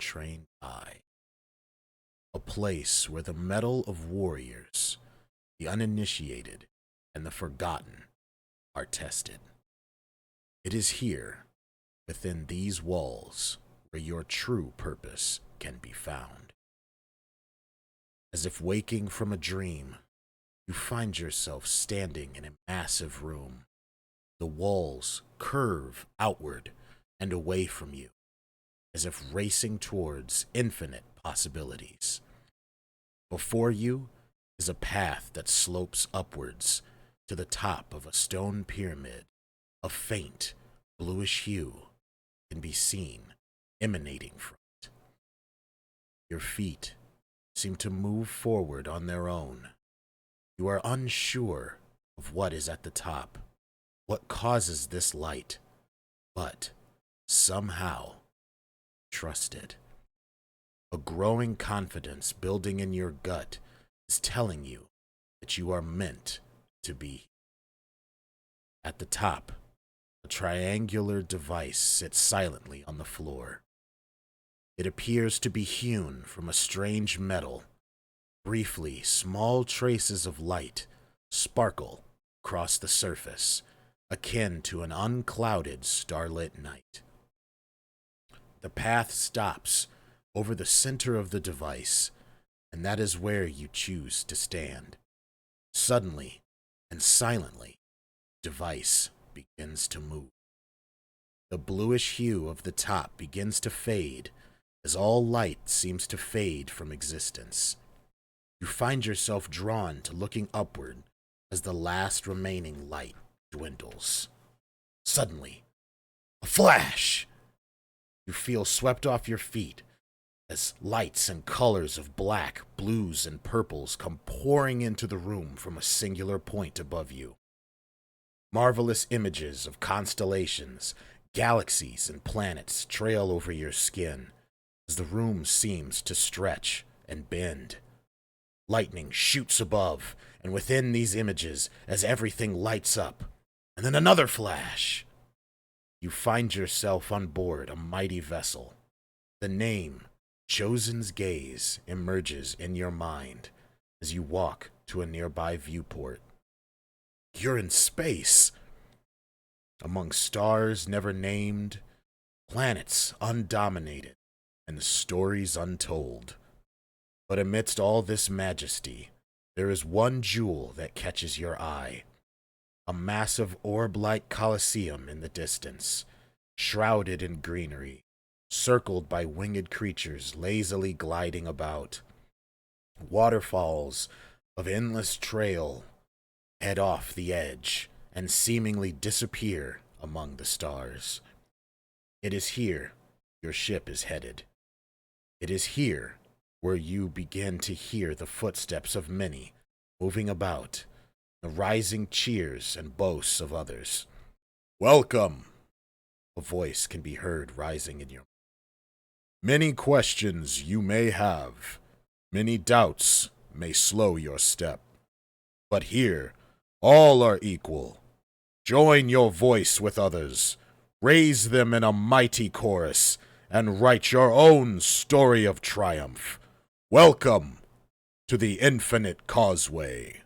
untrained eye. A place where the mettle of warriors, the uninitiated, and the forgotten are tested. It is here, within these walls, where your true purpose can be found. As if waking from a dream, you find yourself standing in a massive room. The walls curve outward and away from you, as if racing towards infinite possibilities. Before you is a path that slopes upwards to the top of a stone pyramid. A faint, bluish hue can be seen emanating from it. Your feet seem to move forward on their own. You are unsure of what is at the top, what causes this light, but somehow trust it. A growing confidence building in your gut is telling you that you are meant to be. At the top, a triangular device sits silently on the floor. It appears to be hewn from a strange metal. Briefly, small traces of light sparkle across the surface, akin to an unclouded starlit night. The path stops over the center of the device, and that is where you choose to stand. Suddenly and silently, the device begins to move. The bluish hue of the top begins to fade as all light seems to fade from existence. You find yourself drawn to looking upward as the last remaining light dwindles. Suddenly, a flash! You feel swept off your feet as lights and colors of black, blues, and purples come pouring into the room from a singular point above you. Marvelous images of constellations, galaxies, and planets trail over your skin as the room seems to stretch and bend. Lightning shoots above and within these images as everything lights up, and then another flash. You find yourself on board a mighty vessel. The name, Chosen's Gaze, emerges in your mind as you walk to a nearby viewport. You're in space, among stars never named, planets undominated, and stories untold. But amidst all this majesty, there is one jewel that catches your eye. A massive orb-like coliseum in the distance, shrouded in greenery, circled by winged creatures lazily gliding about. Waterfalls of endless trail head off the edge and seemingly disappear among the stars. It is here your ship is headed. It is here where you begin to hear the footsteps of many moving about, the rising cheers and boasts of others. Welcome! A voice can be heard rising in your mind. Many questions you may have, many doubts may slow your step. But here, all are equal. Join your voice with others, raise them in a mighty chorus, and write your own story of triumph. Welcome to the Infinite Causeway.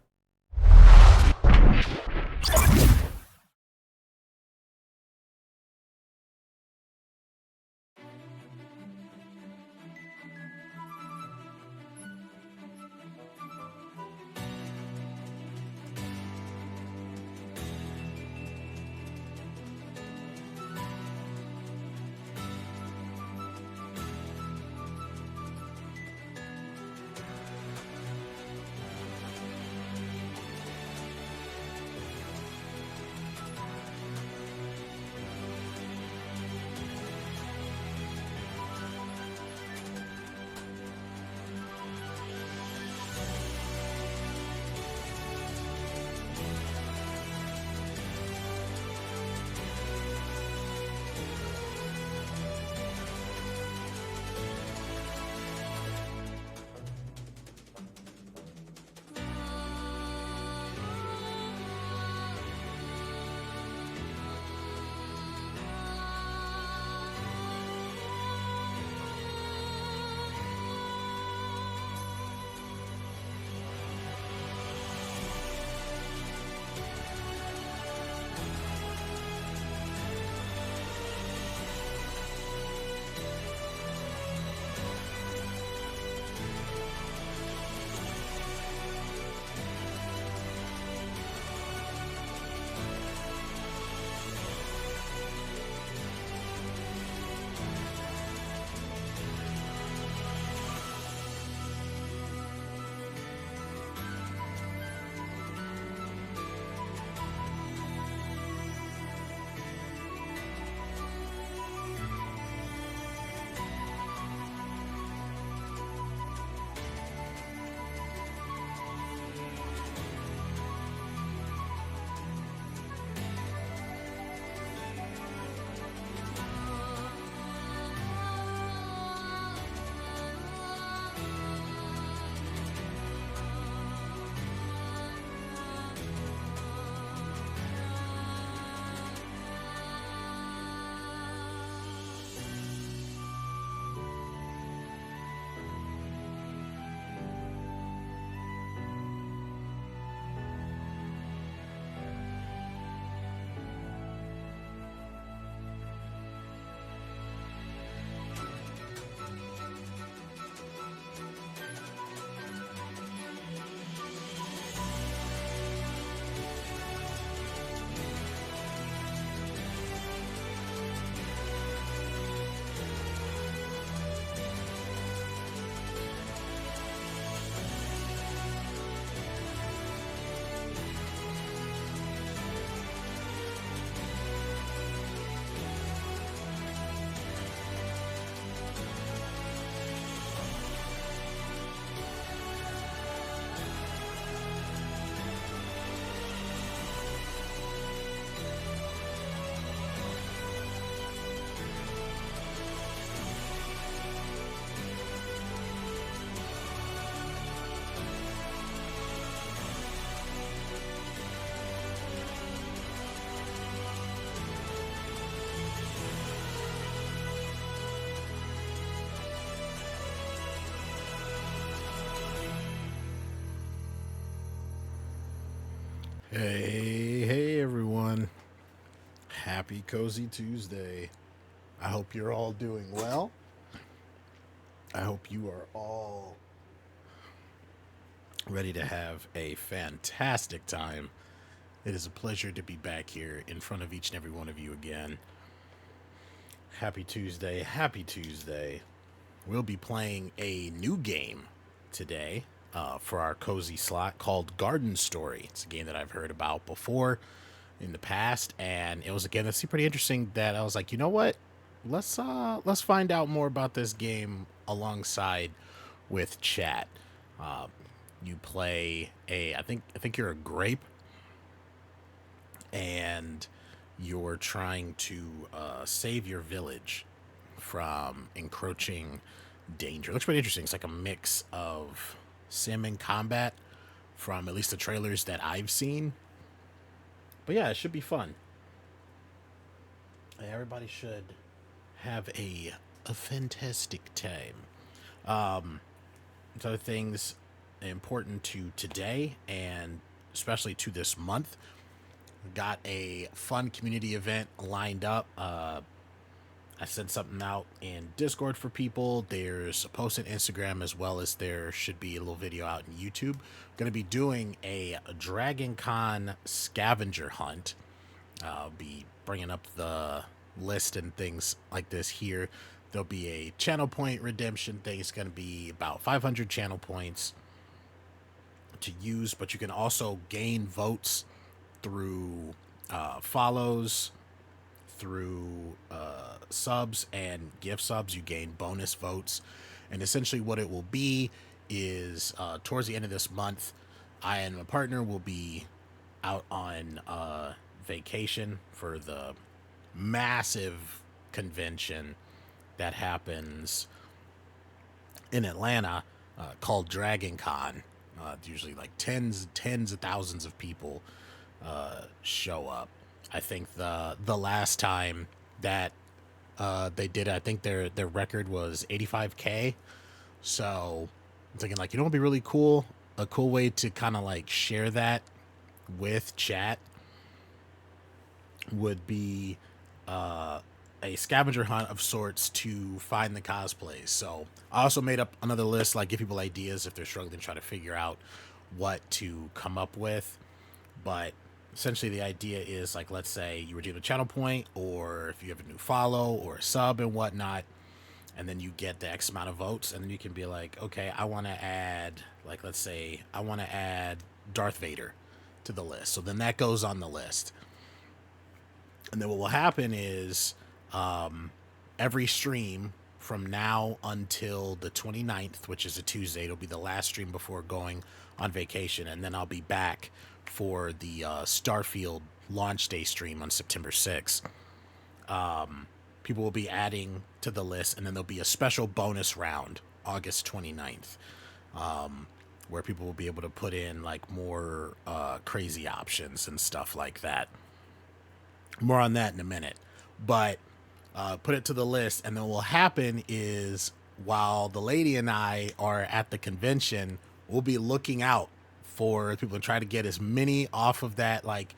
Hey everyone. Happy Cozy Tuesday. I hope you're all doing well. I hope you are all ready to have a fantastic time. It is a pleasure to be back here in front of each and every one of you again. Happy Tuesday. Happy Tuesday. We'll be playing a new game today for our cozy slot called Garden Story. It's a game that I've heard about before in the past, and it was a game that's pretty interesting. That I was like, you know what? Let's find out more about this game alongside with chat. Uh, you play I think you're a grape, and you're trying to save your village from encroaching danger. It looks pretty interesting. It's like a mix of sim and combat from at least the trailers that I've seen. But yeah, it should be fun. Everybody should have a fantastic time. Other things important to today and especially to this month. Got a fun community event lined up. I sent something out in Discord for people. There's a post on Instagram, as well as there should be a little video out in YouTube. Going to be doing a Dragon Con scavenger hunt. I'll be bringing up the list and things like this here. There'll be a channel point redemption thing. It's going to be about 500 channel points to use, but you can also gain votes through follows, through subs and gift subs. You gain bonus votes, and essentially what it will be is towards the end of this month, I and my partner will be out on vacation for the massive convention that happens in Atlanta called Dragon Con. Usually like tens of thousands of people show up. I think the last time that they did it, I think their record was 85K. So I'm thinking, like, you know what would be really cool? A cool way to kind of like share that with chat would be a scavenger hunt of sorts to find the cosplays. So I also made up another list, like give people ideas if they're struggling to try to figure out what to come up with. But essentially the idea is, like, let's say you redeem a channel point, or if you have a new follow or a sub and whatnot, and then you get the X amount of votes, and then you can be like, okay, I want to add, like, let's say I want to add Darth Vader to the list. So then that goes on the list. And then what will happen is every stream from now until the 29th, which is a Tuesday, it'll be the last stream before going on vacation, and then I'll be back for the Starfield launch day stream on September 6th. People will be adding to the list, and then there'll be a special bonus round August 29th, where people will be able to put in like more crazy options and stuff like that. More on that in a minute. But put it to the list, and then what will happen is, while the lady and I are at the convention, we'll be looking out for people and try to get as many off of that, like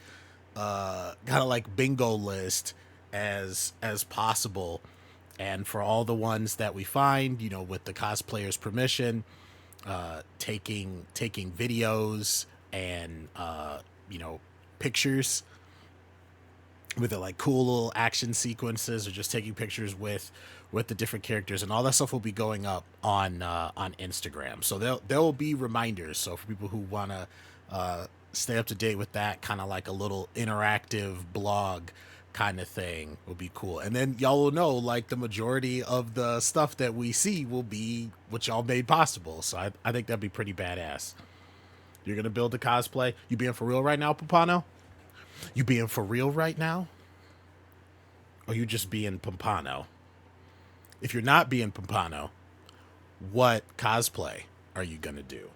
kind of like bingo list as possible. And for all the ones that we find, you know, with the cosplayers' permission, taking videos and you know, pictures with the like cool little action sequences, or just taking pictures with the different characters, and all that stuff will be going up on Instagram. So there will be reminders. So for people who want to stay up to date with that, kind of like a little interactive blog kind of thing, will be cool. And then y'all will know, like, the majority of the stuff that we see will be what y'all made possible. So I think that'd be pretty badass. You're gonna build a cosplay. You being for real right now, Papano? You being for real right now? Or you just being Pompano? If you're not being Pompano, what cosplay are you gonna do?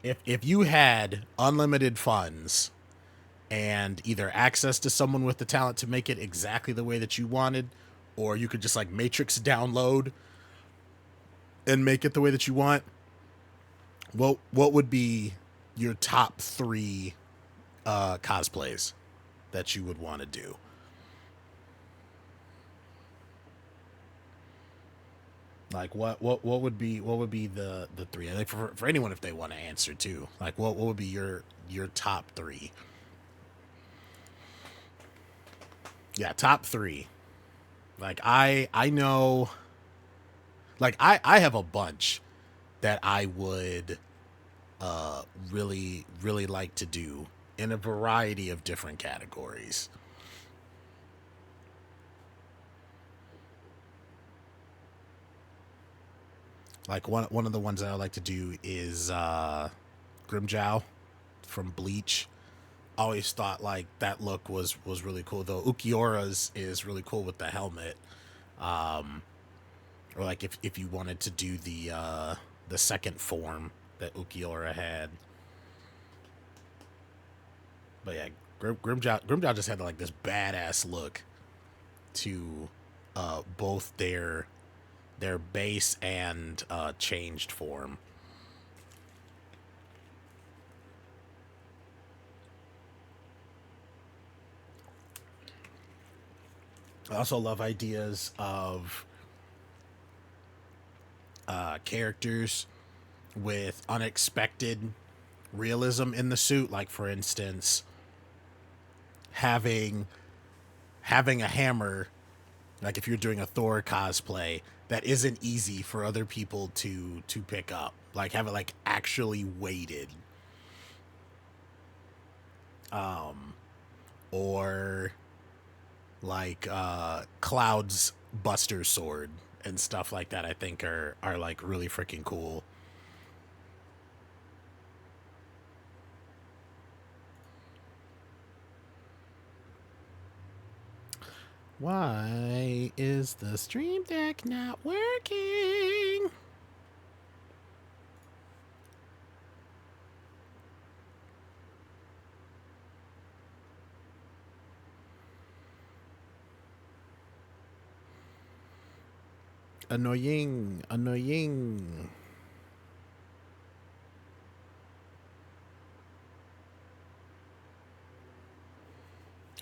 If you had unlimited funds and either access to someone with the talent to make it exactly the way that you wanted, or you could just like Matrix download and make it the way that you want, What would be your top three cosplays that you would want to do? Like what would be the three? I think for anyone if they want to answer too. Like what would be your top three? Yeah, top three. Like I know, like I have a bunch that I would really like to do in a variety of different categories. Like one of the ones that I like to do is Grimjow from Bleach. Always thought like that look was really cool, though Ukiyora's is really cool with the helmet. Um or like if you wanted to do the second form that Ukiora had. But yeah, Grimjow just had like this badass look to both their base and changed form. I also love ideas of characters with unexpected realism in the suit. Like for instance, having having a hammer, like if you're doing a Thor cosplay, that isn't easy for other people to pick up. Like have it like actually weighted. Or like Cloud's Buster sword and stuff like that, I think are like really freaking cool. Why is the stream deck not working? Annoying, annoying.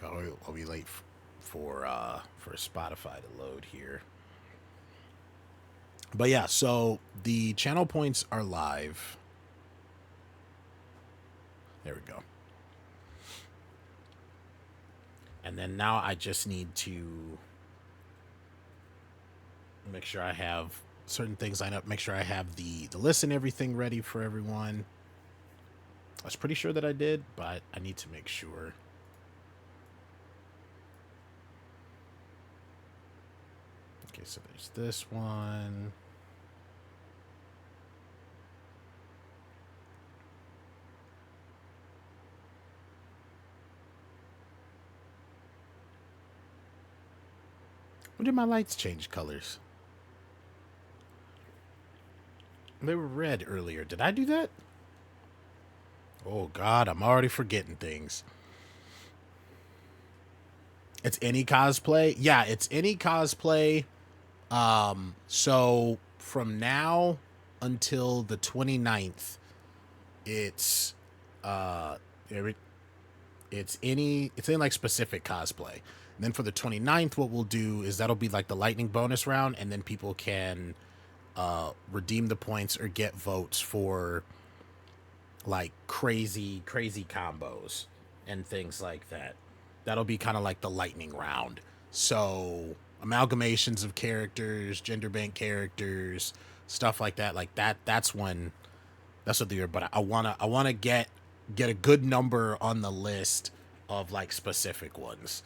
Oh, I'll be late for Spotify to load here. But yeah, so the channel points are live. There we go. And then now I just need to make sure I have certain things lined up, make sure I have the list and everything ready for everyone. I was pretty sure that I did, but I need to make sure. Okay, so there's this one. When did my lights change colors? They were red earlier. Did I do that? Oh God, I'm already forgetting things. It's any cosplay? Yeah, it's any cosplay. So from now until the 29th, it's uh it's in like specific cosplay. And then for the 29th, what we'll do is that'll be like the lightning bonus round, and then people can redeem the points or get votes for like crazy combos and things like that. That'll be kind of like the lightning round. So amalgamations of characters, gender bank characters, stuff like that. Like that's what the year. But I wanna get a good number on the list of like specific ones.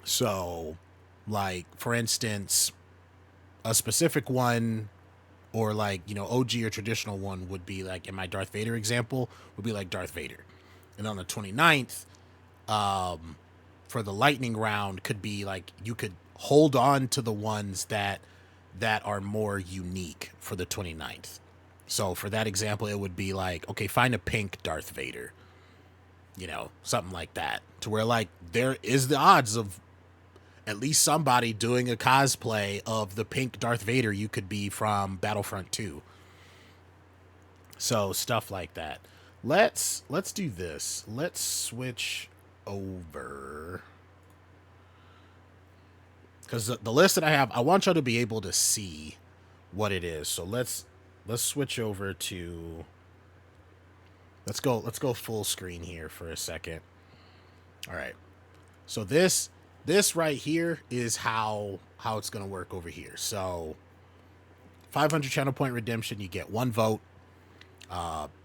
So like for instance, a specific one or like OG or traditional one would be like in my Darth Vader example would be like Darth Vader. And on the 29th, for the lightning round could be like you could hold on to the ones that are more unique for the 29th. So for that example, it would be like, okay, find a pink Darth Vader, something like that, to where like there is the odds of at least somebody doing a cosplay of the pink Darth Vader you could be from Battlefront 2. So stuff like that. Let's do this. Let's switch over because the list that I have, I want y'all to be able to see what it is. So let's switch over to let's go full screen here for a second. All right. So this right here is how it's gonna work over here. So 500 channel point redemption, you get 1 vote.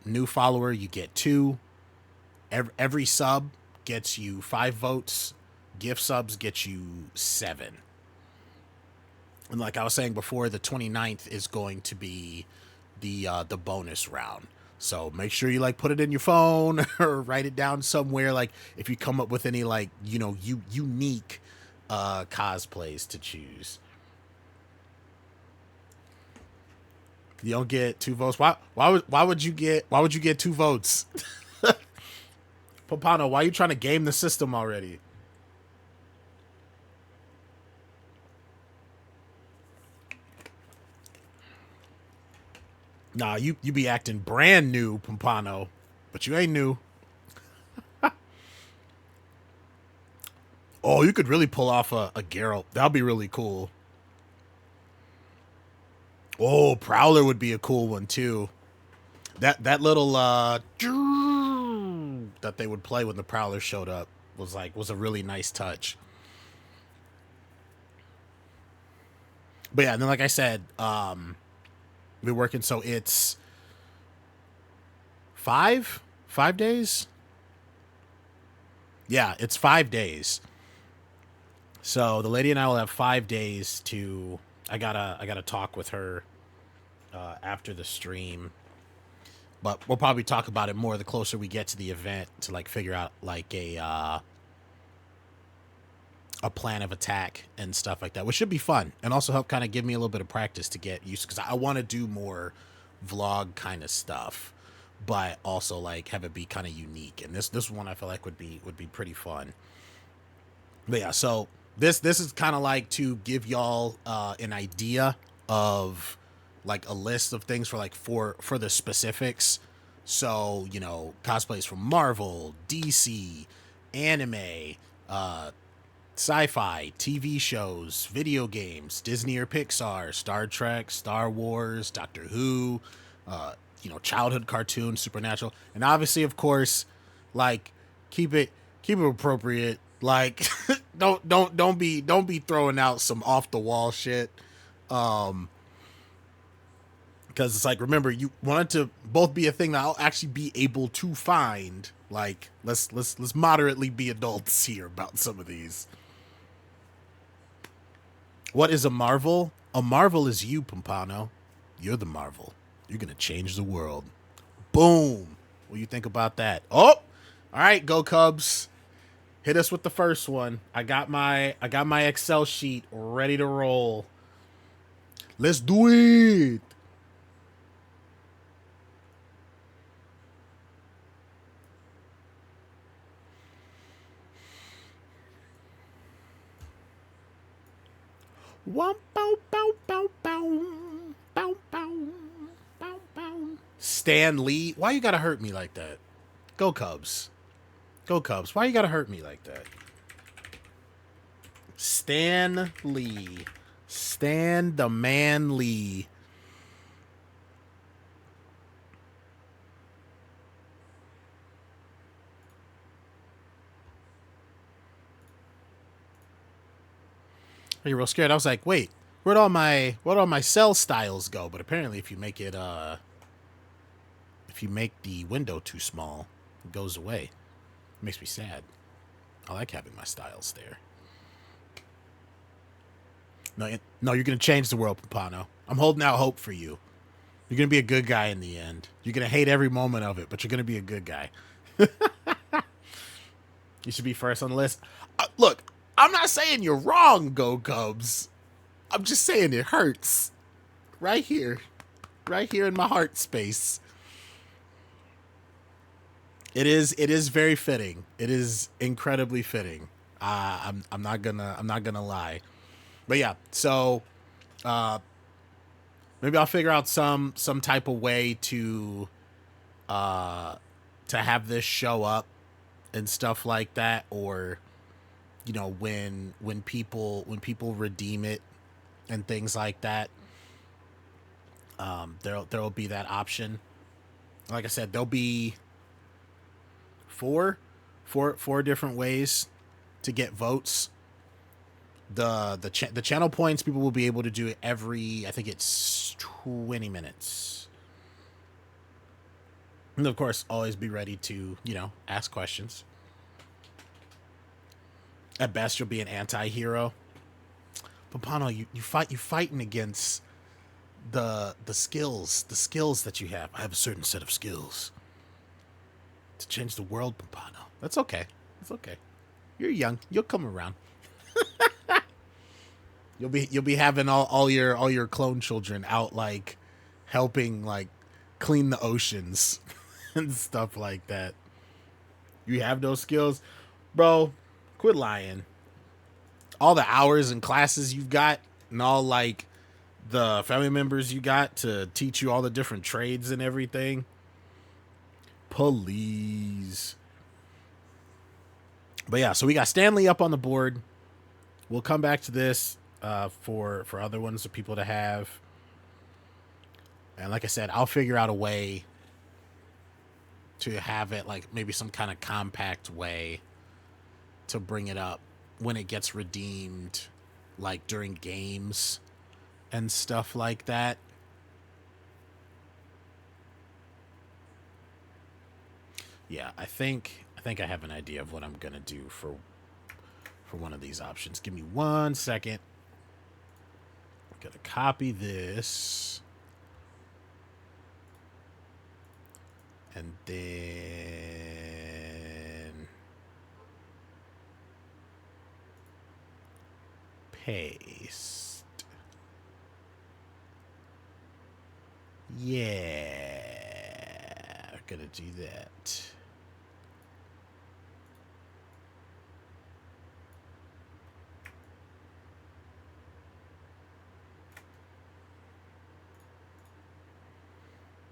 New follower, you get 2. Every sub gets you 5 votes. Gift subs get you 7. And like I was saying before, the 29th is going to be the bonus round. So make sure you like put it in your phone or write it down somewhere. Like if you come up with any like unique cosplays to choose. You don't get 2 votes. Why would you get 2 votes? Papano, why are you trying to game the system already? Nah, you be acting brand new, Pompano, but you ain't new. Oh, you could really pull off a Geralt. That'd be really cool. Oh, Prowler would be a cool one too. That little that they would play when the Prowler showed up was a really nice touch. But yeah, and then like I said, we're working, so it's 5 days. Yeah, it's 5 days. So the lady and I will have 5 days to. I gotta talk with her after the stream, but we'll probably talk about it more the closer we get to the event to like figure out like a plan of attack and stuff like that, which should be fun and also help kind of give me a little bit of practice to get used because I want to do more vlog kind of stuff, but also like have it be kind of unique. And this one I feel like would be pretty fun. But yeah, so this is kind of like to give y'all an idea of like a list of things for like for the specifics. So cosplays from Marvel, DC, anime, uh, sci-fi, TV shows, video games, Disney or Pixar, Star Trek, Star Wars, Doctor Who, childhood cartoons, Supernatural, and obviously, of course, like keep it appropriate. Like, don't be throwing out some off the wall shit. Because it's like, remember, you want it to both be a thing that I'll actually be able to find. Like, let's moderately be adults here about some of these. What is a Marvel? A Marvel is you, Pompano. You're the Marvel. You're gonna change the world. Boom. What do you think about that? Oh, all right, go Cubs. Hit us with the first one. I got my Excel sheet ready to roll. Let's do it. Stan Lee, why you gotta hurt me like that? Go Cubs. Go Cubs. Why you gotta hurt me like that? Stan Lee. Stan the man Lee. Are you real scared? I was like, wait, where'd all my cell styles go? But apparently if you make it if you make the window too small, it goes away. It makes me sad. I like having my styles there. No, you're gonna change the world, Papano. I'm holding out hope for you. You're gonna be a good guy in the end. You're gonna hate every moment of it, but you're gonna be a good guy. You should be first on the list. Look, I'm not saying you're wrong, Go Cubs. I'm just saying it hurts. Right here in my heart space. It is very fitting. It is incredibly fitting. I'm not gonna lie. But yeah, so maybe I'll figure out some type of way to to have this show up and stuff like that, or you know, when people redeem it and things like that, there'll be that option. Like I said, there'll be four different ways to get votes. The channel points, people will be able to do it every, I think it's 20 minutes. And of course, always be ready to, you know, ask questions. At best, you'll be an anti-hero. Papano, you fighting against the skills that you have. I have a certain set of skills to change the world, Papano. That's okay. It's okay. You're young. You'll come around. You'll be having all your clone children out, like helping like clean the oceans and stuff like that. You have those skills, bro. Quit lying. All the hours and classes you've got, and all like the family members you got to teach you all the different trades and everything. Please. But yeah, so we got Stanley up on the board. We'll come back to this for other ones for people to have. And like I said, I'll figure out a way to have it like maybe some kind of compact way to bring it up when it gets redeemed, like during games and stuff like that. Yeah, I think I have an idea of what I'm gonna do for one of these options. Give me 1 second. I'm gonna copy this. And then paste. Yeah, gonna do that.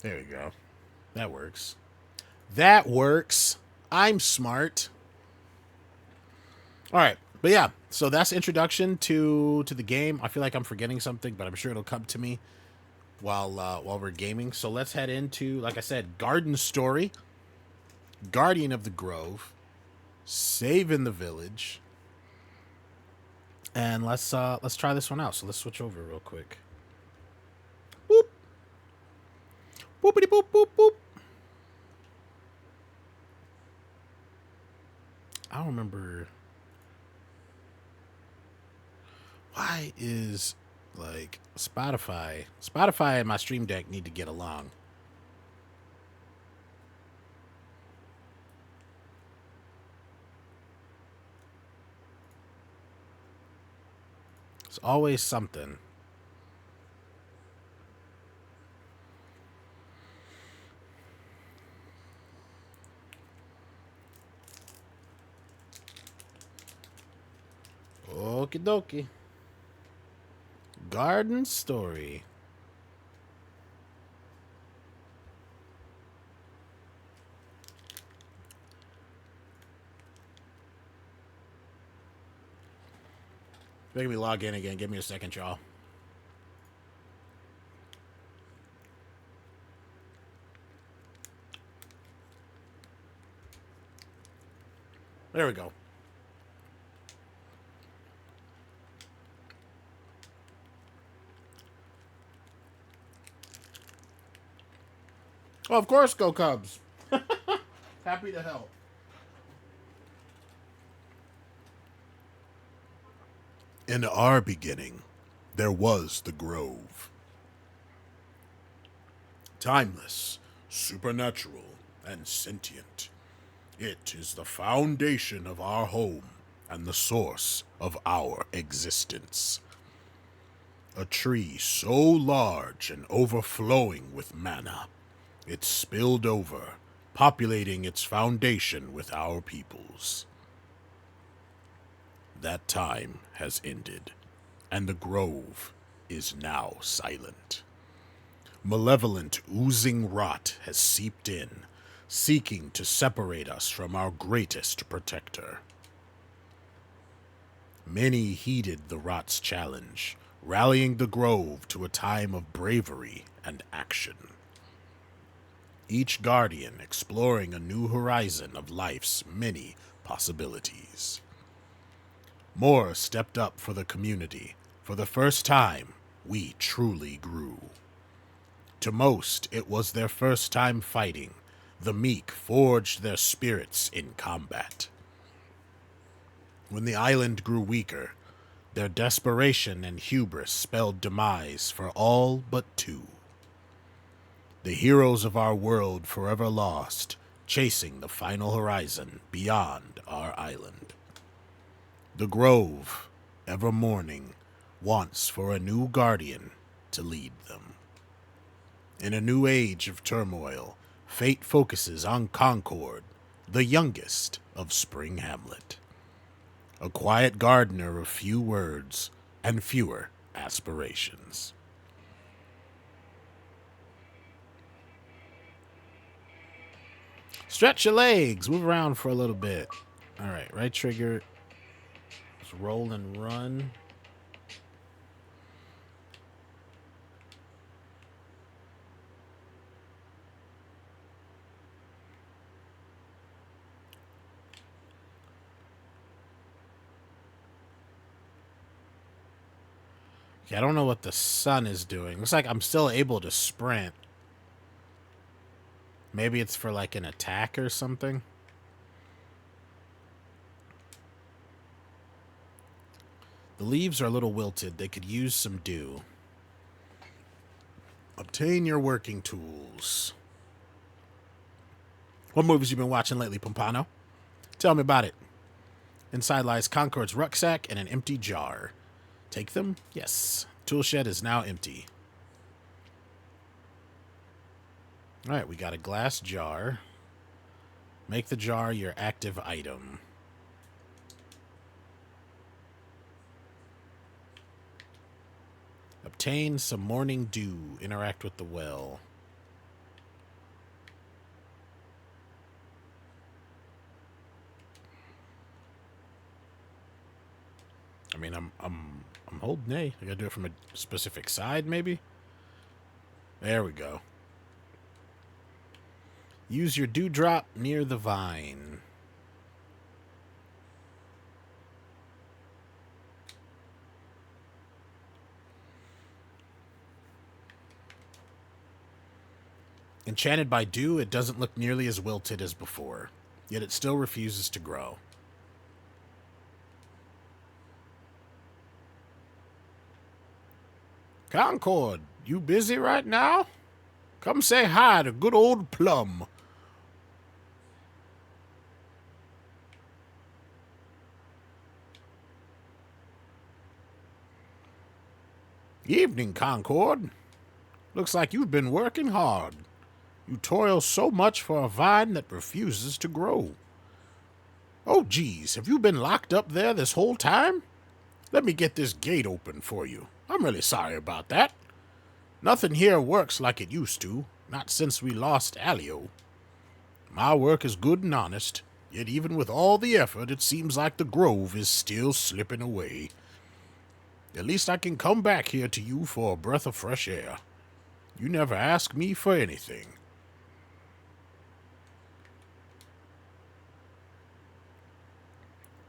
There we go. That works. That works. I'm smart. All right. But yeah, so that's introduction to the game. I feel like I'm forgetting something, but I'm sure it'll come to me while we're gaming. So let's head into, like I said, Garden Story, Guardian of the Grove, Saving the Village. And let's try this one out. So let's switch over real quick. Boop. Boopity boop boop boop. I don't remember. Why is like Spotify and my Stream Deck need to get along? It's always something. Okie dokie. Garden Story. Making me log in again. Give me a second, y'all. There we go. Oh, of course, go Cubs. Happy to help. In our beginning, there was the Grove. Timeless, supernatural, and sentient. It is the foundation of our home and the source of our existence. A tree so large and overflowing with mana, it spilled over, populating its foundation with our peoples. That time has ended, and the grove is now silent. Malevolent, oozing rot has seeped in, seeking to separate us from our greatest protector. Many heeded the rot's challenge, rallying the grove to a time of bravery and action. Each guardian exploring a new horizon of life's many possibilities. More stepped up for the community. For the first time, we truly grew. To most, it was their first time fighting. The meek forged their spirits in combat. When the island grew weaker, their desperation and hubris spelled demise for all but two. The heroes of our world forever lost, chasing the final horizon beyond our island. The Grove, ever mourning, wants for a new guardian to lead them. In a new age of turmoil, fate focuses on Concord, the youngest of Spring Hamlet. A quiet gardener of few words and fewer aspirations. Stretch your legs. Move around for a little bit. All right, right trigger. Let's roll and run. Okay, I don't know what the sun is doing. Looks like I'm still able to sprint. Maybe it's for like an attack or something. The leaves are a little wilted. They could use some dew. Obtain your working tools. What movies you been watching lately, Pompano? Tell me about it. Inside lies Concord's rucksack and an empty jar. Take them? Yes. Tool shed is now empty. Alright, we got a glass jar. Make the jar your active item. Obtain some morning dew. Interact with the well. I mean, I'm holding A. I gotta do it from a specific side, maybe? There we go. Use your dewdrop near the vine. Enchanted by dew, it doesn't look nearly as wilted as before, yet it still refuses to grow. Concord, you busy right now? Come say hi to good old Plum. Evening, Concord. Looks like you've been working hard. You toil so much for a vine that refuses to grow. Oh, geez, have you been locked up there this whole time? Let me get this gate open for you. I'm really sorry about that. Nothing here works like it used to, not since we lost Alio. My work is good and honest, yet even with all the effort, it seems like the grove is still slipping away. At least I can come back here to you for a breath of fresh air. You never ask me for anything.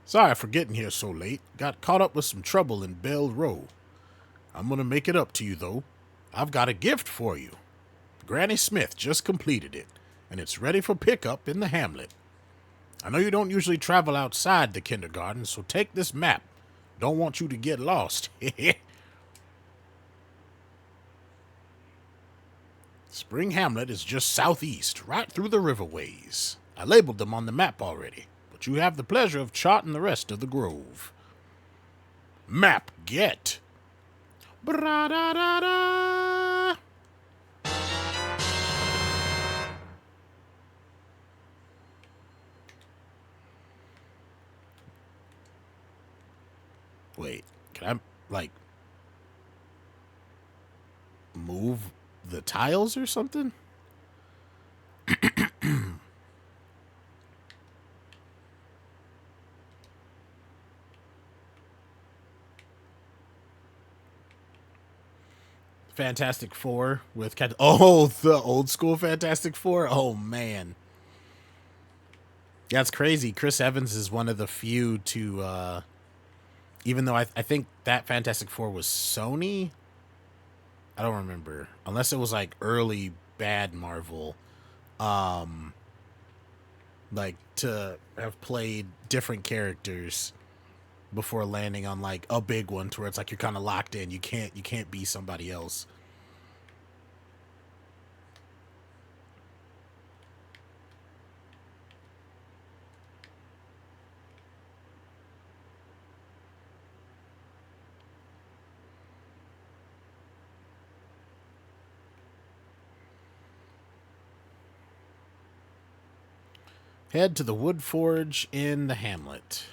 Sorry for getting here so late. Got caught up with some trouble in Bell Row. I'm gonna make it up to you, though. I've got a gift for you. Granny Smith just completed it, and it's ready for pickup in the hamlet. I know you don't usually travel outside the kindergarten, so take this map. Don't want you to get lost. Spring Hamlet is just southeast, right through the riverways. I labeled them on the map already, but you have the pleasure of charting the rest of the grove. Map get. Bra-da-da-da. Wait, can I, like, move the tiles or something? Fantastic Four with the old school Fantastic Four. Oh man, yeah, it's crazy. Chris Evans is one of the few to, even though I think that Fantastic Four was Sony. I don't remember unless it was like early bad Marvel. Um, like to have played different characters before landing on like a big one to where it's like you're kind of locked in. You can't be somebody else. Head to the wood forge in the hamlet.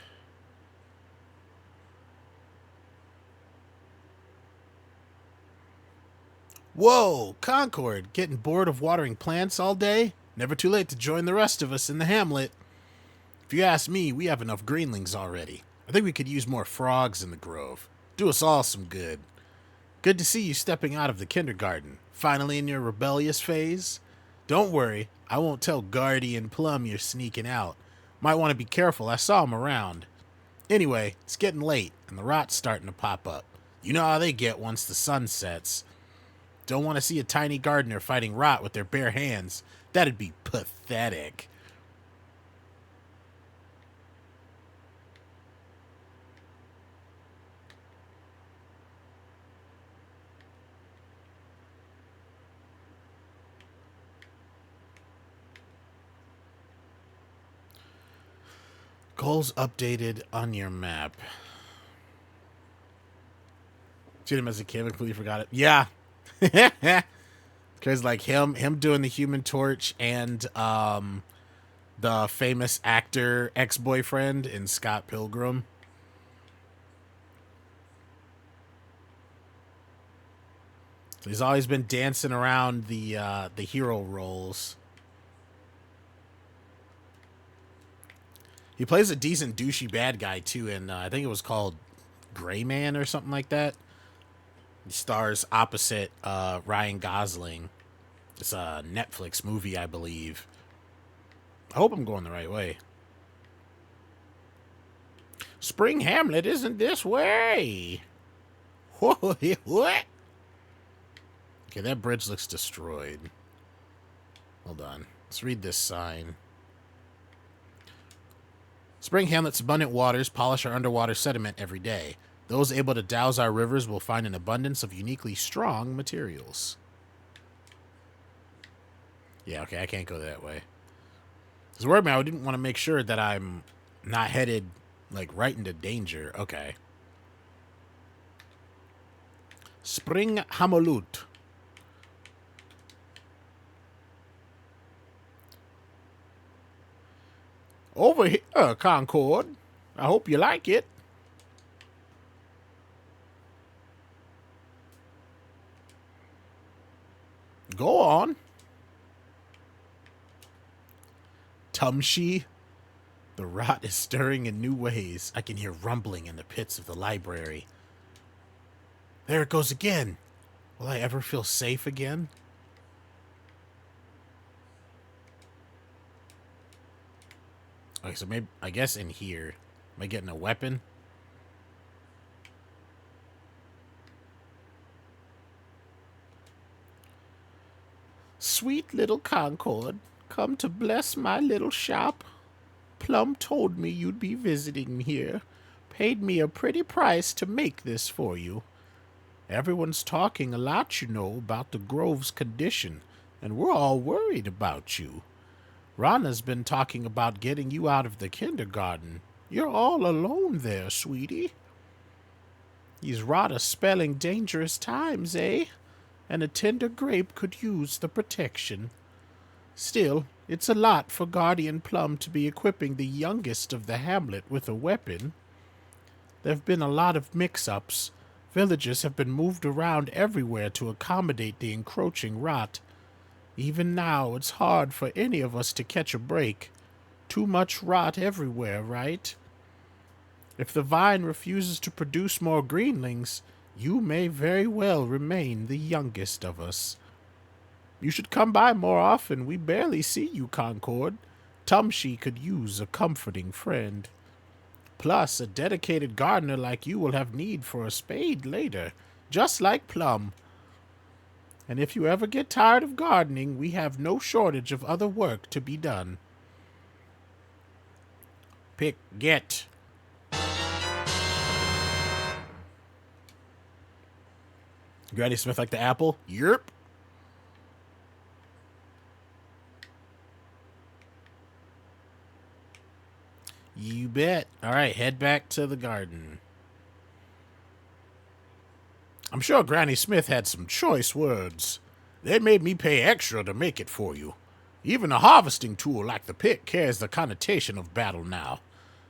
Whoa, Concord, getting bored of watering plants all day? Never too late to join the rest of us in the hamlet. If you ask me, we have enough greenlings already. I think we could use more frogs in the grove. Do us all some good. Good to see you stepping out of the kindergarten. Finally in your rebellious phase? Don't worry, I won't tell Guardian Plum you're sneaking out. Might want to be careful, I saw him around. Anyway, it's getting late, and the rot's starting to pop up. You know how they get once the sun sets. Don't want to see a tiny gardener fighting rot with their bare hands. That'd be pathetic. Goals updated on your map. Seen him as a kid, I completely forgot it. Yeah. Because like him doing the Human Torch and the famous actor ex-boyfriend in Scott Pilgrim. So he's always been dancing around the hero roles. He plays a decent douchey bad guy too, and I think it was called Gray Man or something like that. He stars opposite Ryan Gosling. It's a Netflix movie, I believe. I hope I'm going the right way. Spring Hamlet isn't this way. What? Okay, that bridge looks destroyed. Hold on. Let's read this sign. Spring Hamlet's abundant waters polish our underwater sediment every day. Those able to douse our rivers will find an abundance of uniquely strong materials. Yeah, okay, I can't go that way. I was worried, man. I didn't want to make sure that I'm not headed, like, right into danger. Okay. Spring Hamlet. Over here, Concord. I hope you like it. Go on. Tumshi. The rot is stirring in new ways. I can hear rumbling in the pits of the library. There it goes again. Will I ever feel safe again? Okay, so maybe, I guess in here. Am I getting a weapon? Sweet little Concord, come to bless my little shop. Plum told me you'd be visiting here. Paid me a pretty price to make this for you. Everyone's talking a lot, you know, about the Grove's condition, and we're all worried about you. Rana's been talking about getting you out of the kindergarten. You're all alone there, sweetie. He's Rada spelling dangerous times, eh? And a tender grape could use the protection. Still, it's a lot for Guardian Plum to be equipping the youngest of the hamlet with a weapon. There've been a lot of mix-ups. Villages have been moved around everywhere to accommodate the encroaching rot. Even now, it's hard for any of us to catch a break. Too much rot everywhere, right? If the vine refuses to produce more greenlings, you may very well remain the youngest of us. You should come by more often. We barely see you, Concord. Tumshi could use a comforting friend. Plus, a dedicated gardener like you will have need for a spade later, just like Plum. And if you ever get tired of gardening, we have no shortage of other work to be done. Pick, get. Granny Smith like the apple? Yerp. You bet. All right, head back to the garden. I'm sure Granny Smith had some choice words. They made me pay extra to make it for you. Even a harvesting tool like the pick carries the connotation of battle now.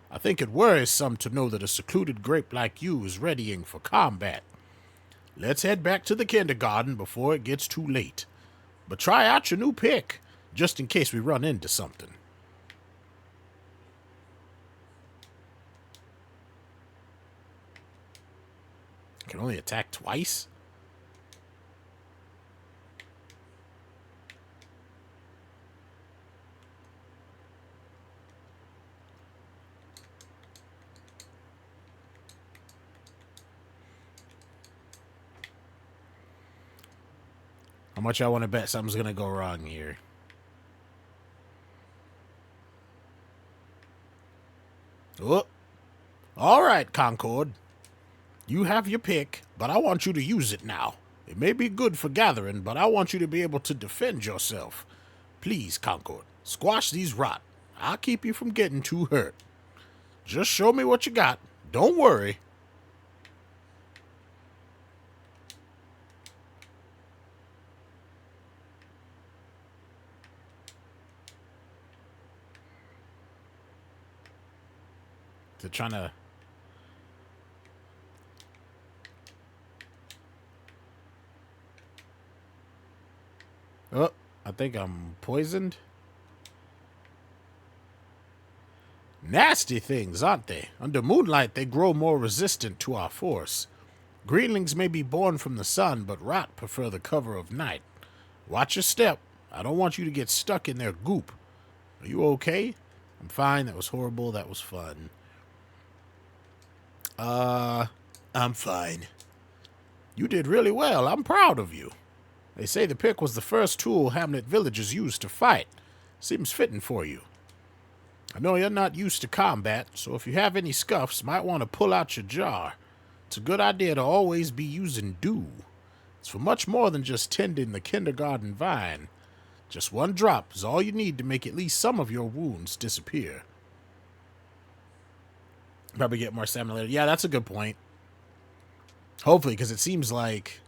I think it worries some to know that a secluded grape like you is readying for combat. Let's head back to the kindergarten before it gets too late. But try out your new pick, just in case we run into something. Can only attack twice? How much I want to bet something's going to go wrong here? Oh. All right, Concord. You have your pick, but I want you to use it now. It may be good for gathering, but I want you to be able to defend yourself. Please, Concord, squash these rot. I'll keep you from getting too hurt. Just show me what you got. Don't worry. They're trying to... Oh, I think I'm poisoned. Nasty things, aren't they? Under moonlight, they grow more resistant to our force. Greenlings may be born from the sun, but rot prefer the cover of night. Watch your step. I don't want you to get stuck in their goop. Are you okay? I'm fine. That was horrible. That was fun. I'm fine. You did really well. I'm proud of you. They say the pick was the first tool Hamlet villagers used to fight. Seems fitting for you. I know you're not used to combat, so if you have any scuffs, might want to pull out your jar. It's a good idea to always be using dew. It's for much more than just tending the kindergarten vine. Just one drop is all you need to make at least some of your wounds disappear. Probably get more stamina later. Yeah, that's a good point. Hopefully, because it seems like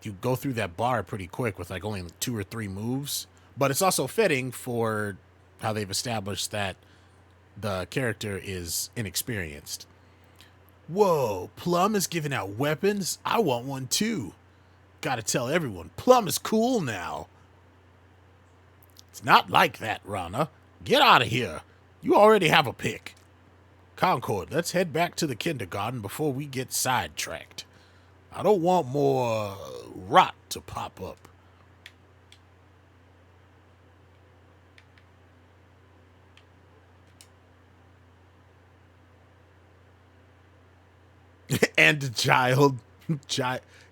you go through that bar pretty quick with like only 2 or 3 moves. But it's also fitting for how they've established that the character is inexperienced. Whoa, Plum is giving out weapons? I want one too. Gotta tell everyone, Plum is cool now. It's not like that, Rana. Get out of here. You already have a pick. Concord, let's head back to the kindergarten before we get sidetracked. I don't want more rot to pop up. And a child.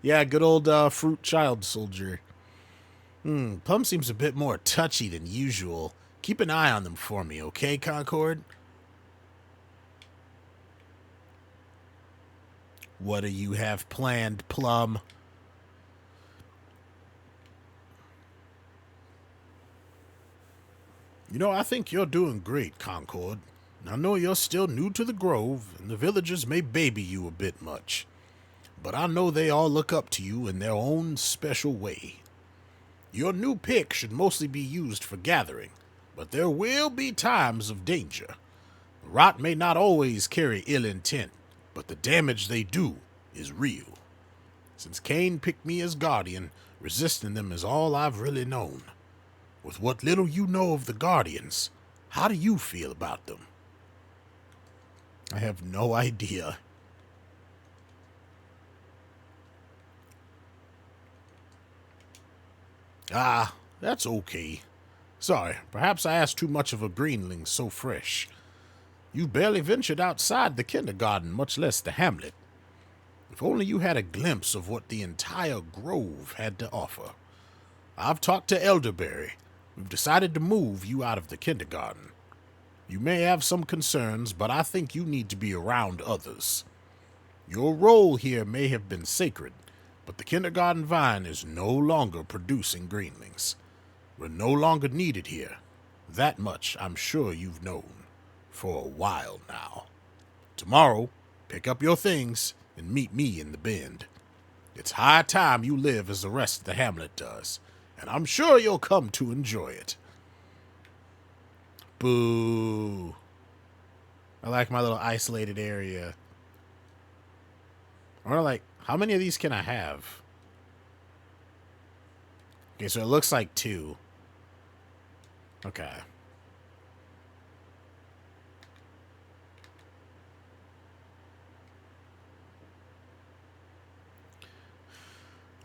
Yeah, good old fruit child soldier. Plum seems a bit more touchy than usual. Keep an eye on them for me, okay, Concord? What do you have planned, Plum? You know, I think you're doing great, Concord. I know you're still new to the Grove, and the villagers may baby you a bit much. But I know they all look up to you in their own special way. Your new pick should mostly be used for gathering, but there will be times of danger. The rot may not always carry ill intent, but the damage they do is real. Since Cain picked me as guardian, resisting them is all I've really known. With what little you know of the Guardians, how do you feel about them? I have no idea. Ah, that's okay. Sorry, perhaps I asked too much of a greenling so fresh. You've barely ventured outside the kindergarten, much less the hamlet. If only you had a glimpse of what the entire grove had to offer. I've talked to Elderberry. We've decided to move you out of the kindergarten. You may have some concerns, but I think you need to be around others. Your role here may have been sacred, but the kindergarten vine is no longer producing greenlings. We're no longer needed here. That much I'm sure you've known for a while now. Tomorrow, pick up your things and meet me in the bend. It's high time you live as the rest of the hamlet does, and I'm sure you'll come to enjoy it. Boo. I like my little isolated area. I wonder, like, how many of these can I have? Okay, so it looks like 2. Okay.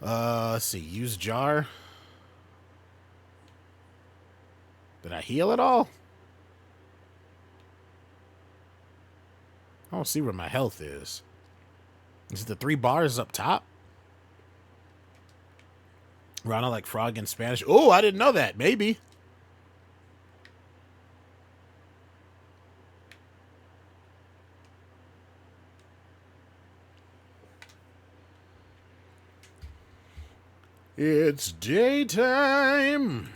Let's see. Use jar. Did I heal at all? I don't see where my health is. Is it the 3 bars up top? Rana like frog in Spanish. Oh, I didn't know that. Maybe. It's daytime.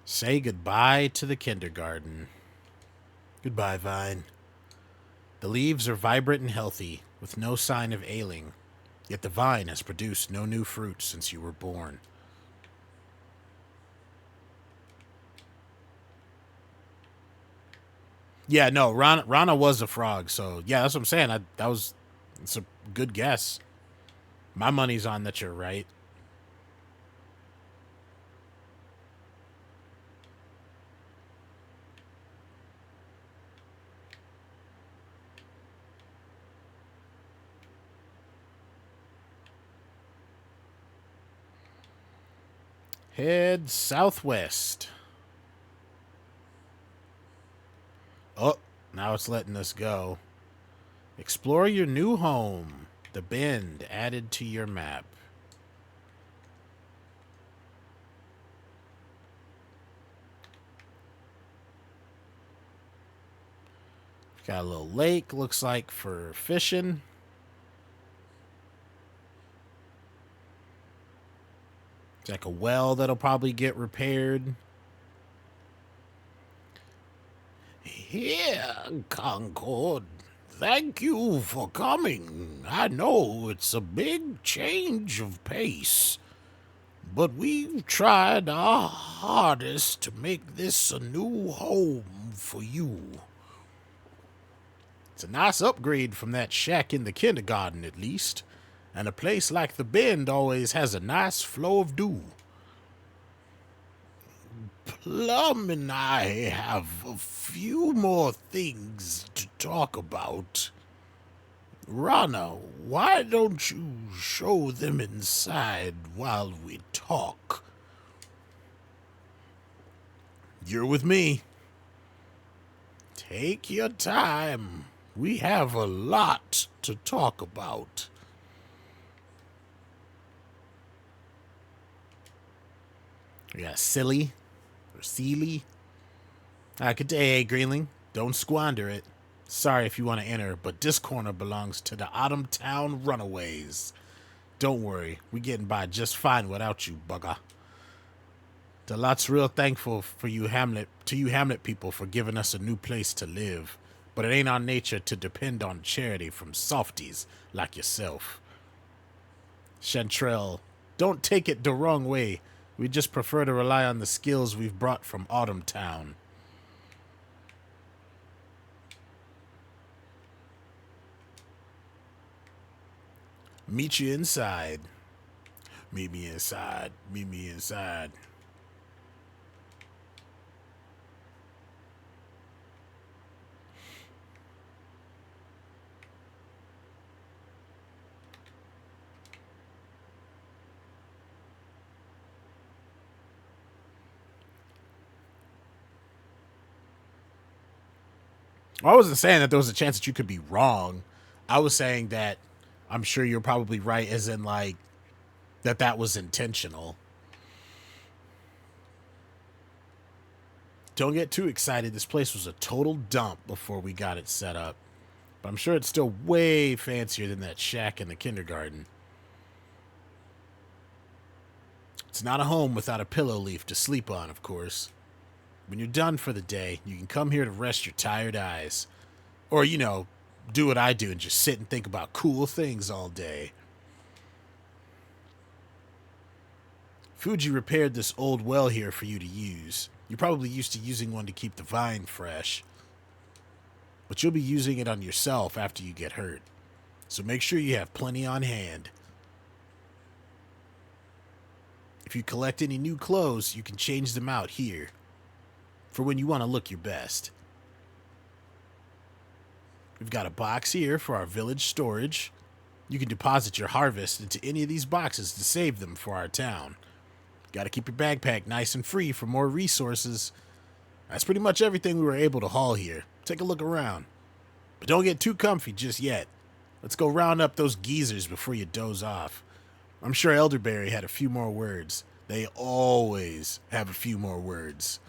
Say goodbye to the kindergarten. Goodbye, vine. The leaves are vibrant and healthy, with no sign of ailing. Yet the vine has produced no new fruit since you were born. Yeah, no, Rana was a frog, so yeah, that's what I'm saying. It's a good guess. My money's on that you're right. Head southwest. Oh, now it's letting us go. Explore your new home. The bend added to your map. Got a little lake, looks like, for fishing. It's like a well that'll probably get repaired. Here, Concord. Thank you for coming. I know it's a big change of pace, but we've tried our hardest to make this a new home for you. It's a nice upgrade from that shack in the kindergarten, at least, and a place like the Bend always has a nice flow of dew. Plum and I have a few more things to talk about. Rana, why don't you show them inside while we talk? You're with me. Take your time. We have a lot to talk about. Yeah, silly. Sealy. Good day, Greenling. Don't squander it. Sorry if you want to enter, but this corner belongs to the Autumn Town Runaways. Don't worry, we getting by just fine without you, bugger. The lot's real thankful for you Hamlet people for giving us a new place to live, but it ain't our nature to depend on charity from softies like yourself. Chantrell, don't take it the wrong way. We just prefer to rely on the skills we've brought from Autumn Town. Meet you inside. Meet me inside. Meet me inside. I wasn't saying that there was a chance that you could be wrong. I was saying that I'm sure you're probably right, as in, like, that was intentional. Don't get too excited. This place was a total dump before we got it set up. But I'm sure it's still way fancier than that shack in the kindergarten. It's not a home without a pillow leaf to sleep on, of course. When you're done for the day, you can come here to rest your tired eyes. Or, do what I do and just sit and think about cool things all day. Fuji repaired this old well here for you to use. You're probably used to using one to keep the vine fresh. But you'll be using it on yourself after you get hurt. So make sure you have plenty on hand. If you collect any new clothes, you can change them out here. For when you want to look your best. We've got a box here for our village storage. You can deposit your harvest into any of these boxes to save them for our town. Got to keep your backpack nice and free for more resources. That's pretty much everything we were able to haul here. Take a look around. But don't get too comfy just yet. Let's go round up those geezers before you doze off. I'm sure Elderberry had a few more words. They always have a few more words.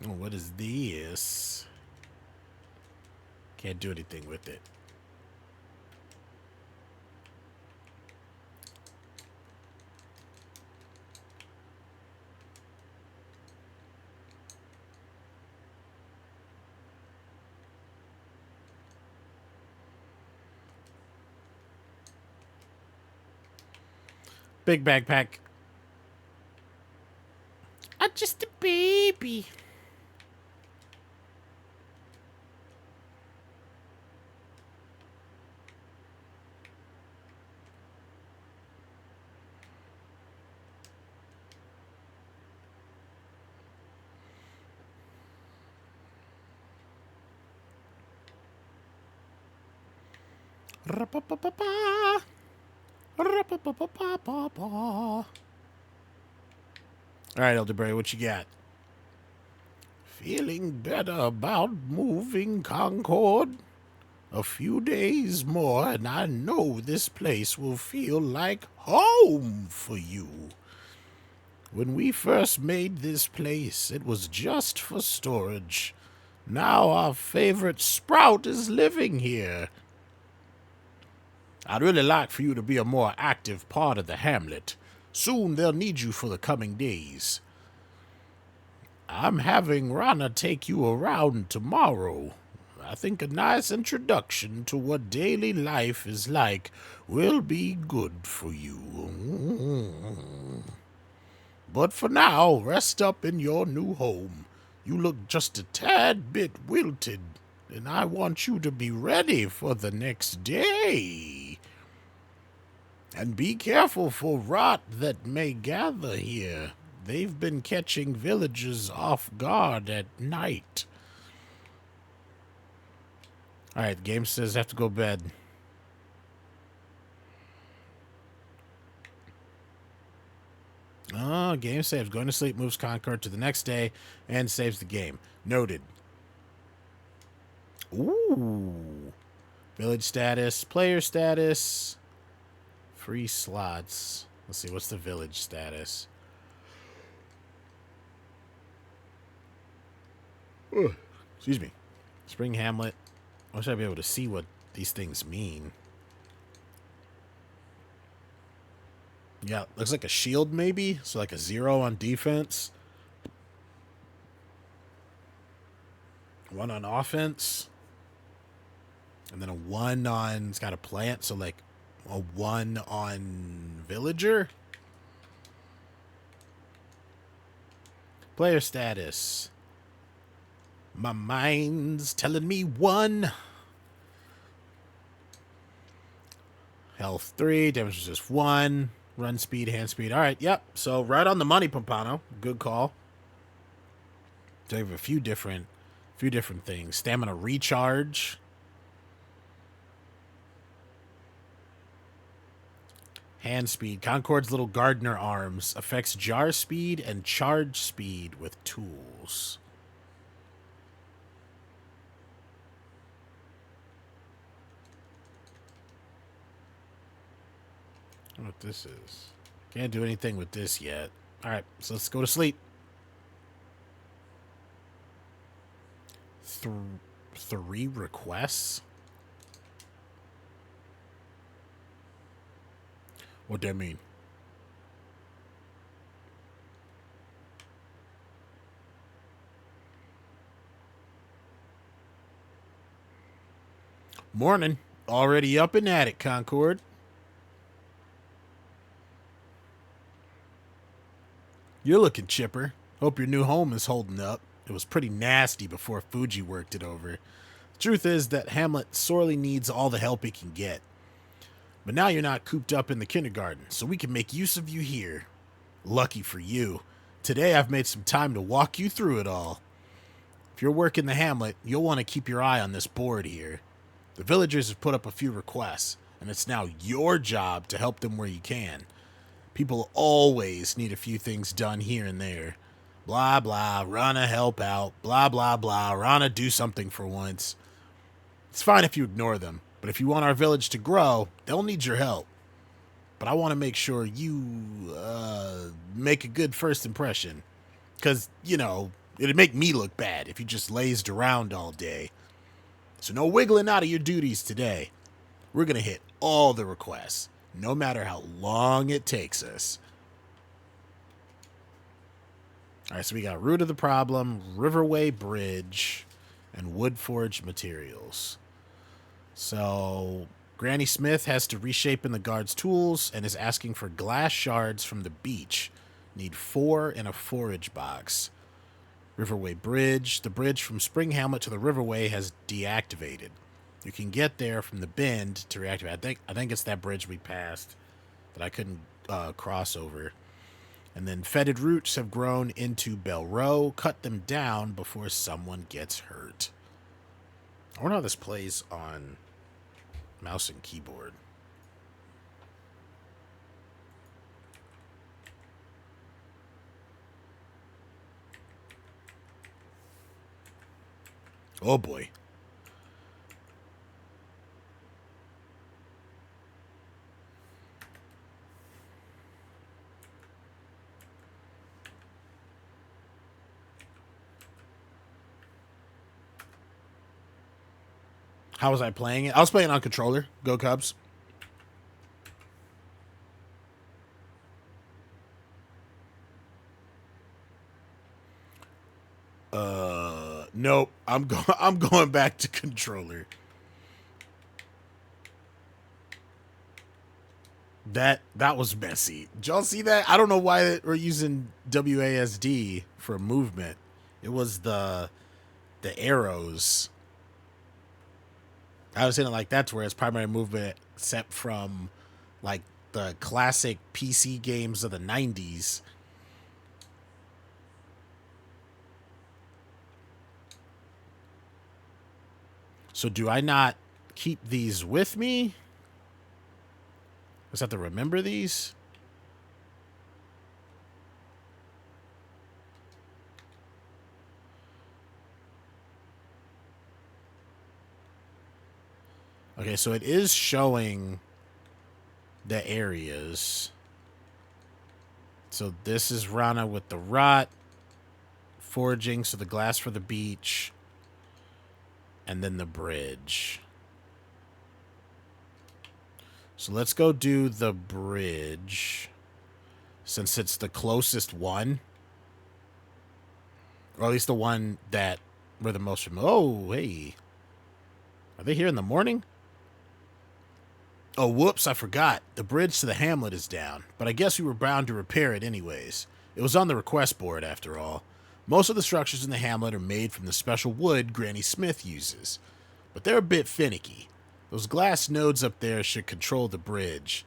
Oh, what is this? Can't do anything with it. Big backpack. I'm just a baby. Ra-pa-pa-pa-pa. Ra-pa-pa-pa-pa-pa. All right, Elderberry, what you got? Feeling better about moving, Concord? A few days more, and I know this place will feel like home for you. When we first made this place, it was just for storage. Now our favorite Sprout is living here. I'd really like for you to be a more active part of the hamlet. Soon they'll need you for the coming days. I'm having Rana take you around tomorrow. I think a nice introduction to what daily life is like will be good for you. But for now, rest up in your new home. You look just a tad bit wilted, and I want you to be ready for the next day. And be careful for rot that may gather here. They've been catching villagers off guard at night. Alright, the game says I have to go to bed. Oh, game saves. Going to sleep moves Concord to the next day and saves the game. Noted. Ooh. Village status, player status, free slots. Let's see, what's the village status? Excuse me. Spring Hamlet. I wish I'd be able to see what these things mean. Yeah, looks like a shield maybe. So like a 0 on defense. 1 on offense. And then a 1 on, it's got a plant, so like a 1 on villager. Player status. My mind's telling me 1. Health 3, damage resist 1. Run speed, hand speed. All right, yep. So right on the money, Pompano. Good call. So we have a few different things. Stamina recharge. Hand speed. Concord's little gardener arms affects jar speed and charge speed with tools. I don't know what this is. Can't do anything with this yet. All right, so let's go to sleep. 3 requests? What that mean? Morning. Already up and at it, Concord. You're looking chipper. Hope your new home is holding up. It was pretty nasty before Fuji worked it over. The truth is that Hamlet sorely needs all the help it can get. But now you're not cooped up in the kindergarten, so we can make use of you here. Lucky for you. Today I've made some time to walk you through it all. If you're working the Hamlet, you'll want to keep your eye on this board here. The villagers have put up a few requests, and it's now your job to help them where you can. People always need a few things done here and there. Blah, blah, Rana help out. Blah, blah, blah, Rana do something for once. It's fine if you ignore them, but if you want our village to grow, they'll need your help. But I want to make sure you, make a good first impression. Because, it'd make me look bad if you just lazed around all day. So no wiggling out of your duties today. We're going to hit all the requests, no matter how long it takes us. All right, so we got root of the problem, Riverway Bridge, and wood forged materials. So Granny Smith has to reshape in the guard's tools and is asking for glass shards from the beach. Need 4 in a forage box. Riverway Bridge. The bridge from Spring Hamlet to the Riverway has deactivated. You can get there from the bend to reactivate. I think it's that bridge we passed that I couldn't cross over. And then fetid roots have grown into Bell Row. Cut them down before someone gets hurt. I wonder how this plays on mouse and keyboard. Oh boy. How was I playing it? I was playing on controller. Go Cubs. Nope. I'm going back to controller. That was messy. Did y'all see that? I don't know why we're using WASD for movement. It was the arrows. I was saying it like that's where it's primary movement, except from like the classic PC games of the 90s. So do I not keep these with me? I just have to remember these? Okay, so it is showing the areas. So this is Rana with the rot. Foraging, so the glass for the beach. And then the bridge. So let's go do the bridge. Since it's the closest one. Or at least the one that we're the most familiar. Oh, hey. Are they here in the morning? Oh, whoops, I forgot. The bridge to the hamlet is down, but I guess we were bound to repair it anyways. It was on the request board, after all. Most of the structures in the hamlet are made from the special wood Granny Smith uses, but they're a bit finicky. Those glass nodes up there should control the bridge.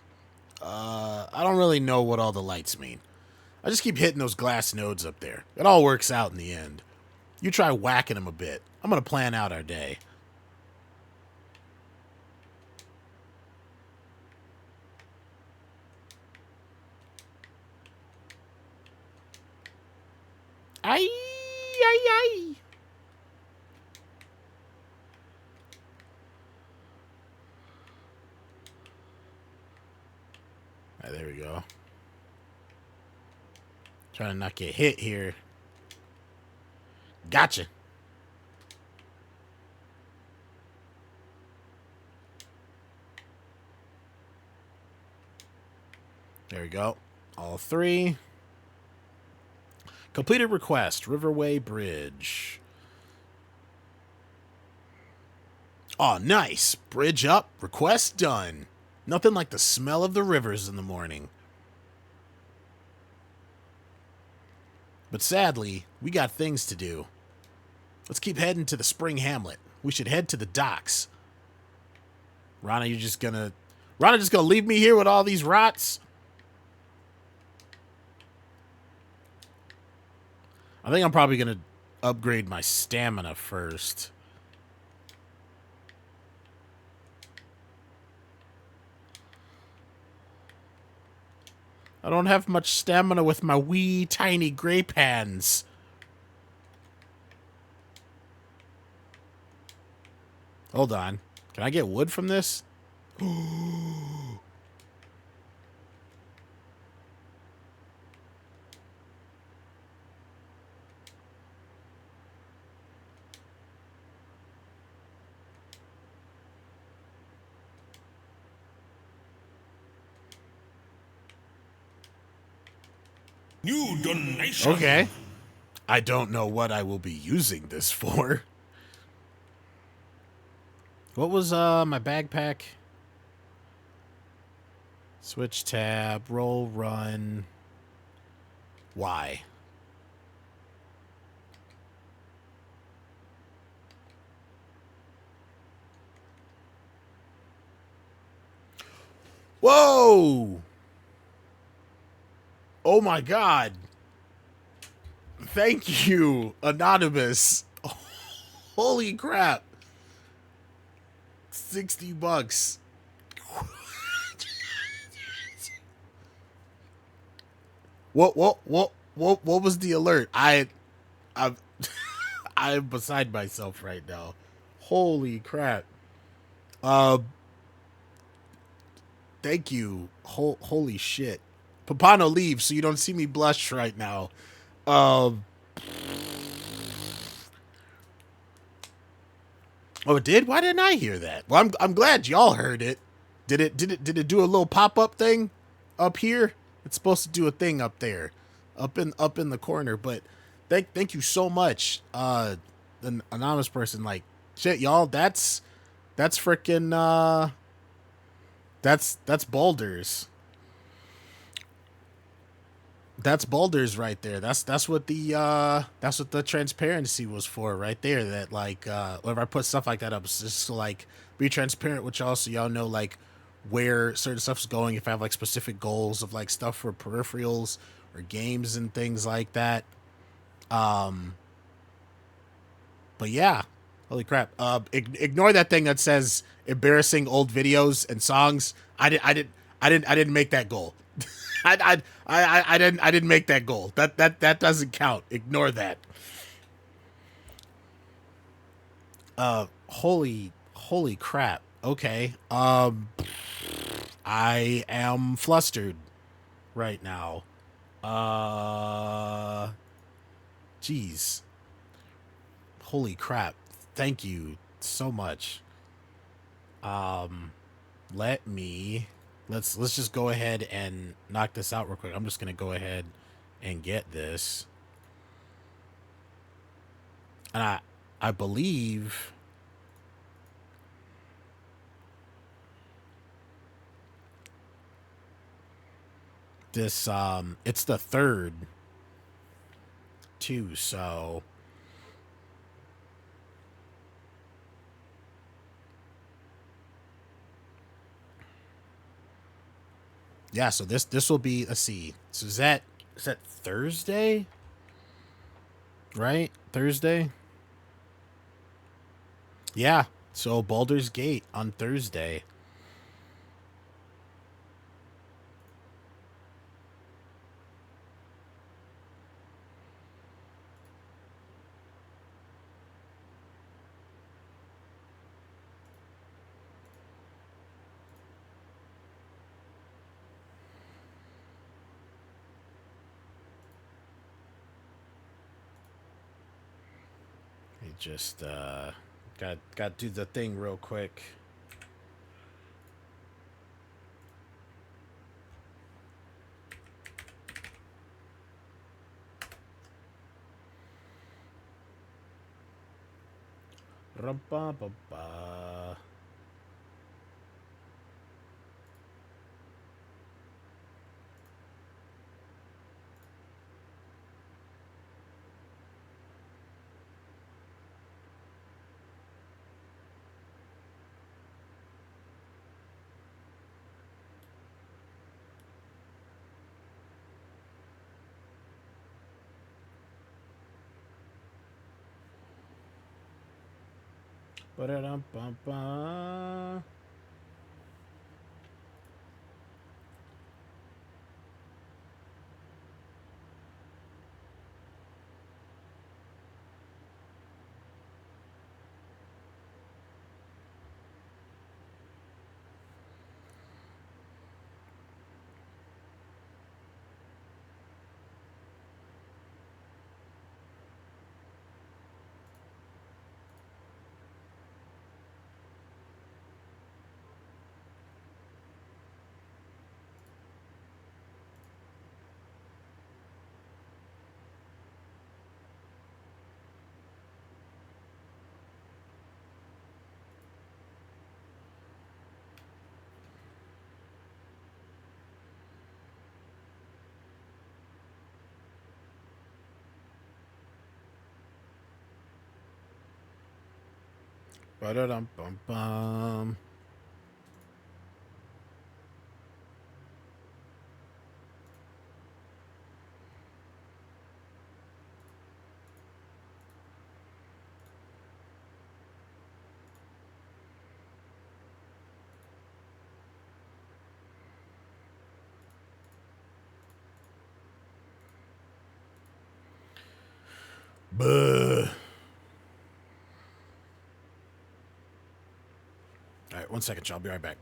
I don't really know what all the lights mean. I just keep hitting those glass nodes up there. It all works out in the end. You try whacking them a bit. I'm going to plan out our day. Ay, ay, ay. All right, there we go. Trying to not get hit here. Gotcha. There we go. All three. Completed request. Riverway Bridge. Oh, nice. Bridge up. Request done. Nothing like the smell of the rivers in the morning. But sadly, we got things to do. Let's keep heading to the Spring Hamlet. We should head to the docks. Rana, you're just gonna... Rana just gonna leave me here with all these rots? I think I'm probably gonna upgrade my stamina first. I don't have much stamina with my wee tiny grape hands. Hold on. Can I get wood from this? New donation. Okay. I don't know what I will be using this for. What was my backpack? Switch tab, roll, run. Y. Whoa! Oh my god. Thank you, Anonymous. Holy crap. $60. What was the alert? I'm I'm beside myself right now. Holy crap. Thank you. Holy shit. Papano, leave so you don't see me blush right now. Oh, it did? Why didn't I hear that? Well, I'm glad y'all heard it. Did it do a little pop-up thing up here? It's supposed to do a thing up there. Up in the corner, but thank you so much. An anonymous person, like, shit, y'all, that's freaking that's boulders. That's boulders right there. That's what the transparency was for right there. That like whenever I put stuff like that up, it's just to like be transparent with y'all so y'all know like where certain stuff's going. If I have like specific goals of like stuff for peripherals or games and things like that. But yeah, holy crap. Ignore that thing that says embarrassing old videos and songs. I didn't make that goal. I didn't make that goal. That doesn't count. Ignore that. Holy crap. Okay. I am flustered right now. Jeez. Holy crap. Thank you so much. Let's just go ahead and knock this out real quick. I'm just gonna go ahead and get this. And I believe this it's the third too, so yeah, so this will be, let's see. So is that Thursday? Right? Thursday? Yeah. So Baldur's Gate on Thursday. It just got to do the thing real quick. Ba-ba-ba. Ba-da-dum-bum-bum. Ba-da-dum-bum-bum. Buh. All right, 1 second, y'all. I'll be right back.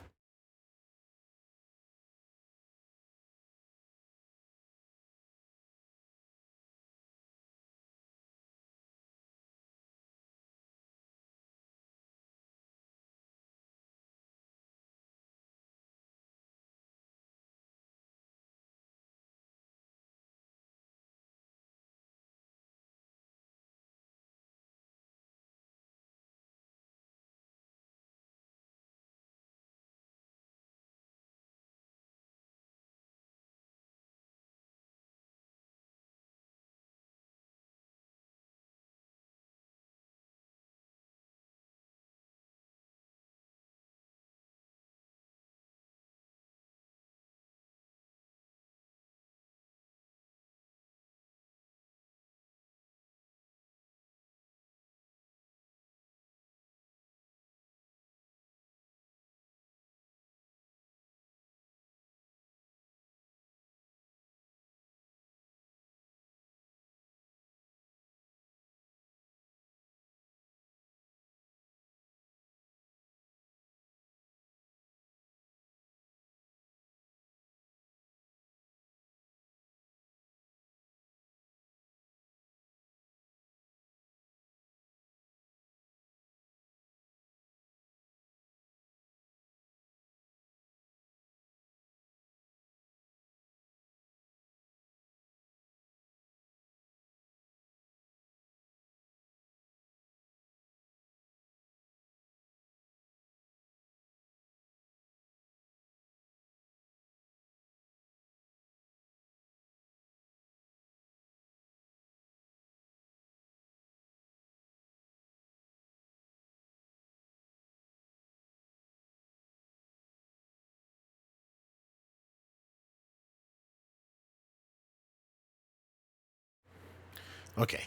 Okay.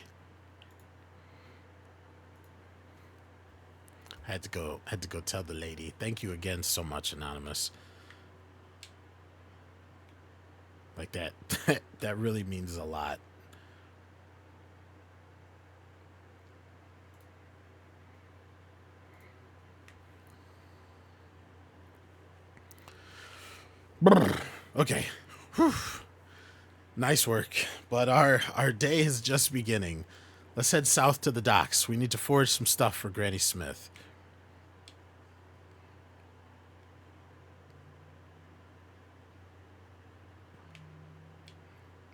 I had to go tell the lady. Thank you again so much, Anonymous. Like that that really means a lot. Brr. Okay. Whew. Nice work. But our day is just beginning. Let's head south to the docks. We need to forage some stuff for Granny Smith.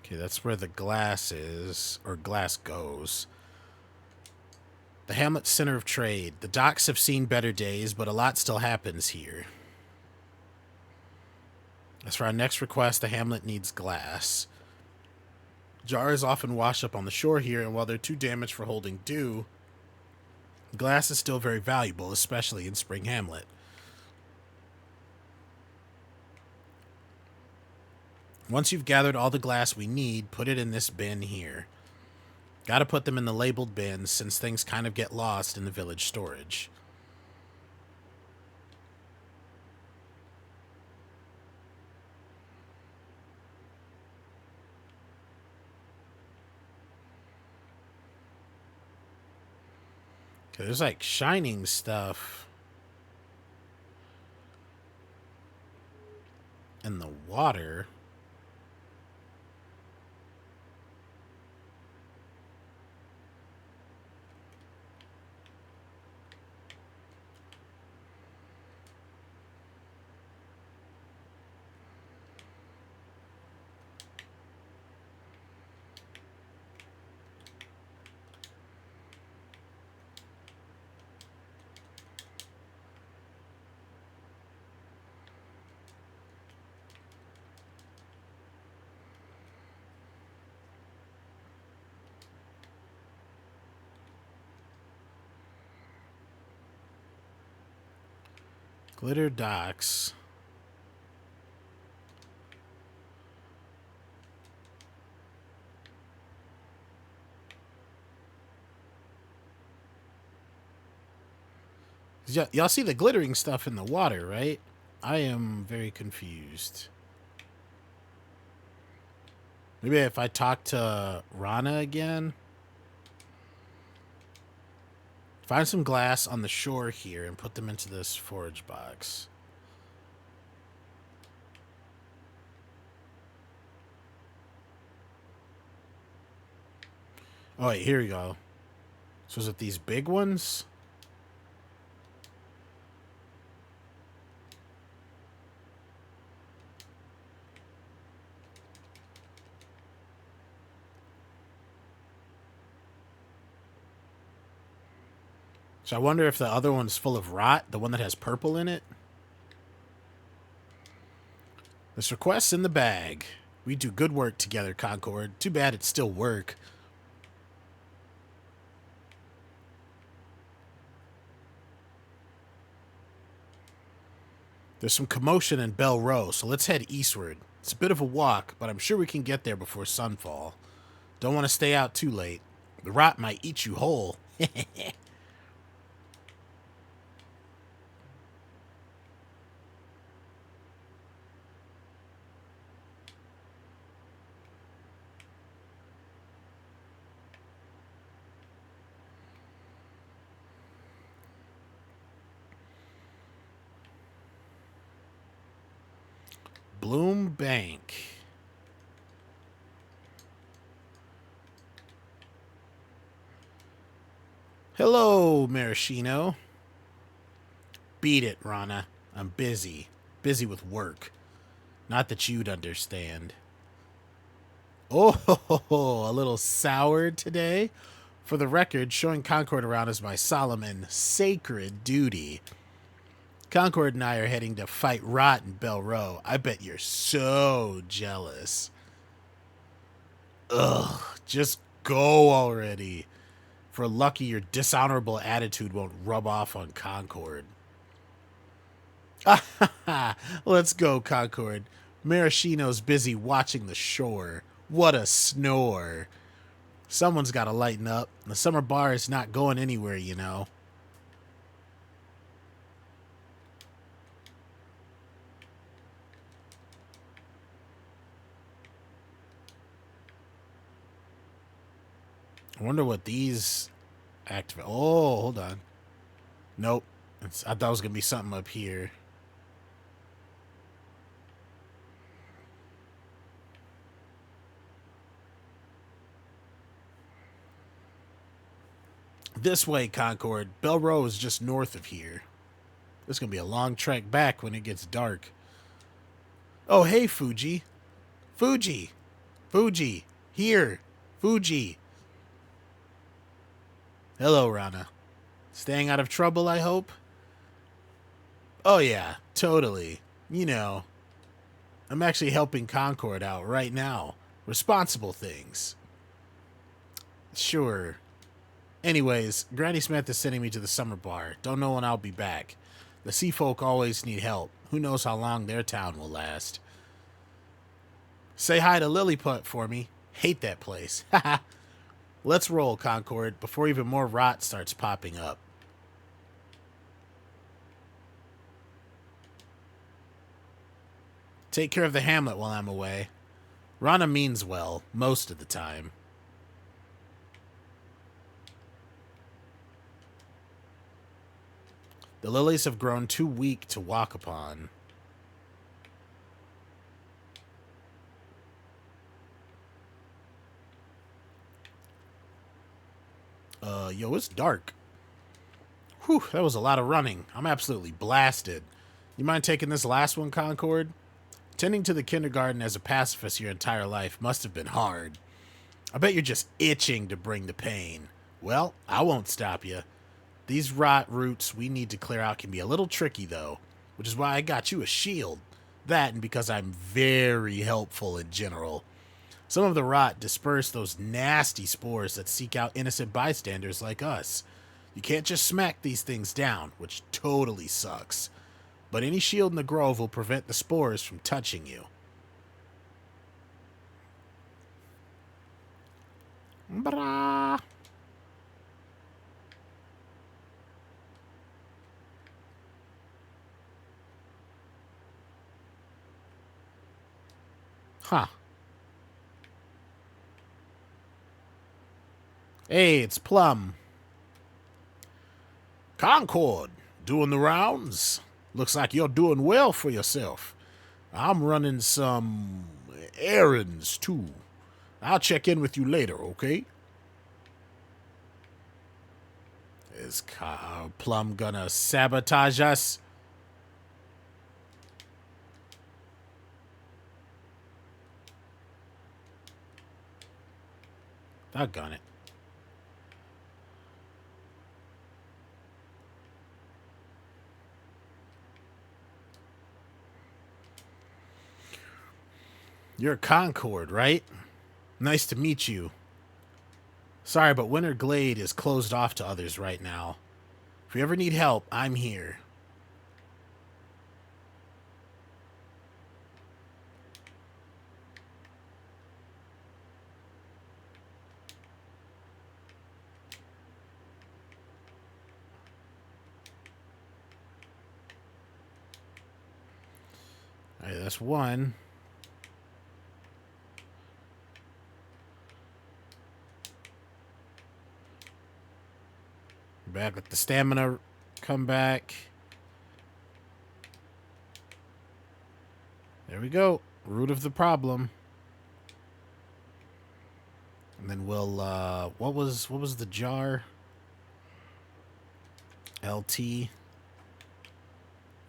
Okay, that's where the glass is, or glass goes. The hamlet's center of trade. The docks have seen better days, but a lot still happens here. As for our next request, the hamlet needs glass. Jars often wash up on the shore here, and while they're too damaged for holding dew, glass is still very valuable, especially in Spring Hamlet. Once you've gathered all the glass we need, put it in this bin here. Gotta put them in the labeled bins since things kind of get lost in the village storage. Okay, there's like shining stuff in the water. Glitter docks. Y'all see the glittering stuff in the water, right? I am very confused. Maybe if I talk to Rana again. Find some glass on the shore here and put them into this forage box. Oh, wait, here we go. So is it these big ones? So I wonder if the other one's full of rot, the one that has purple in it. This request's in the bag. We do good work together, Concord. Too bad it's still work. There's some commotion in Bell Row, so let's head eastward. It's a bit of a walk, but I'm sure we can get there before sunfall. Don't want to stay out too late. The rot might eat you whole. Bloom Bank. Hello, Maraschino. Beat it, Rana. I'm busy. Busy with work. Not that you'd understand. Oh, a little soured today? For the record, showing Concord around is my solemn and sacred duty. Concord and I are heading to fight rot in Bell Row. I bet you're so jealous. Ugh, just go already. For lucky, your dishonorable attitude won't rub off on Concord. Let's go, Concord. Maraschino's busy watching the shore. What a snore. Someone's got to lighten up. The summer bar is not going anywhere, you know. I wonder what these activate. Oh, hold on. Nope. I thought it was going to be something up here. This way, Concord. Bell Row is just north of here. This is going to be a long trek back when it gets dark. Oh, hey, Fuji. Fuji. Fuji. Here. Fuji. Hello, Rana. Staying out of trouble, I hope? Oh, yeah. Totally. You know, I'm actually helping Concord out right now. Responsible things. Sure. Anyways, Granny Smith is sending me to the summer bar. Don't know when I'll be back. The sea folk always need help. Who knows how long their town will last. Say hi to Lilliput for me. Hate that place. Haha. Let's roll, Concord, before even more rot starts popping up. Take care of the hamlet while I'm away. Rana means well, most of the time. The lilies have grown too weak to walk upon. Yo, it's dark. Whew, that was a lot of running. I'm absolutely blasted. You mind taking this last one, Concord? Tending to the kindergarten as a pacifist your entire life must have been hard. I bet you're just itching to bring the pain. Well, I won't stop you. These rot roots we need to clear out can be a little tricky, though, which is why I got you a shield. That and because I'm very helpful in general. Some of the rot disperse those nasty spores that seek out innocent bystanders like us. You can't just smack these things down, which totally sucks. But any shield in the grove will prevent the spores from touching you. Brah. Huh. Hey, it's Plum. Concord, doing the rounds? Looks like you're doing well for yourself. I'm running some errands, too. I'll check in with you later, okay? Is Plum gonna sabotage us? Doggone it. You're Concord, right? Nice to meet you. Sorry, but Winter Glade is closed off to others right now. If you ever need help, I'm here. All right, that's one. Back with the stamina come back. There we go. Root of the problem. And then we'll what was the jar? LT. There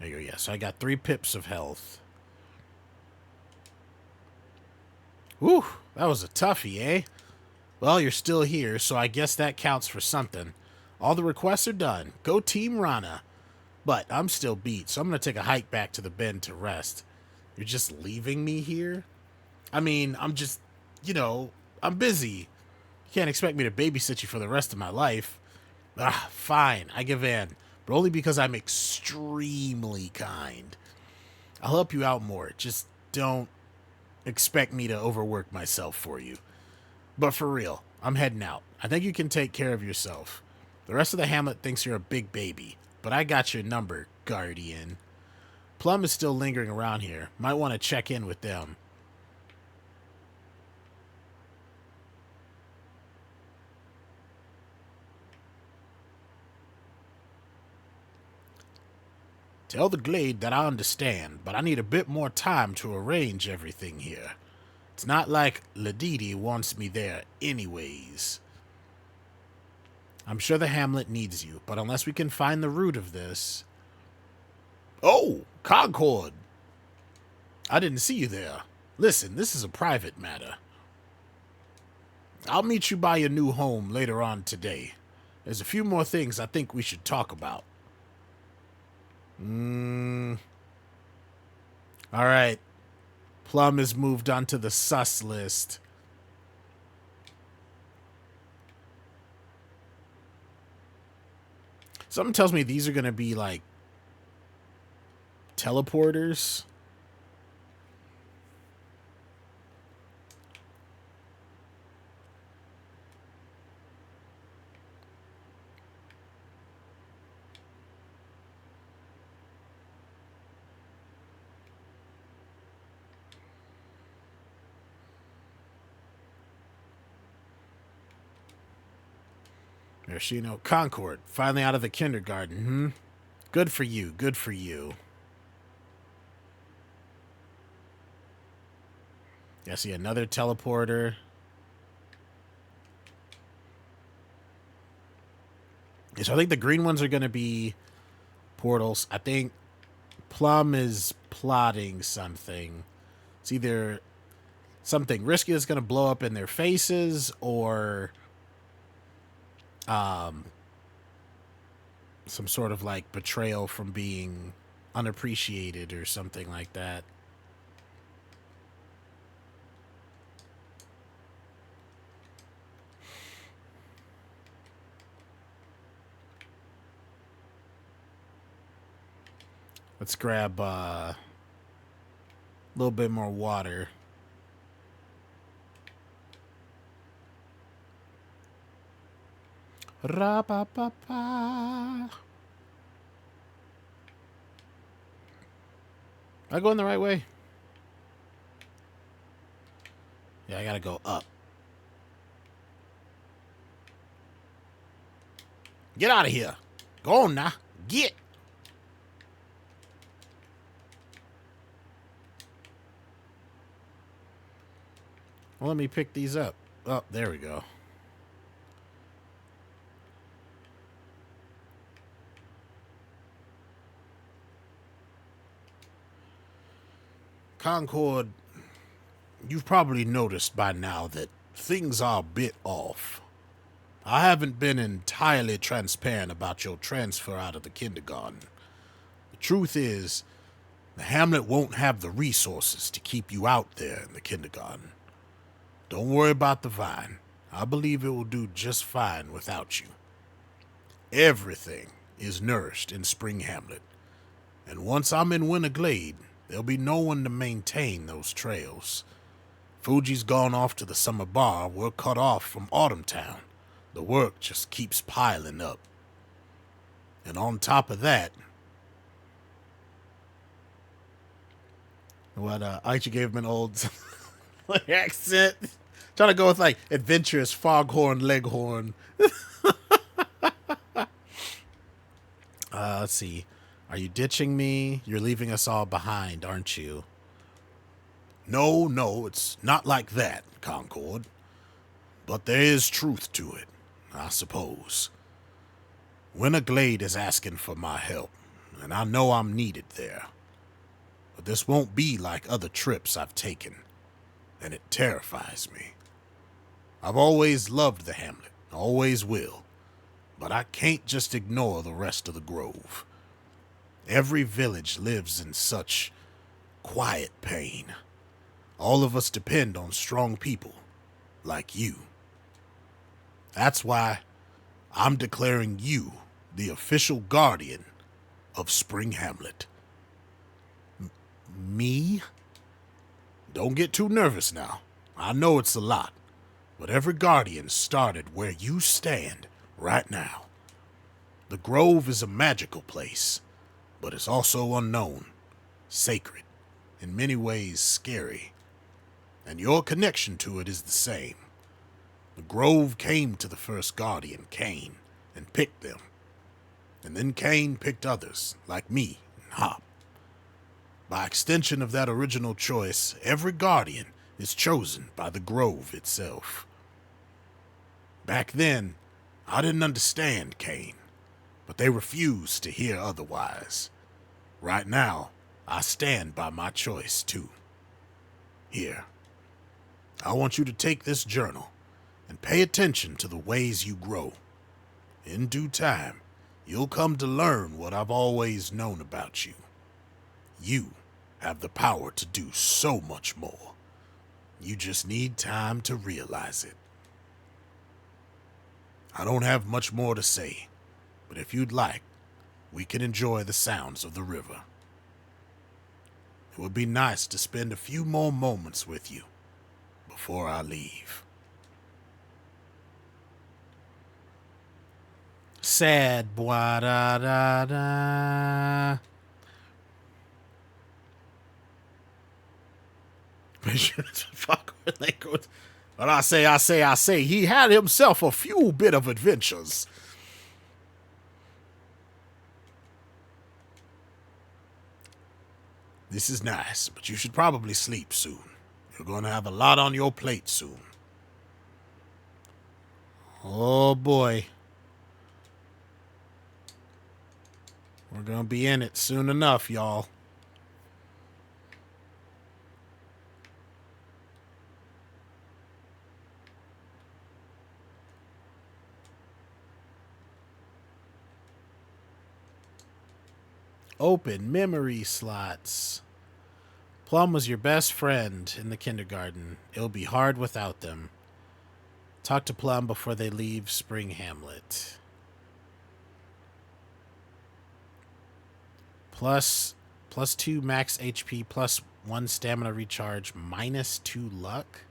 you go, yeah. So I got 3 pips of health. Whew, that was a toughie, eh? Well, you're still here, so I guess that counts for something. All the requests are done. Go Team Rana. But I'm still beat, so I'm going to take a hike back to the bend to rest. You're just leaving me here? I mean, I'm just, you know, I'm busy. You can't expect me to babysit you for the rest of my life. Ah, fine, I give in. But only because I'm extremely kind. I'll help you out more. Just don't expect me to overwork myself for you. But for real, I'm heading out. I think you can take care of yourself. The rest of the hamlet thinks you're a big baby, but I got your number, Guardian. Plum is still lingering around here. Might want to check in with them. Tell the Glade that I understand, but I need a bit more time to arrange everything here. It's not like Ladidi wants me there anyways. I'm sure the hamlet needs you, but unless we can find the root of this... Oh, Concord! I didn't see you there. Listen, this is a private matter. I'll meet you by your new home later on today. There's a few more things I think we should talk about. Alright. Plum is moved onto the sus list. Something tells me these are going to be like teleporters. Yoshino, Concord, finally out of the kindergarten, Good for you, good for you. I see another teleporter. So I think the green ones are going to be portals. I think Plum is plotting something. It's either something risky that's going to blow up in their faces or... some sort of like betrayal from being unappreciated or something like that. Let's grab a little bit more water. Ra-ba-ba-ba. Am I going the right way? Yeah, I gotta go up. Get out of here. Go on now. Get. Well, let me pick these up. Oh, there we go. Concord, you've probably noticed by now that things are a bit off. I haven't been entirely transparent about your transfer out of the kindergarten. The truth is, the hamlet won't have the resources to keep you out there in the kindergarten. Don't worry about the vine. I believe it will do just fine without you. Everything is nourished in Spring Hamlet, and once I'm in Winter Glade, there'll be no one to maintain those trails. Fuji's gone off to the summer bar. We're cut off from Autumn Town. The work just keeps piling up. And on top of that... What, Archie gave him an old accent. Trying to go with, like, adventurous foghorn leghorn. Let's see. Are you ditching me? You're leaving us all behind, aren't you? No, it's not like that, Concord. But there is truth to it, I suppose. Winter Glade is asking for my help, and I know I'm needed there. But this won't be like other trips I've taken, and it terrifies me. I've always loved the hamlet, always will, but I can't just ignore the rest of the grove. Every village lives in such quiet pain. All of us depend on strong people like you. That's why I'm declaring you the official guardian of Spring Hamlet. Me? Don't get too nervous now. I know it's a lot, But every guardian started where you stand right now. The Grove is a magical place, but it's also unknown, sacred, in many ways scary. And your connection to it is the same. The Grove came to the first guardian, Cain, and picked them. And then Cain picked others, like me and Hop. By extension of that original choice, every guardian is chosen by the Grove itself. Back then, I didn't understand Cain, but they refused to hear otherwise. Right now, I stand by my choice, too. Here, I want you to take this journal and pay attention to the ways you grow. In due time, you'll come to learn what I've always known about you. You have the power to do so much more. You just need time to realize it. I don't have much more to say, but if you'd like, we can enjoy the sounds of the river. It would be nice to spend a few more moments with you before I leave. Sad boy da da da. Fuck with language. But I say, he had himself a few bit of adventures. This is nice, but you should probably sleep soon. You're going to have a lot on your plate soon. Oh boy. We're gonna be in it soon enough, y'all. Open memory slots. Plum was your best friend in the kindergarten. It'll be hard without them. Talk to Plum before they leave Spring Hamlet. Plus 2 max HP, plus 1 stamina recharge, minus 2 luck.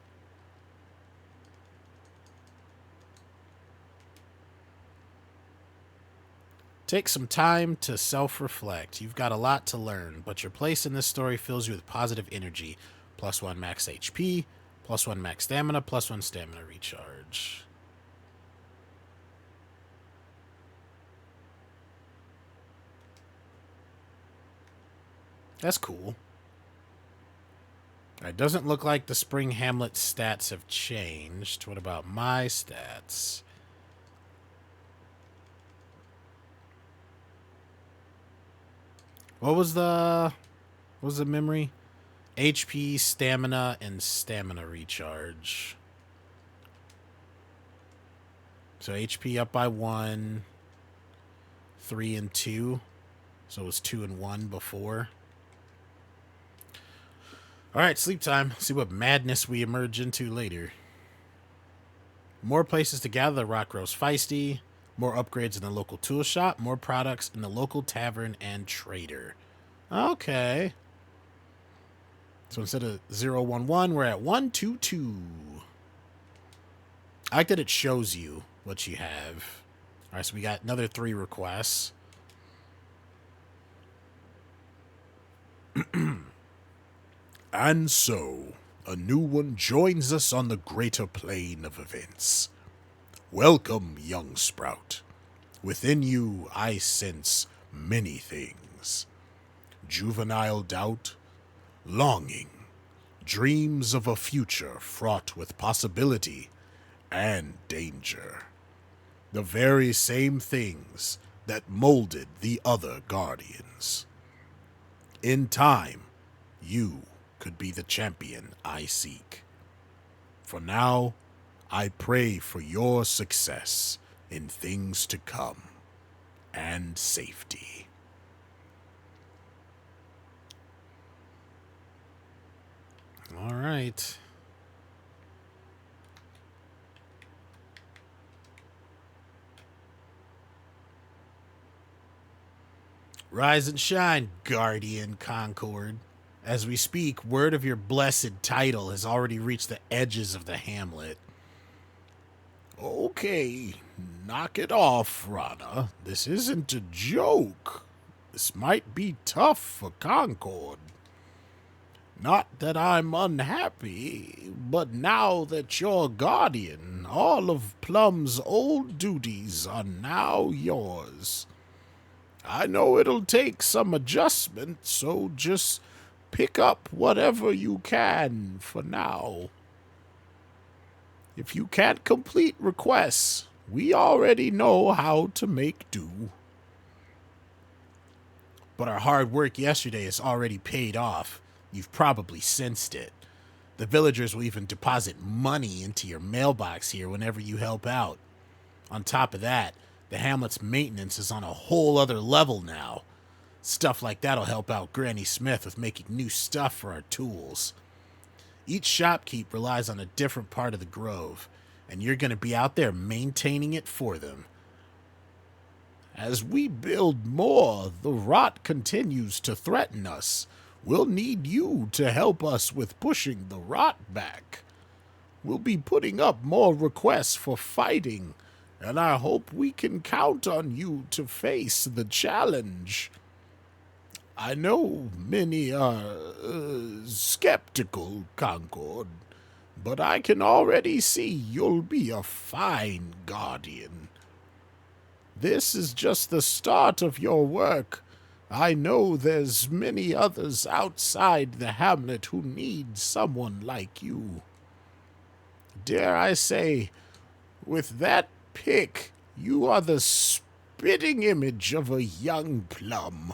Take some time to self-reflect. You've got a lot to learn, but your place in this story fills you with positive energy. Plus 1 max HP, plus 1 max stamina, plus 1 stamina recharge. That's cool. It doesn't look like the Spring Hamlet stats have changed. What about my stats? What was the memory? HP, stamina, and stamina recharge. So HP up by 1, 3 and 2. So it was 2 and 1 before. Alright, sleep time. See what madness we emerge into later. More places to gather. The rock grows feisty. More upgrades in the local tool shop. More products in the local tavern and trader. Okay. So instead of 011, we're at 122. I like that it shows you what you have. Alright, so we got another 3 requests. And so, a new one joins us on the greater plane of events. Welcome, young sprout. Within you, I sense many things. Juvenile doubt, longing, dreams of a future fraught with possibility and danger. The very same things that molded the other guardians. In time, you could be the champion I seek. For now, I pray for your success in things to come and safety. All right. Rise and shine, Guardian Concord. As we speak, word of your blessed title has already reached the edges of the hamlet. Okay, knock it off, Rana. This isn't a joke. This might be tough for Concord. Not that I'm unhappy, but now that you're guardian, all of Plum's old duties are now yours. I know it'll take some adjustment, so just pick up whatever you can for now. If you can't complete requests, we already know how to make do. But our hard work yesterday is already paid off. You've probably sensed it. The villagers will even deposit money into your mailbox here whenever you help out. On top of that, the hamlet's maintenance is on a whole other level now. Stuff like that'll help out Granny Smith with making new stuff for our tools. Each shopkeep relies on a different part of the grove, and you're going to be out there maintaining it for them. As we build more, the rot continues to threaten us. We'll need you to help us with pushing the rot back. We'll be putting up more requests for fighting, and I hope we can count on you to face the challenge. I know many are skeptical, Concord, but I can already see you'll be a fine guardian. This is just the start of your work. I know there's many others outside the hamlet who need someone like you. Dare I say, with that pick, you are the spitting image of a young Plum.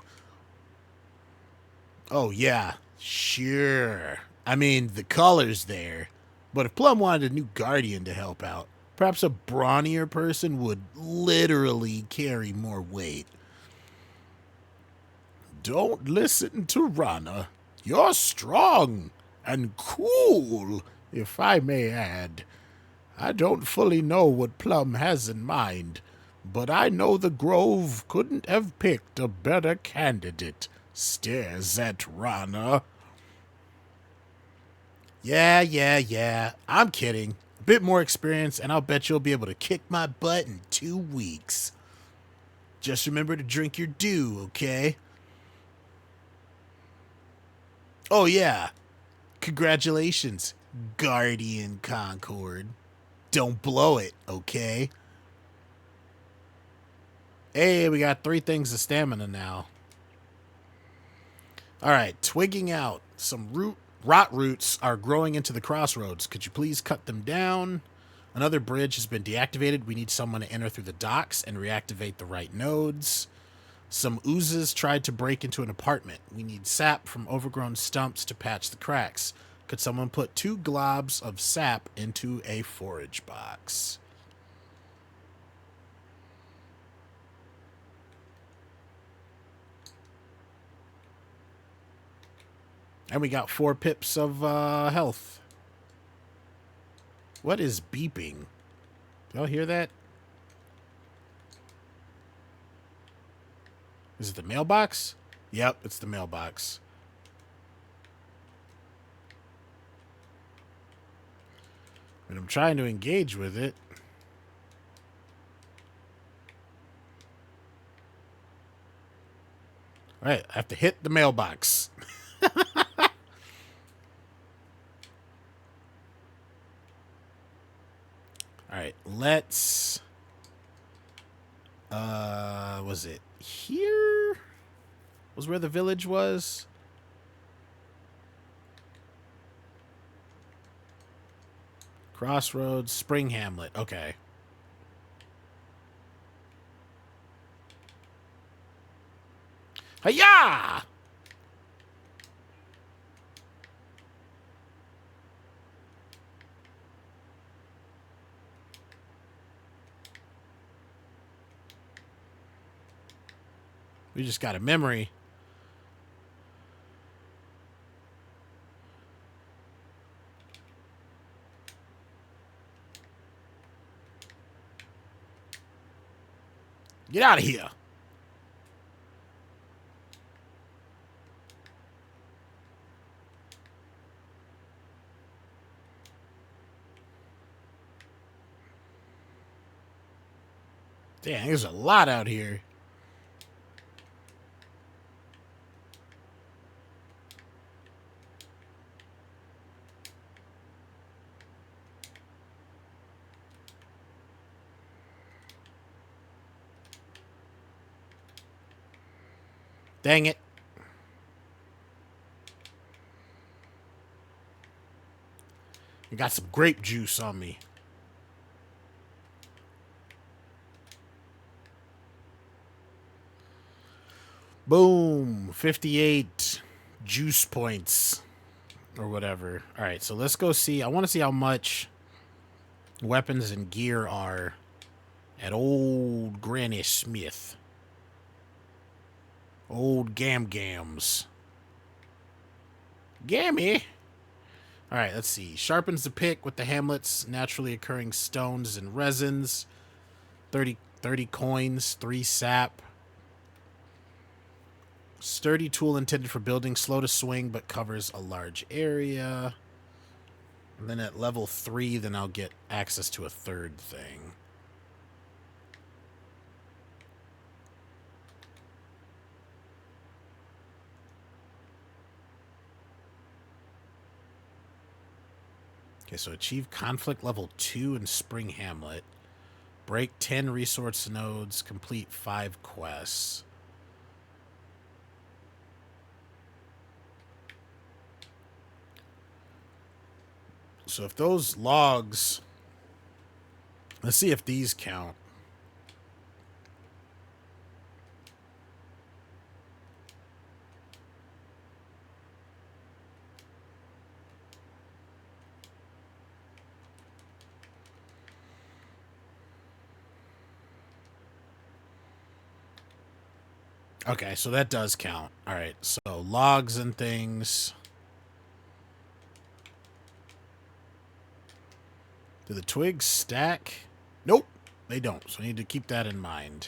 Oh, yeah, sure. I mean, the color's there. But if Plum wanted a new guardian to help out, perhaps a brawnier person would literally carry more weight. Don't listen to Rana. You're strong and cool, if I may add. I don't fully know what Plum has in mind, but I know the Grove couldn't have picked a better candidate. Stares at Rana. Yeah. I'm kidding. A bit more experience, and I'll bet you'll be able to kick my butt in 2 weeks. Just remember to drink your dew, okay? Oh, yeah. Congratulations, Guardian Concord. Don't blow it, okay? Hey, we got 3 things of stamina now. All right, twigging out. Some rot roots are growing into the crossroads. Could you please cut them down? Another bridge has been deactivated. We need someone to enter through the docks and reactivate the right nodes. Some oozes tried to break into an apartment. We need sap from overgrown stumps to patch the cracks. Could someone put 2 globs of sap into a forage box? And we got 4 pips of health. What is beeping? Y'all hear that? Is it the mailbox? Yep, it's the mailbox. And I'm trying to engage with it. All right, I have to hit the mailbox. All right, let's... was it here? Was where the village was? Crossroads, Spring Hamlet. Okay. Hi-ya! We just got a memory. Get out of here. Damn, there's a lot out here. Dang it. I got some grape juice on me. Boom. 58 juice points. Or whatever. Alright, so let's go see. I want to see how much weapons and gear are at old Granny Smith. Old Gams. Gammy! Alright, let's see. Sharpens the pick with the hamlets, naturally occurring stones and resins. 30 coins, 3 sap. Sturdy tool intended for building, slow to swing, but covers a large area. And then at level 3, then I'll get access to a third thing. Okay, so achieve conflict level 2 in Spring Hamlet. Break 10 resource nodes, complete 5 quests. So if those logs... Let's see if these count. Okay, so that does count. All right, so logs and things. Do the twigs stack? Nope, they don't. So I need to keep that in mind.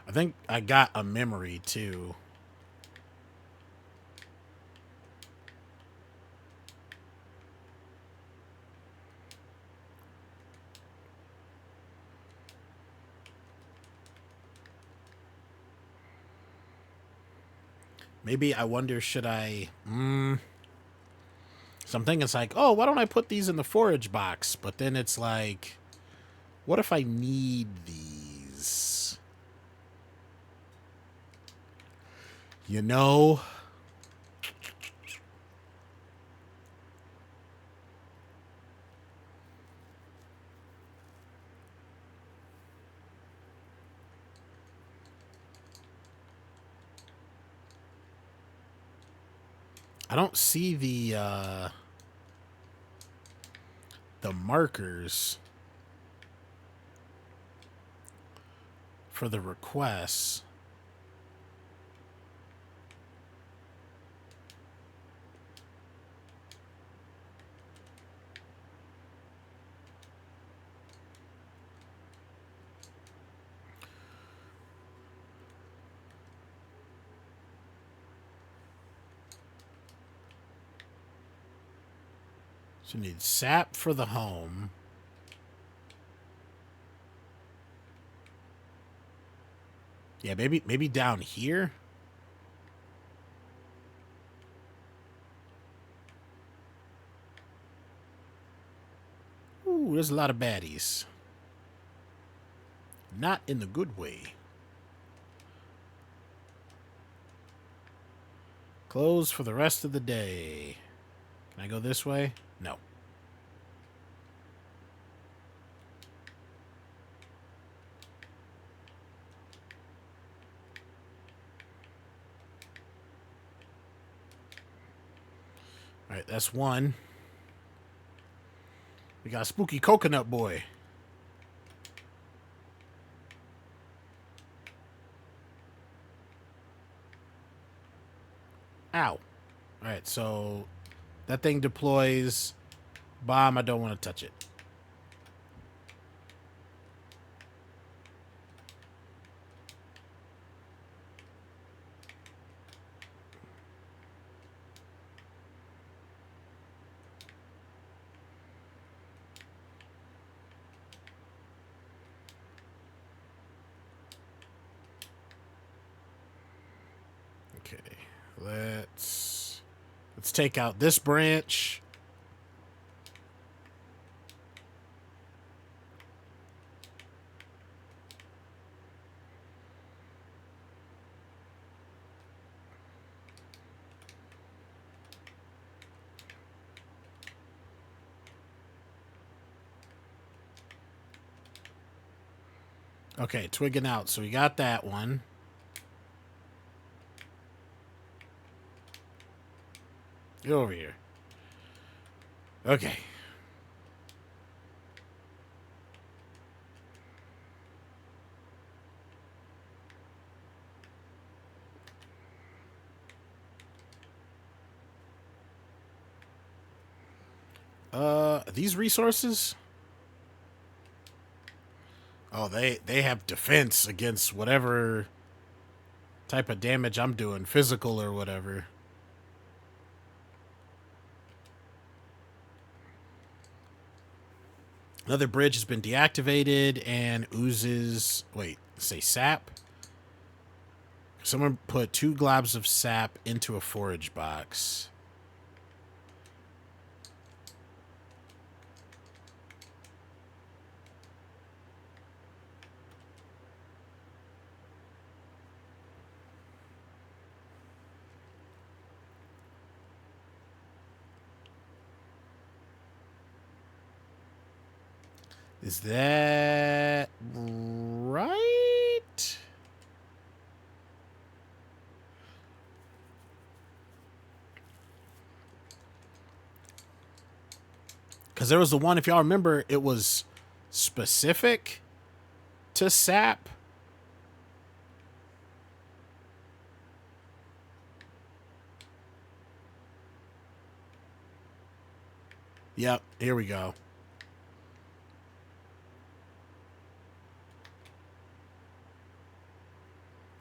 I think I got a memory, too. Maybe I wonder, should I... So I'm thinking it's like, oh, why don't I put these in the forage box? But then it's like, what if I need these? You know? I don't see the markers for the requests. So you need sap for the home. Yeah, maybe down here. Ooh, there's a lot of baddies. Not in the good way. Closed for the rest of the day. Can I go this way? No. Alright, that's one. We got a spooky coconut boy. Ow. Alright, so that thing deploys. Bomb, I don't want to touch it. Okay, let's take out this branch. Okay, twigging out. So we got that one. Get over here. Okay. These resources? Oh, they have defense against whatever type of damage I'm doing, physical or whatever. Another bridge has been deactivated and oozes... Wait, say sap? Someone put 2 globs of sap into a forage box. Is that right? Because there was the one, if y'all remember, it was specific to sap. Yep, here we go.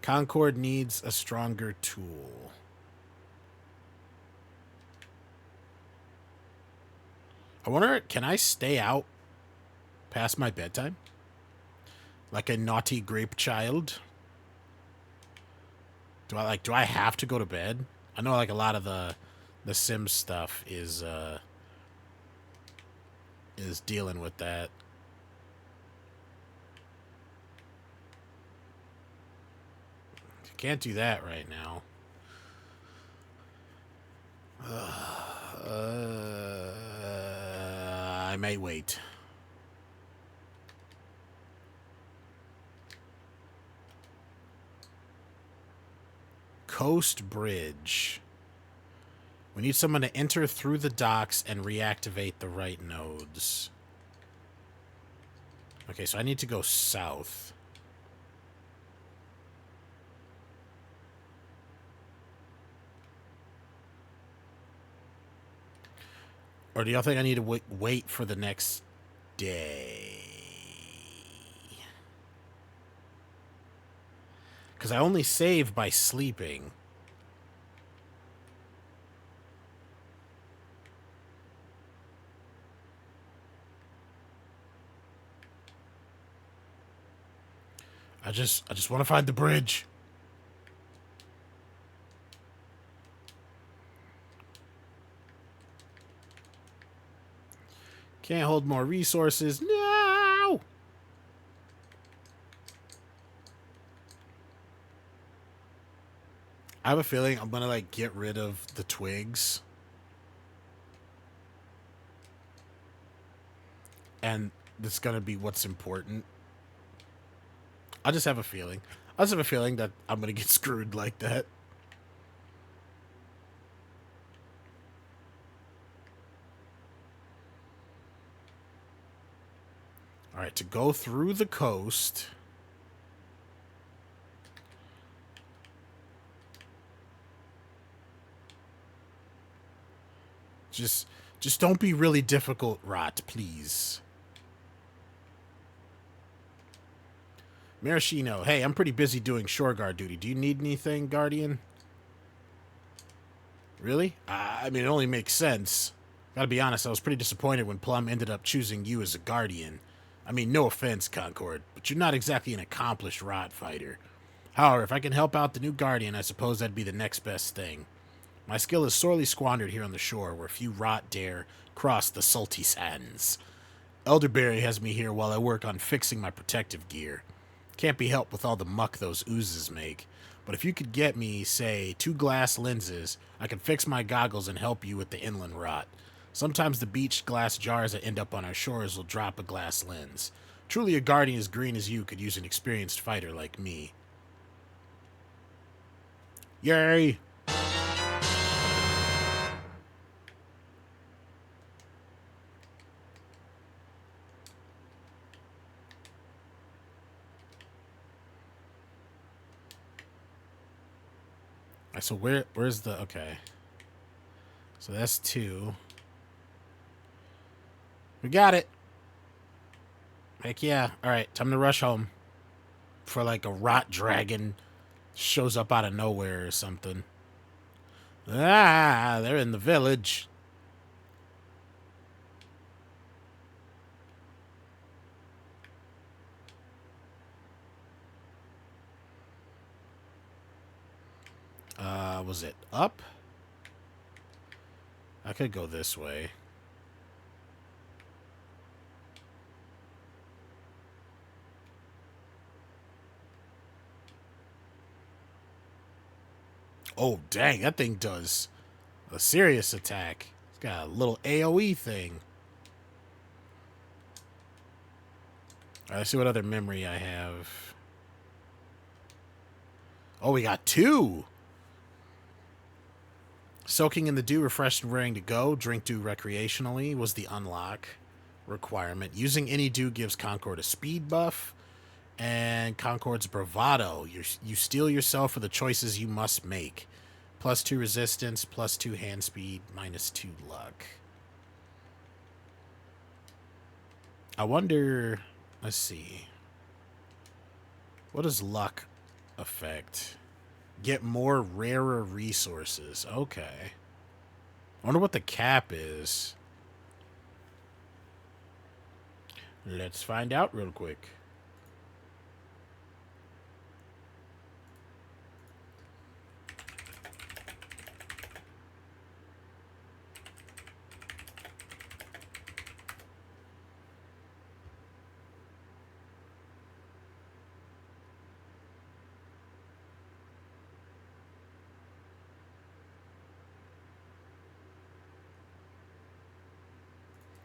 Concord needs a stronger tool. I wonder, can I stay out past my bedtime? Like a naughty grape child? Do I have to go to bed? I know like a lot of the Sims stuff is dealing with that. Can't do that right now. I may wait. Coast Bridge. We need someone to enter through the docks and reactivate the right nodes. Okay, so I need to go south. Or do y'all think I need to wait for the next day? Because I only save by sleeping. I just want to find the bridge. Can't hold more resources. No! I have a feeling I'm gonna, like, get rid of the twigs. And that's gonna be what's important. I just have a feeling. I just have a feeling that I'm gonna get screwed like that. Alright, to go through the coast... Just don't be really difficult, Rot, please. Maraschino, hey, I'm pretty busy doing shore guard duty. Do you need anything, Guardian? Really? I mean, it only makes sense. Gotta be honest, I was pretty disappointed when Plum ended up choosing you as a Guardian. I mean, no offense, Concord, but you're not exactly an accomplished Rot fighter. However, if I can help out the new guardian, I suppose that'd be the next best thing. My skill is sorely squandered here on the shore, where few rot dare cross the salty sands. Elderberry has me here while I work on fixing my protective gear. Can't be helped with all the muck those oozes make. But if you could get me, say, 2 glass lenses, I could fix my goggles and help you with the inland rot. Sometimes the beached glass jars that end up on our shores will drop a glass lens. Truly a guardian as green as you could use an experienced fighter like me. Yay! So where's the... Okay. So that's 2. We got it. Heck yeah. Alright, time to rush home. Before like a rot dragon shows up out of nowhere or something. Ah, they're in the village. Was it up? I could go this way. Oh, dang, that thing does a serious attack. It's got a little AoE thing. All right, let's see what other memory I have. Oh, we got 2. Soaking in the dew, refreshed and raring to go. Drink dew recreationally was the unlock requirement. Using any dew gives Concord a speed buff. And Concord's bravado. You steel yourself for the choices you must make. +2 resistance, +2 hand speed, -2 luck. I wonder... Let's see. What does luck affect? Get more rarer resources. Okay. I wonder what the cap is. Let's find out real quick.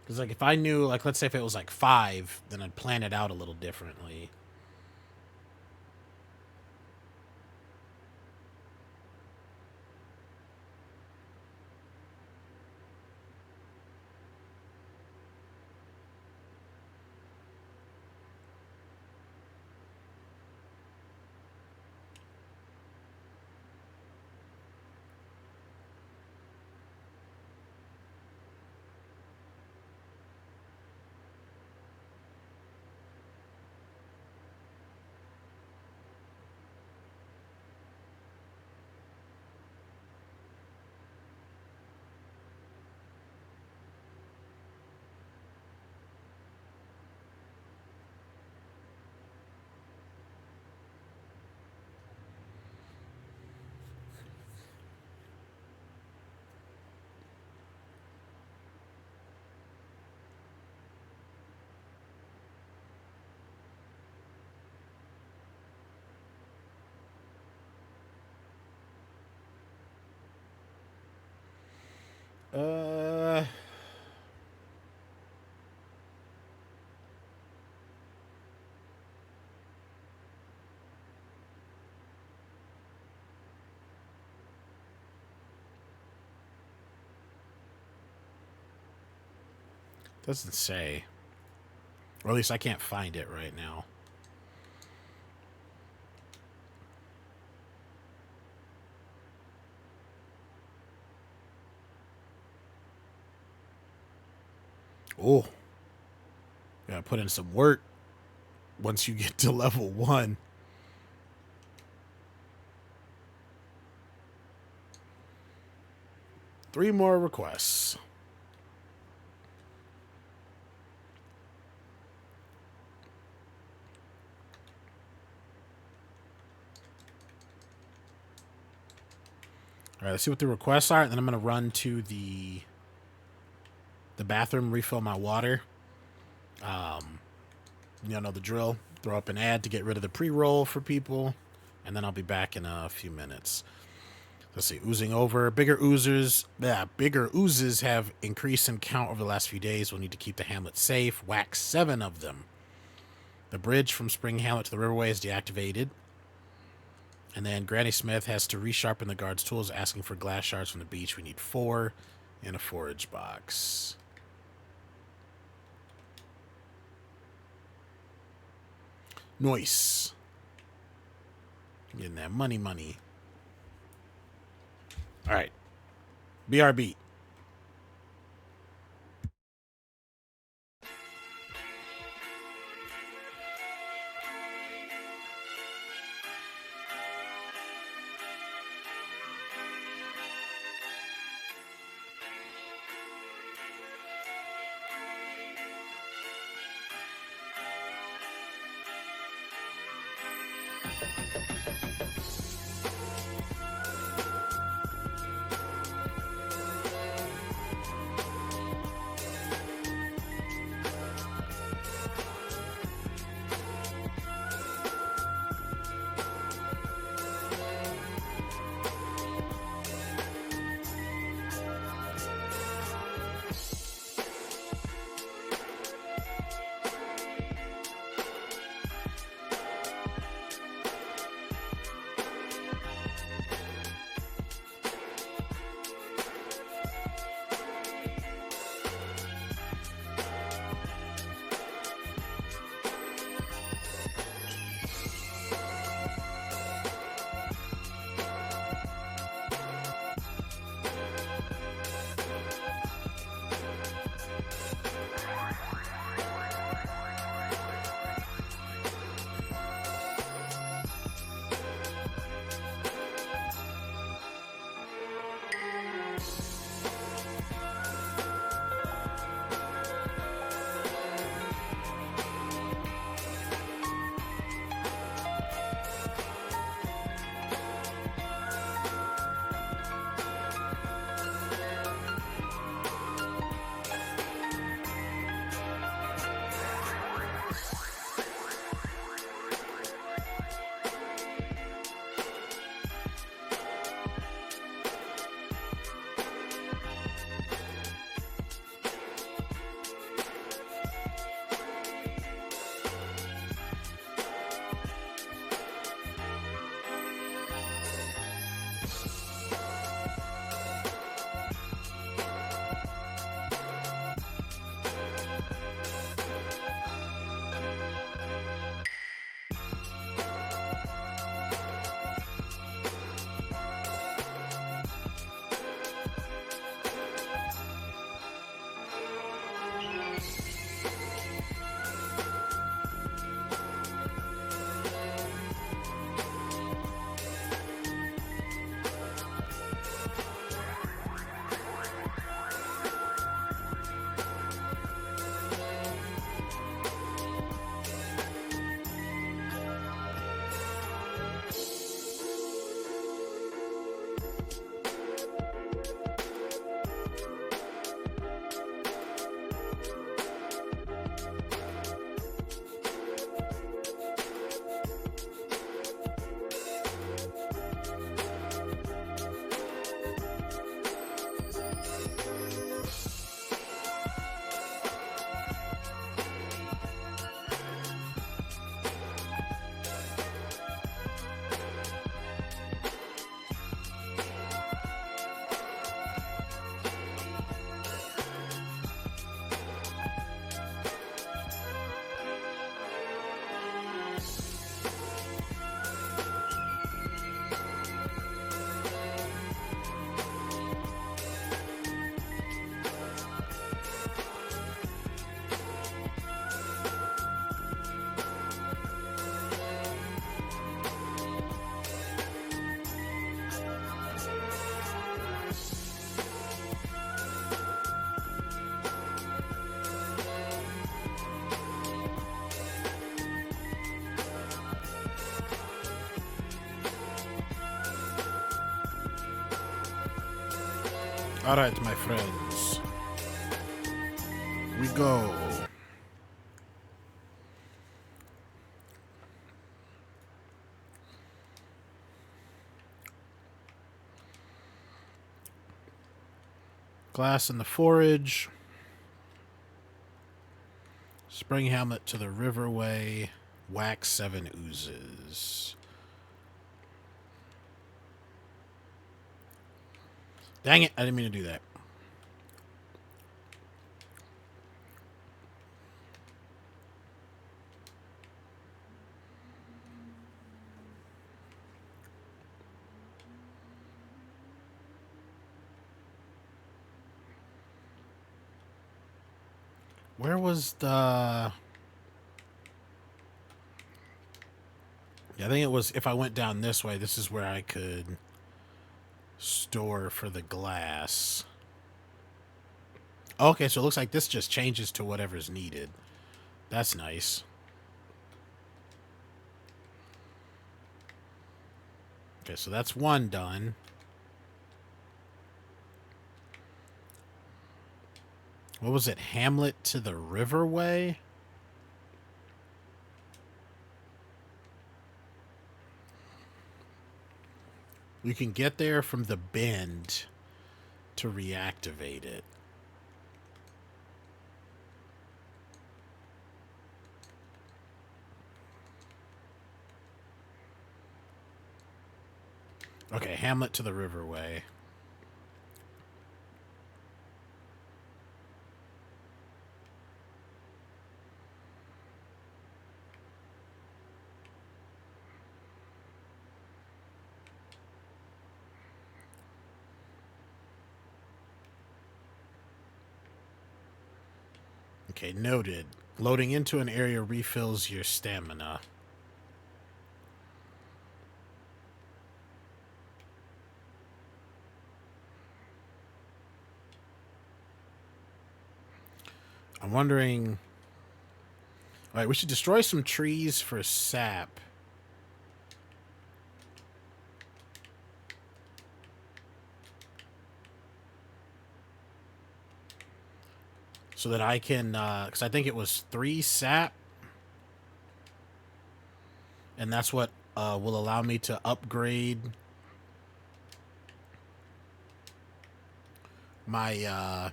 Because, like, if I knew, like, let's say if it was, like, 5, then I'd plan it out a little differently. Uh... Doesn't say. Or at least I can't find it right now. Oh. Gotta put in some work once you get to level 1. Three more requests. All right, let's see what the requests are, and then I'm going to run to the bathroom, refill my water. You know the drill. Throw up an ad to get rid of the pre-roll for people, and then I'll be back in a few minutes. Let's see, oozing over. Bigger oozes have increased in count over the last few days. We'll need to keep the hamlet safe. Whack 7 of them. The bridge from Spring Hamlet to the Riverway is deactivated. And then Granny Smith has to resharpen the guard's tools, asking for glass shards from the beach. We need 4 in a forage box. Nice. Getting that money. All right. BRB. All right, my friends. We go. Glass in the forage. Spring helmet to the riverway. Wax 7 oozes. Dang it, I didn't mean to do that. Where was the... Yeah, I think it was, if I went down this way, this is where I could store for the glass. Okay, so it looks like this just changes to whatever's needed. That's nice. Okay, so that's one done. What was it? Hamlet to the Riverway? You can get there from the bend to reactivate it. Okay, Hamlet to the Riverway. Okay, noted. Loading into an area refills your stamina. I'm wondering... Alright, we should destroy some trees for sap. So that I can... Because I think it was 3 sap. And that's what will allow me to upgrade my...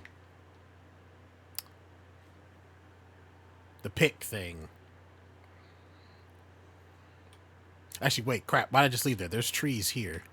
the pick thing. Actually, wait, crap. Why did I just leave there? There's trees here.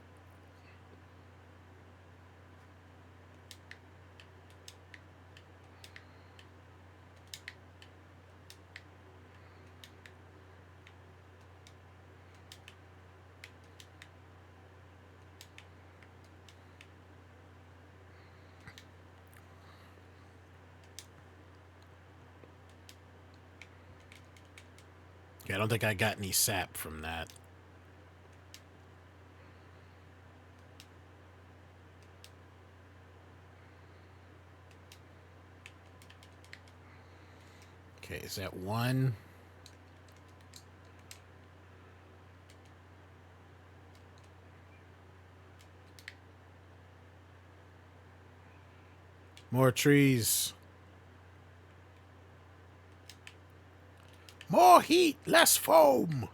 Okay, I don't think I got any sap from that. Okay, is that one? More trees. More heat, less foam.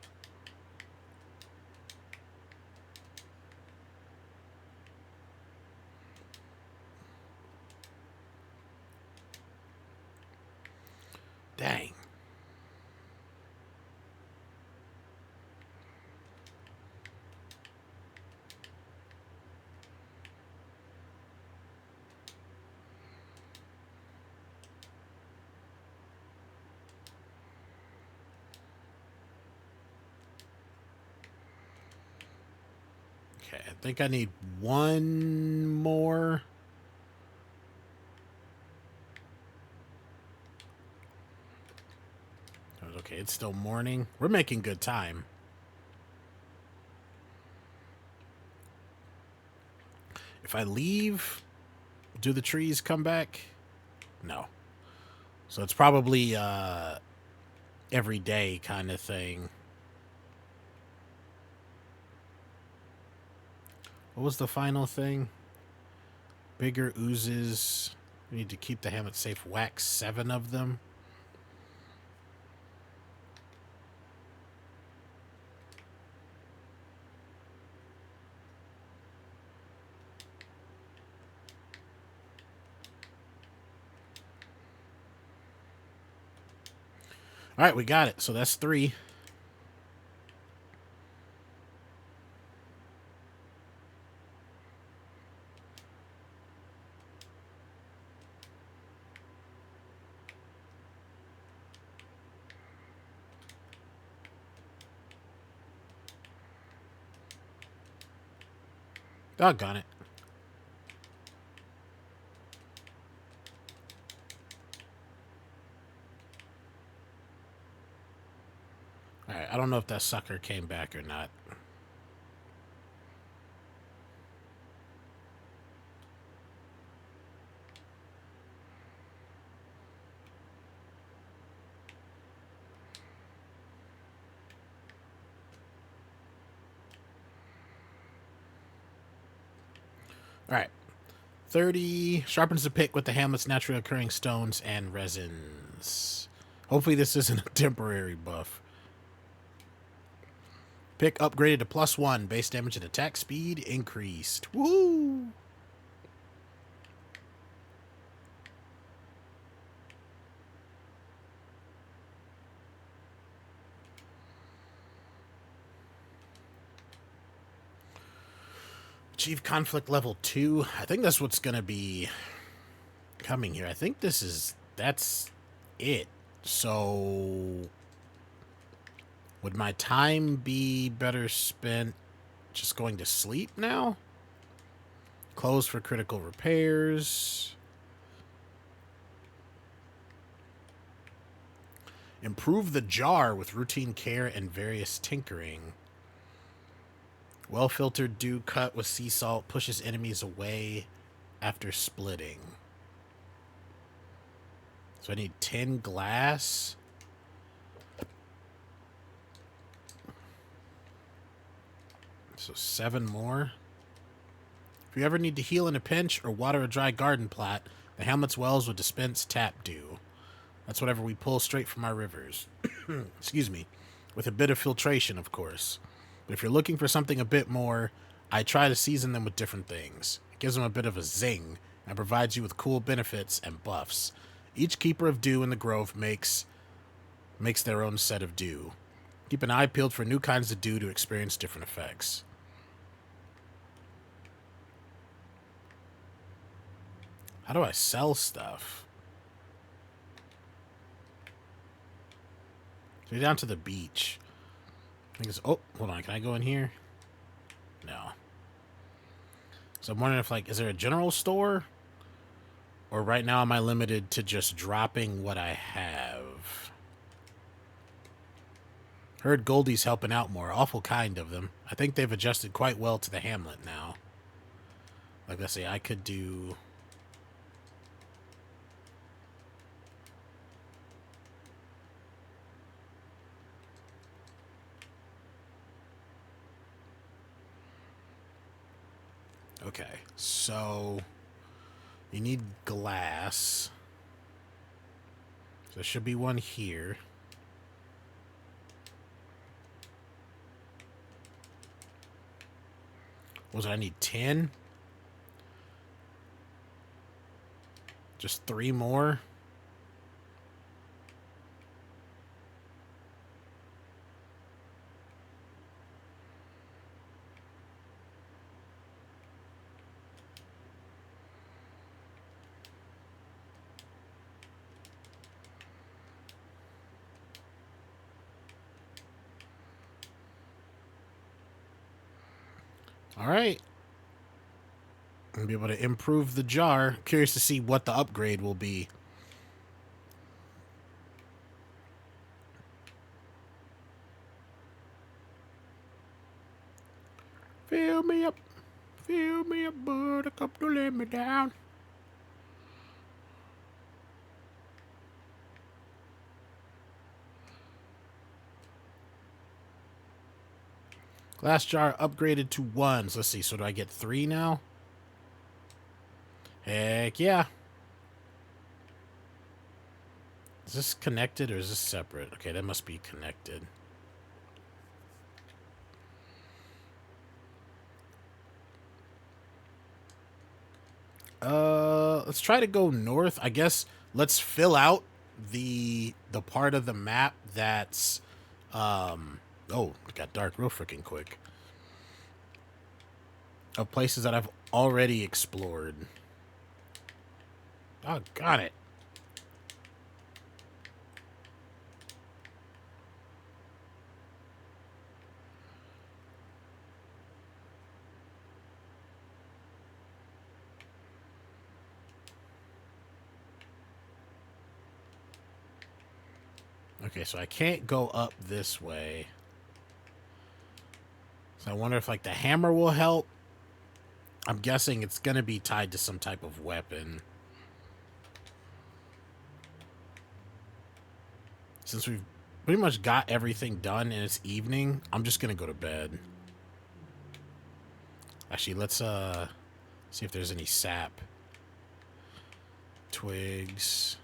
Dang. Okay, I think I need one more. Okay, it's still morning. We're making good time. If I leave, do the trees come back? No. So it's probably every day kind of thing. What was the final thing? Bigger oozes. We need to keep the hamlet safe. Wax 7 of them. All right, we got it. So that's 3. Doggone it. Alright, I don't know if that sucker came back or not. Alright. 30 sharpens the pick with the hamlet's naturally occurring stones and resins. Hopefully this isn't a temporary buff. Pick upgraded to +1. Base damage and attack speed increased. Woo! Achieve conflict level 2. I think that's what's going to be coming here. I think that's it. So would my time be better spent just going to sleep now? Close for critical repairs. Improve the jar with routine care and various tinkering. Well-filtered dew cut with sea salt pushes enemies away after splitting. So I need 10 glass. So 7 more. If you ever need to heal in a pinch or water a dry garden plot, the Hamlet's Wells will dispense tap dew. That's whatever we pull straight from our rivers. Excuse me. With a bit of filtration, of course. But if you're looking for something a bit more, I try to season them with different things. It gives them a bit of a zing and provides you with cool benefits and buffs. Each keeper of dew in the grove makes their own set of dew. Keep an eye peeled for new kinds of dew to experience different effects. How do I sell stuff? So down to the beach. I think it's... Oh, hold on. Can I go in here? No. So I'm wondering if, like, is there a general store? Or right now am I limited to just dropping what I have? Heard Goldie's helping out more. Awful kind of them. I think they've adjusted quite well to the hamlet now. Like, let's see. I could do... Okay, so you need glass. So there should be one here. What was it? I need 10? Just 3 more? All right. I'll be able to improve the jar. Curious to see what the upgrade will be. Fill me up, buttercup, don't let me down. Glass jar upgraded to 1. So let's see. So do I get 3 now? Heck yeah. Is this connected or is this separate? Okay, that must be connected. Let's try to go north. I guess let's fill out the part of the map that's oh, it got dark real freaking quick. Of places that I've already explored. Oh, got it. Okay, so I can't go up this way. So I wonder if, like, the hammer will help. I'm guessing it's going to be tied to some type of weapon. Since we've pretty much got everything done and it's evening, I'm just going to go to bed. Actually, let's see if there's any sap. Twigs.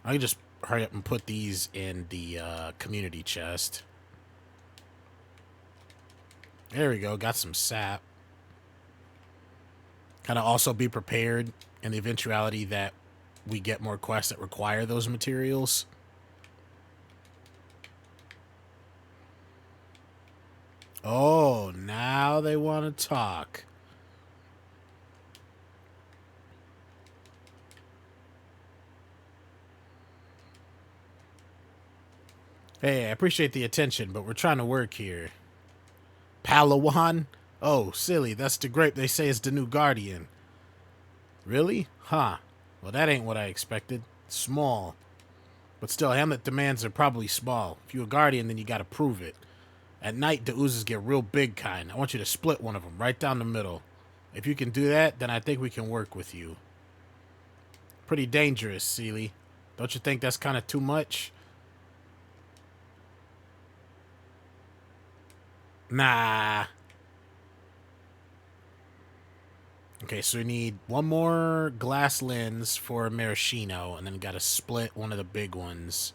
I can just hurry up and put these in the community chest. There we go. Got some sap. Kind of also be prepared in the eventuality that we get more quests that require those materials. Oh, now they want to talk. Hey, I appreciate the attention, but we're trying to work here. Palawan? Oh, silly. That's the grape they say is the new guardian. Really? Huh. Well, that ain't what I expected. Small. But still, Hamlet demands are probably small. If you're a guardian, then you gotta prove it. At night, the oozes get real big kind. I want you to split one of them right down the middle. If you can do that, then I think we can work with you. Pretty dangerous, Seely. Don't you think that's kind of too much? Nah. Okay, so we need one more glass lens for a maraschino, and then got to split one of the big ones.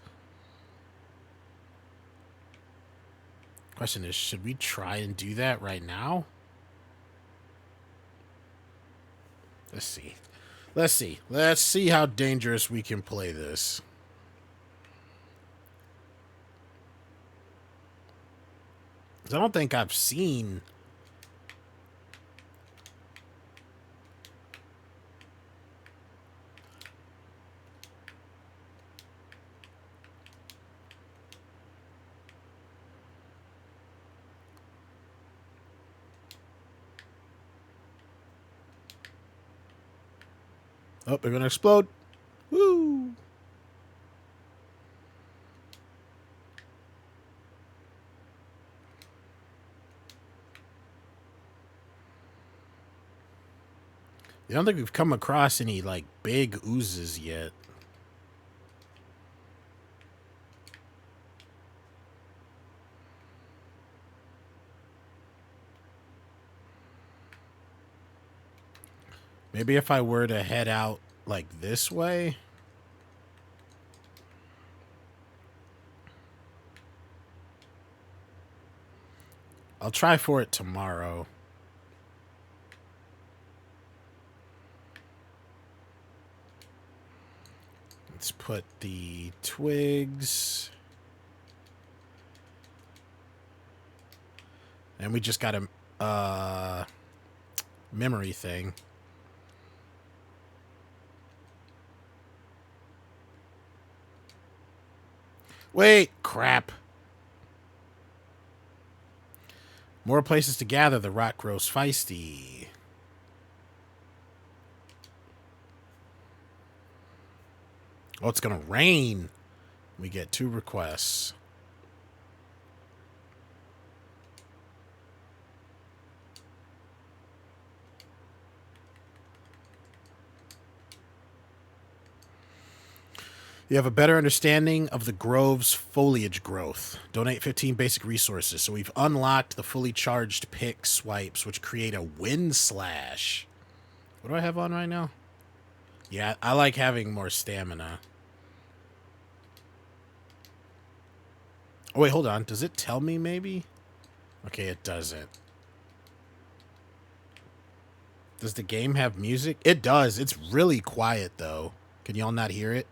Question is, should we try and do that right now? Let's see. Let's see. Let's see how dangerous we can play this. I don't think I've seen... Oh, they're gonna explode. Woo! I don't think we've come across any, like, big oozes yet. Maybe if I were to head out, like, this way... I'll try for it tomorrow. Let's put the twigs. And we just got a memory thing. Wait, crap. More places to gather, the rock grows feisty. Oh, it's gonna rain. We get 2 requests. You have a better understanding of the grove's foliage growth. Donate 15 basic resources. So we've unlocked the fully charged pick swipes, which create a wind slash. What do I have on right now? Yeah, I like having more stamina. Oh, wait, hold on. Does it tell me maybe? Okay, it doesn't. Does the game have music? It does. It's really quiet, though. Can y'all not hear it?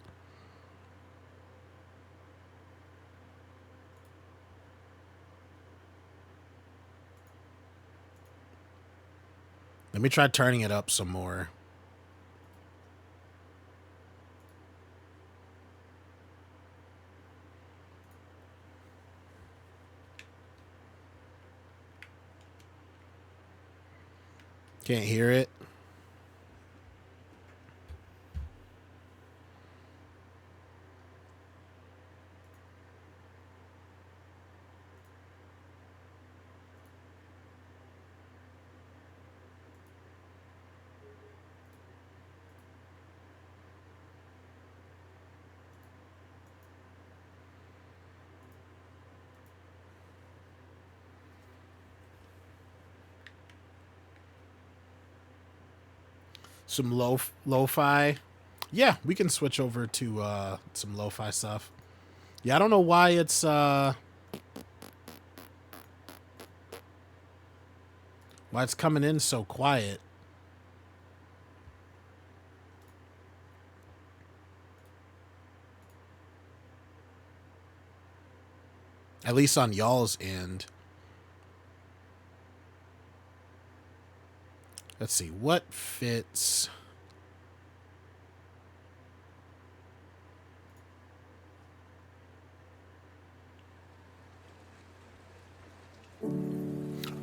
Let me try turning it up some more. Can't hear it. Some lo-fi. Yeah, we can switch over to some lo-fi stuff. Yeah, I don't know why it's coming in so quiet. At least on y'all's end. Let's see what fits.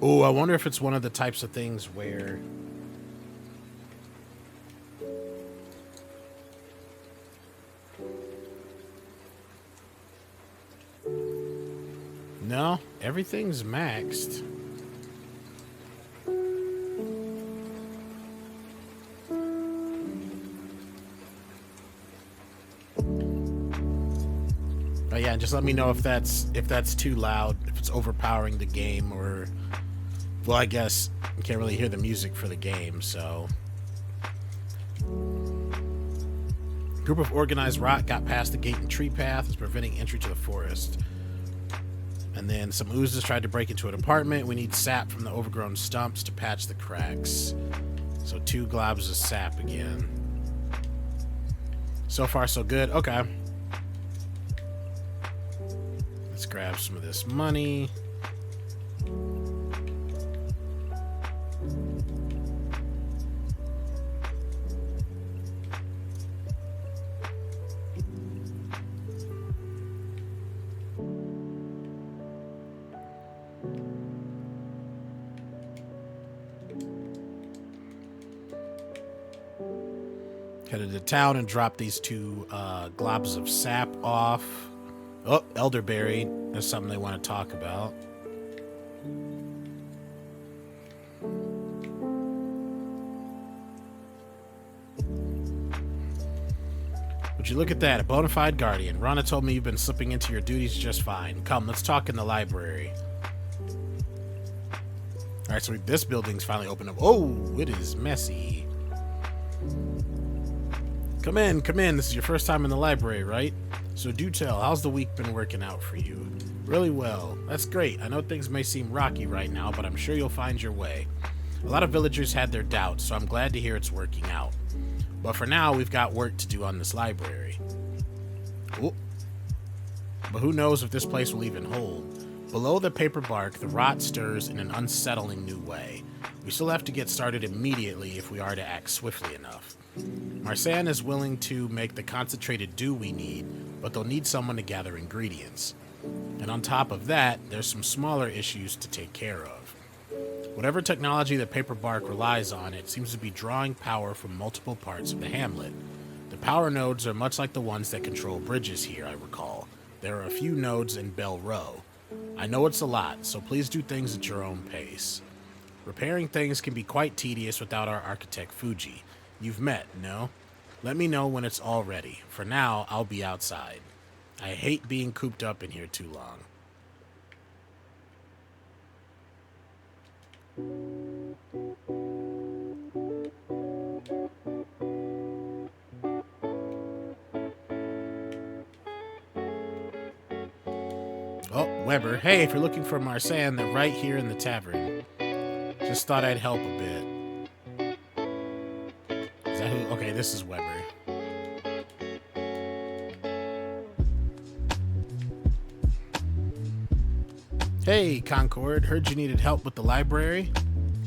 Oh, I wonder if it's one of the types of things where no, everything's maxed. Oh yeah, just let me know if that's too loud, if it's overpowering the game, or well, I guess you can't really hear the music for the game, so. Group of organized rot got past the gate and tree path, is preventing entry to the forest. And then some oozes tried to break into an apartment. We need sap from the overgrown stumps to patch the cracks. So 2 globs of sap again. So far, so good. Okay. Let's grab some of this money. Headed to town and drop these 2 globs of sap off. Oh, elderberry. That's something they want to talk about. Would you look at that? A bona fide guardian. Rana told me you've been slipping into your duties just fine. Come, let's talk in the library. Alright, so this building's finally opened up. Oh, it is messy. Come in, come in. This is your first time in the library, right? So do tell, how's the week been working out for you? Really well. That's great. I know things may seem rocky right now, but I'm sure you'll find your way. A lot of villagers had their doubts, so I'm glad to hear it's working out. But for now, we've got work to do on this library. Ooh. But who knows if this place will even hold. Below the paper bark, the rot stirs in an unsettling new way. We still have to get started immediately if we are to act swiftly enough. Marsan is willing to make the concentrated dew we need, but they'll need someone to gather ingredients. And on top of that, there's some smaller issues to take care of. Whatever technology the paper bark relies on, it seems to be drawing power from multiple parts of the hamlet. The power nodes are much like the ones that control bridges here, I recall. There are a few nodes in Bell Row. I know it's a lot, so please do things at your own pace. Repairing things can be quite tedious without our architect Fuji. You've met, no? Let me know when it's all ready. For now, I'll be outside. I hate being cooped up in here too long. Oh, Weber. Hey, if you're looking for Marsan, they're right here in the tavern. Just thought I'd help a bit. Is that who? Okay, this is Weber. Hey, Concord. Heard you needed help with the library?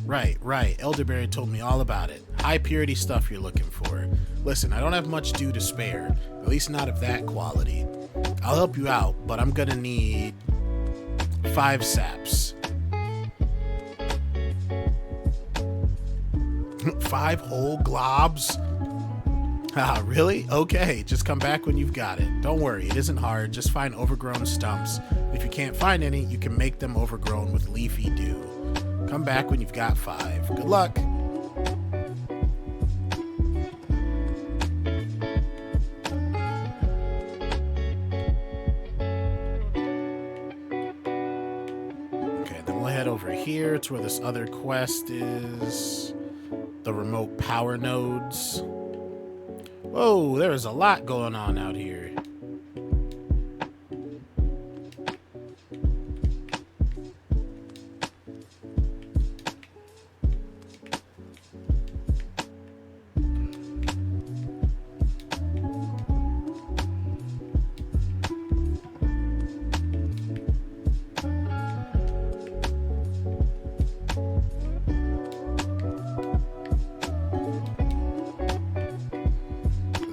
Right. Elderberry told me all about it. High purity stuff you're looking for. Listen, I don't have much due to spare. At least not of that quality. I'll help you out, but I'm gonna need 5 saps. 5 whole globs? Ah, really? Okay, just come back when you've got it. Don't worry, it isn't hard. Just find overgrown stumps. If you can't find any, you can make them overgrown with leafy dew. Come back when you've got 5. Good luck. Okay, then we'll head over here to where this other quest is. The remote power nodes. Whoa, there's a lot going on out here.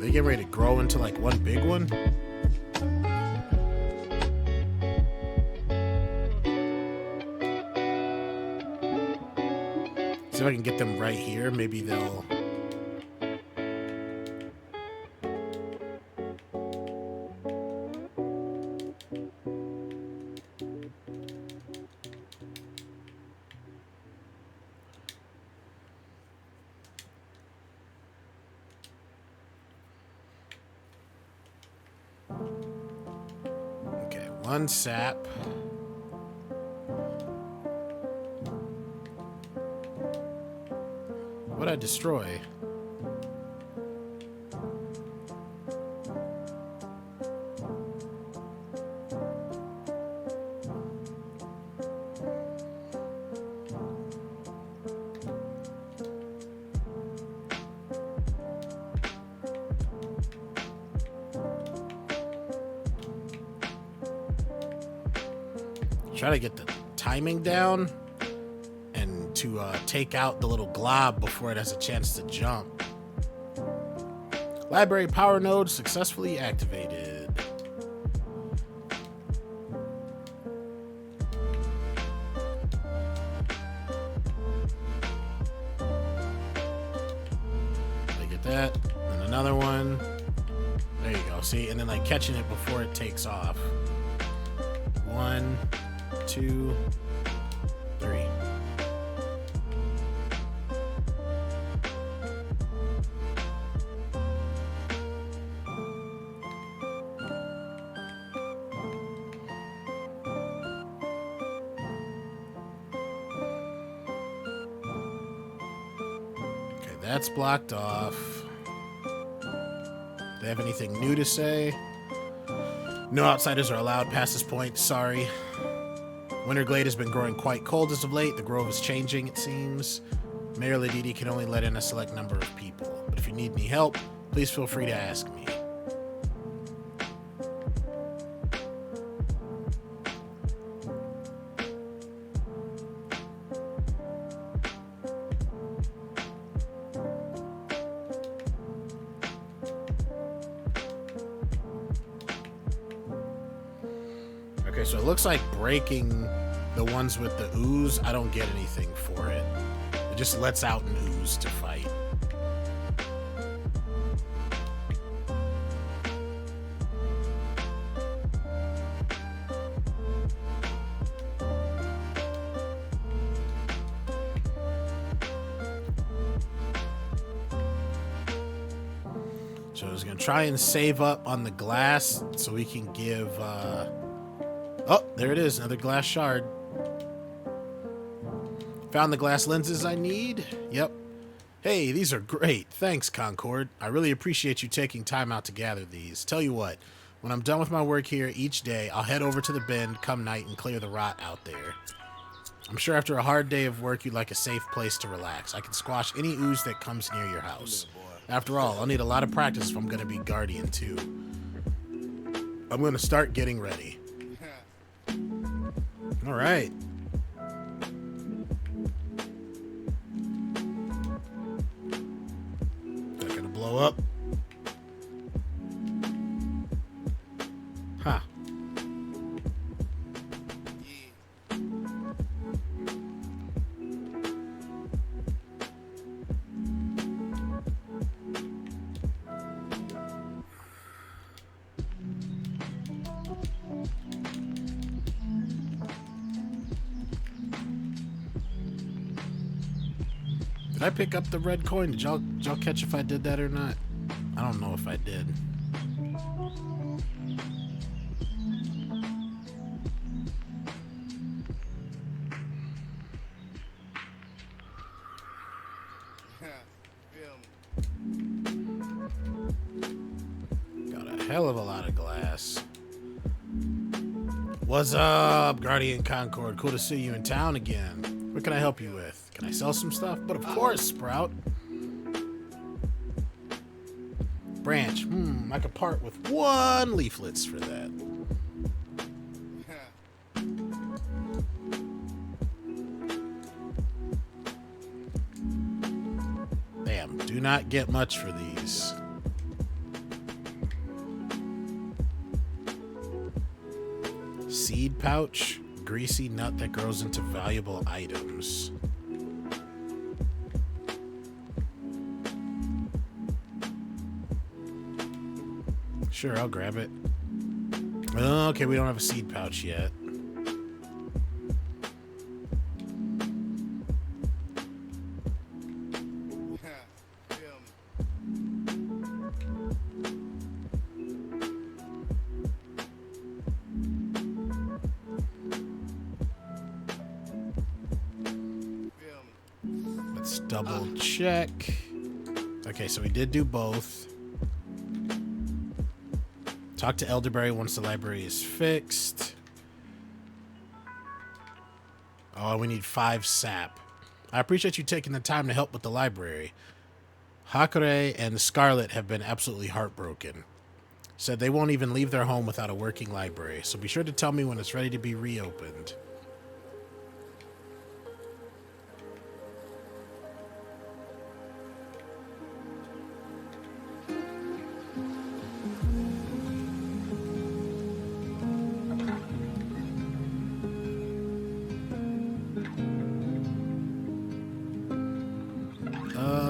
They get ready to grow into like one big one. See if I can get them right here. Maybe they'll... Okay, 1 sap. What'd I destroy? Try to get the timing down and to take out the little glob before it has a chance to jump. Library power node successfully activated. I get that. And another one. There you go. See, and then like catching it before it takes off. 1, 2, 3. Okay, that's blocked off. They have anything new to say? No outsiders are allowed past this point, sorry. Winterglade has been growing quite cold as of late. The grove is changing, it seems. Mayor Ladidi can only let in a select number of people. But if you need any help, please feel free to ask me. Okay, so it looks like breaking the ones with the ooze, I don't get anything for it. It just lets out an ooze to fight. So I was going to try and save up on the glass so we can give... Oh, there it is, another glass shard. Found the glass lenses I need? Yep. Hey, these are great. Thanks, Concord. I really appreciate you taking time out to gather these. Tell you what, When I'm done with my work here each day, I'll head over to the bend come night and clear the rot out there. I'm sure after a hard day of work, you'd like a safe place to relax. I can squash any ooze that comes near your house. After all, I'll need a lot of practice if I'm going to be guardian, too. I'm going to start getting ready. All right. Not going to blow up. Huh. Did I pick up the red coin? Did y'all catch if I did that or not? I don't know if I did. Got a hell of a lot of glass. What's up, Guardian Concord? Cool to see you in town again. What can I help you with? Can I sell some stuff? But of course, Sprout. Branch. I could part with 1 leaflets for that. Damn, do not get much for these. Seed pouch, greasy nut that grows into valuable items. Sure, I'll grab it. Okay, we don't have a seed pouch yet. Let's double check. Okay, so we did do both. Talk to Elderberry once the library is fixed. Oh, we need 5 sap. I appreciate you taking the time to help with the library. Hakure and Scarlet have been absolutely heartbroken. Said they won't even leave their home without a working library, so be sure to tell me when it's ready to be reopened.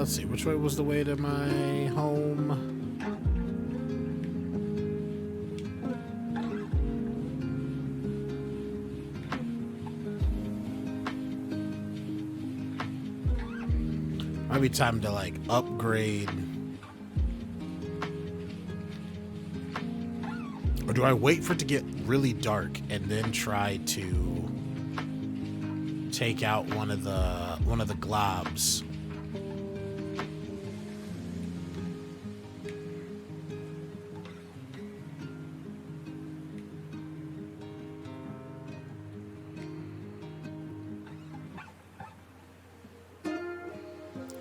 Let's see, which way was the way to my home? Might be time to, like, upgrade. Or do I wait for it to get really dark and then try to take out one of the globs?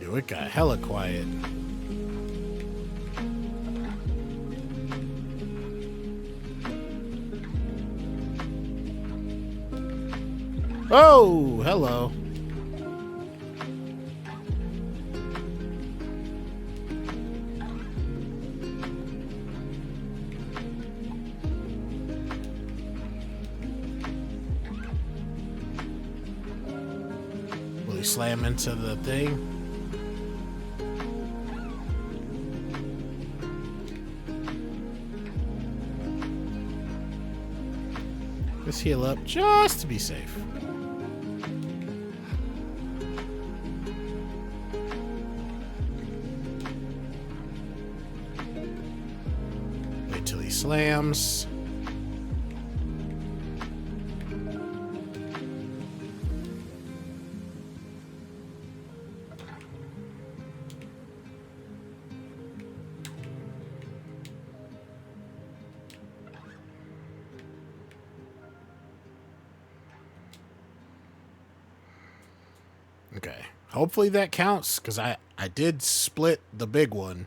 Yo, it got hella quiet. Oh, hello. Will he slam into the thing? Let's heal up just to be safe. Wait till he slams. Hopefully that counts, because I did split the big one.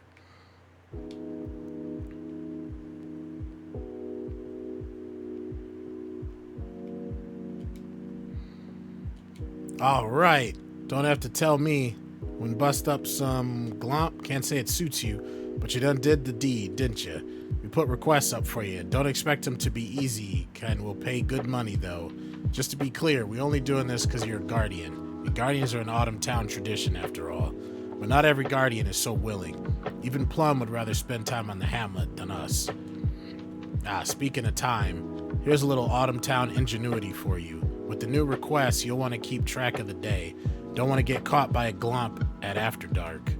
All right. Don't have to tell me. When bust up some glomp, can't say it suits you, but you done did the deed, didn't you? We put requests up for you. Don't expect them to be easy, and we'll pay good money, though. Just to be clear, we only doing this because you're a guardian. And guardians are an Autumn Town tradition, after all. But not every guardian is so willing. Even Plum would rather spend time on the hamlet than us. Speaking of time, here's a little Autumn Town ingenuity for you. With the new requests, you'll want to keep track of the day. Don't want to get caught by a glomp at after dark.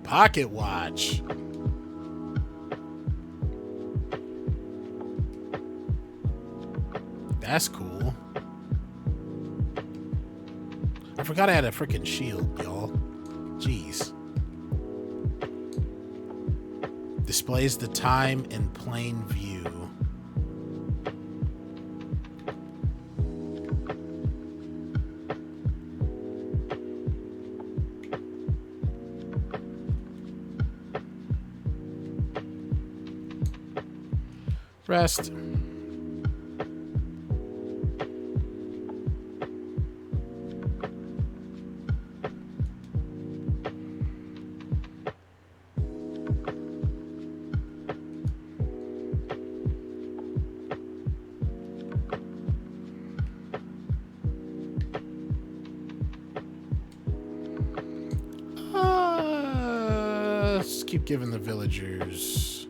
Pocket watch. That's cool. I forgot I had a freaking shield, y'all. Jeez. Displays the time in plain view. Rest. Let's keep giving the villagers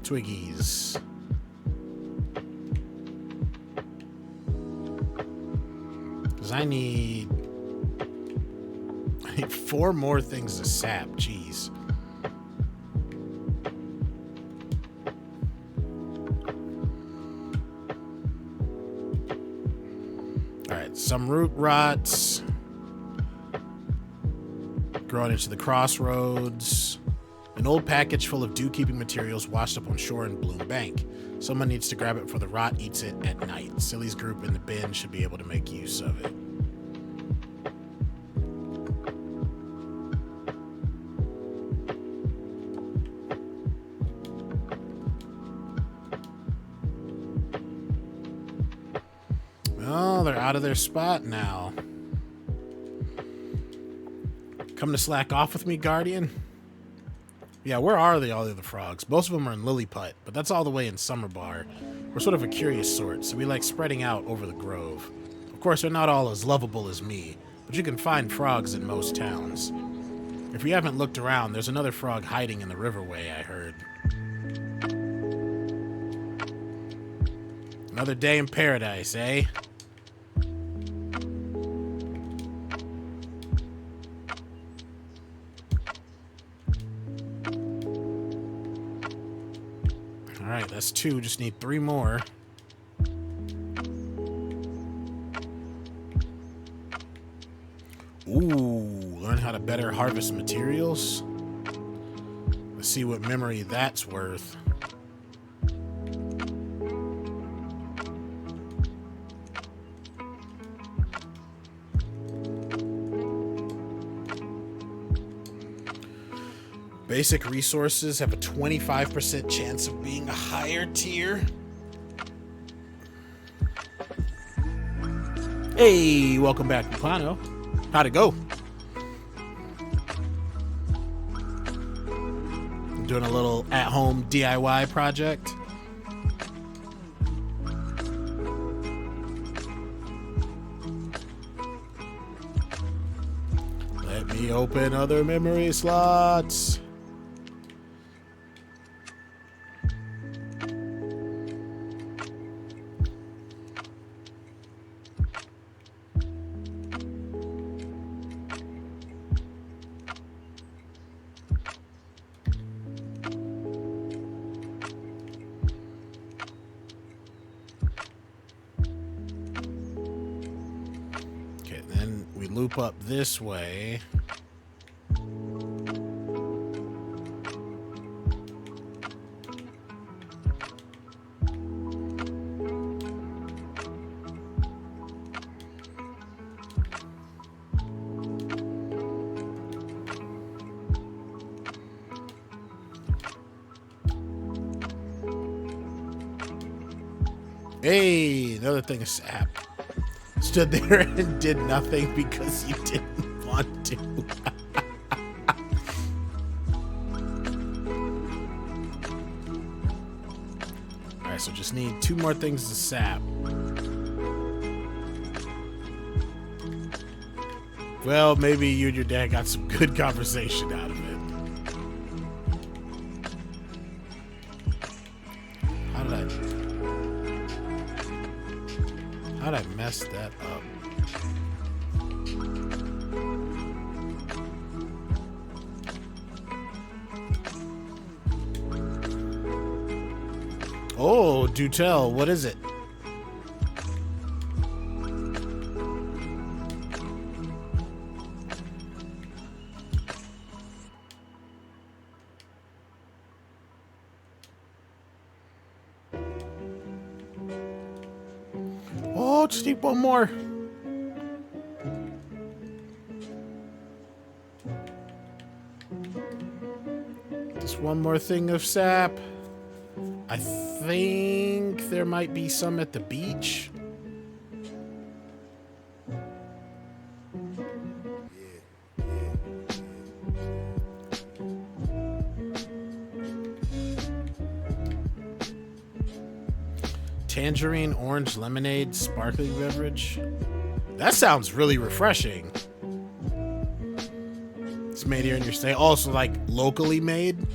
Twiggies. Because I need 4 more things to sap. Jeez. Alright, some root rots. Growing into the crossroads. An old package full of dew-keeping materials washed up on shore in Bloom Bank. Someone needs to grab it before the rot eats it at night. Silly's group in the bin should be able to make use of it. Well, they're out of their spot now. Come to slack off with me, Guardian? Yeah, where are all the other frogs? Most of them are in Lilliput, but that's all the way in Summerbar. We're sort of a curious sort, so we like spreading out over the grove. Of course, they're not all as lovable as me, but you can find frogs in most towns. If you haven't looked around, there's another frog hiding in the riverway, I heard. Another day in paradise, eh? Alright, that's 2. Just need 3 more. Ooh, learn how to better harvest materials. Let's see what memory that's worth. Basic resources have a 25% chance of being a higher tier. Hey, welcome back, Pupano. How'd it go? Doing a little at-home DIY project. Let me open other memory slots. Loop up this way. Hey, another thing of sap. Stood there and did nothing because you didn't want to. Alright, so just need 2 more things to sap. Well, maybe you and your dad got some good conversation out of it. How'd I mess that up? Oh, do tell. What is it? Oh, just need one more. Just one more thing of sap. I think there might be some at the beach. Tangerine, orange, lemonade, sparkling beverage. That sounds really refreshing. It's made here in your state. Also, like, locally made?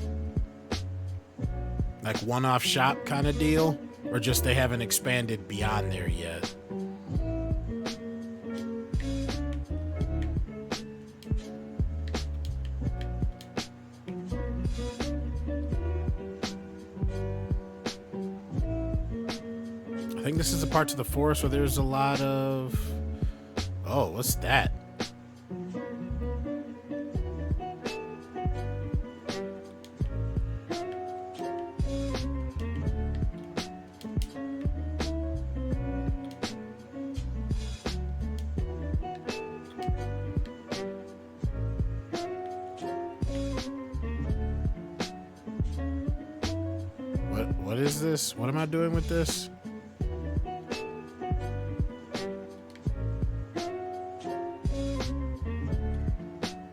Like one-off shop kind of deal? Or just they haven't expanded beyond there yet? I think this is a part to the forest where there's a lot of... Oh, what's that? What is this? What am I doing with this?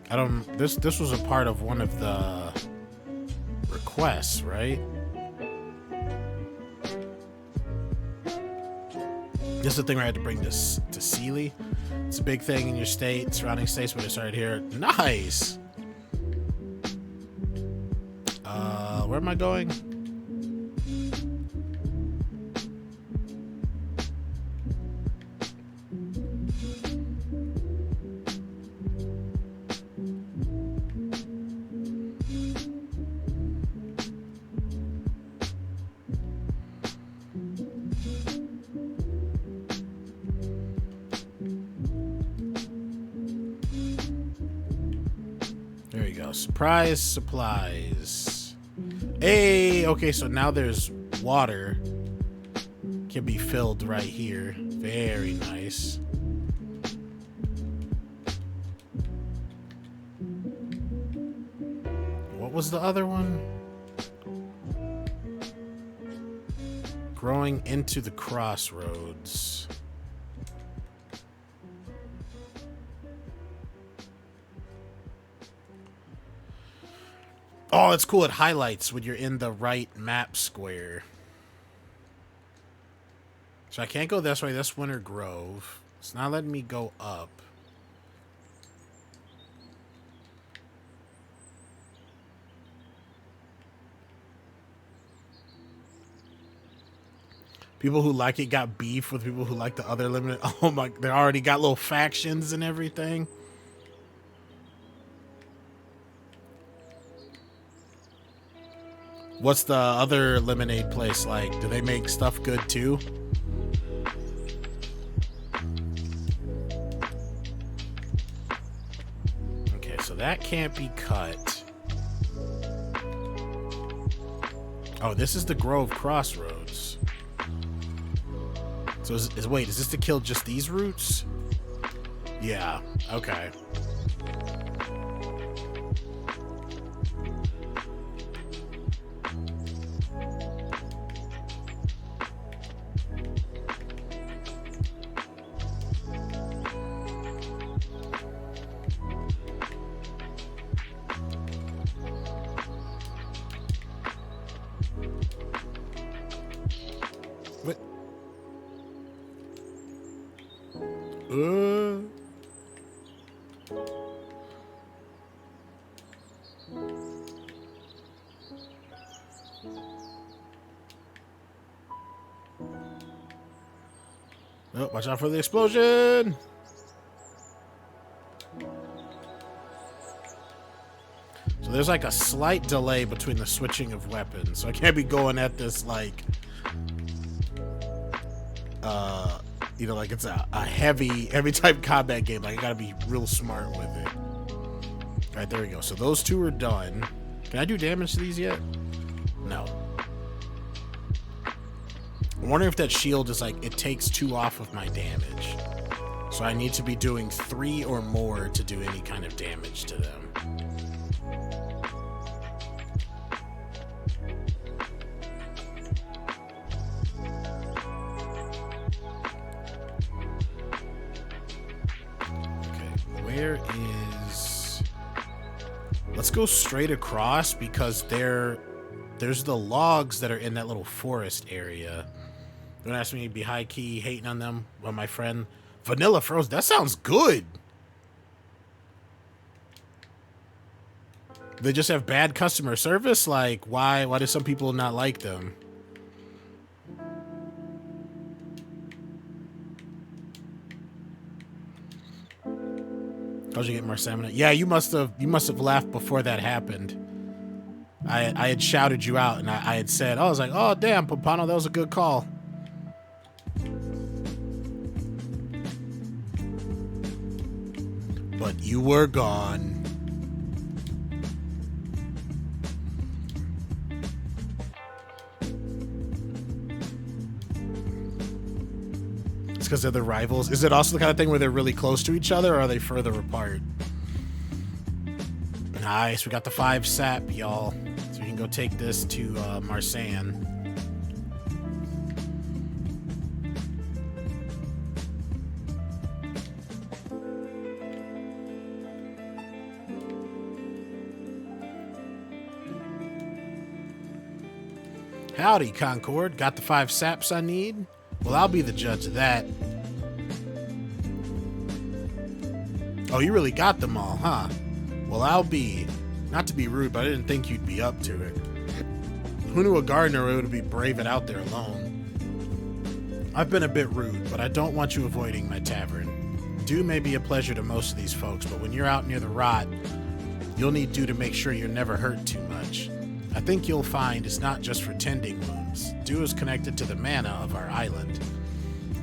I don't... This was a part of one of the requests, right? This is the thing where I had to bring this to Sealy. It's a big thing in your state, surrounding states, but it's right here. Nice! Where am I going? There you go. Surprise supplies. Hey, okay, so now there's water. Can be filled right here. Very nice. What was the other one? Growing into the crossroads. Oh, it's cool. It highlights when you're in the right map square. So I can't go this way. That's Winter Grove. It's not letting me go up. People who like it got beef with people who like the other limited. Oh my, they already got little factions and everything. What's the other lemonade place like? Do they make stuff good too? Okay, so that can't be cut. Oh, this is the Grove Crossroads. So wait, is this to kill just these roots? Yeah, okay. Oh, watch out for the explosion! So there's like a slight delay between the switching of weapons. So I can't be going at this like, you know, like it's a heavy type combat game. Like I gotta be real smart with it. All right, there we go. So those two are done. Can I do damage to these yet? No. I'm wondering if that shield is like, it takes 2 off of my damage. So I need to be doing 3 or more to do any kind of damage to them. Where is... Let's go straight across because there's the logs that are in that little forest area. Don't ask me to be high key hating on them. Well, my friend Vanilla Froze. That sounds good. They just have bad customer service. Like, why do some people not like them? How'd you get more stamina? Yeah, you must have laughed before that happened. I had shouted you out and I had said, I was like, oh damn, Papano, that was a good call. But you were gone. It's because they're the rivals. Is it also the kind of thing where they're really close to each other, or are they further apart? Nice, we got the 5 sap, y'all. So we can go take this to Marsan. Howdy, Concord. Got the 5 saps I need? Well, I'll be the judge of that. Oh, you really got them all, huh? Well, I'll be... Not to be rude, but I didn't think you'd be up to it. Who knew a gardener would be brave it out there alone? I've been a bit rude, but I don't want you avoiding my tavern. Dew may be a pleasure to most of these folks, but when you're out near the rot, you'll need Dew to make sure you're never hurt too much. I think you'll find it's not just for tending wounds. Dew is connected to the mana of our island.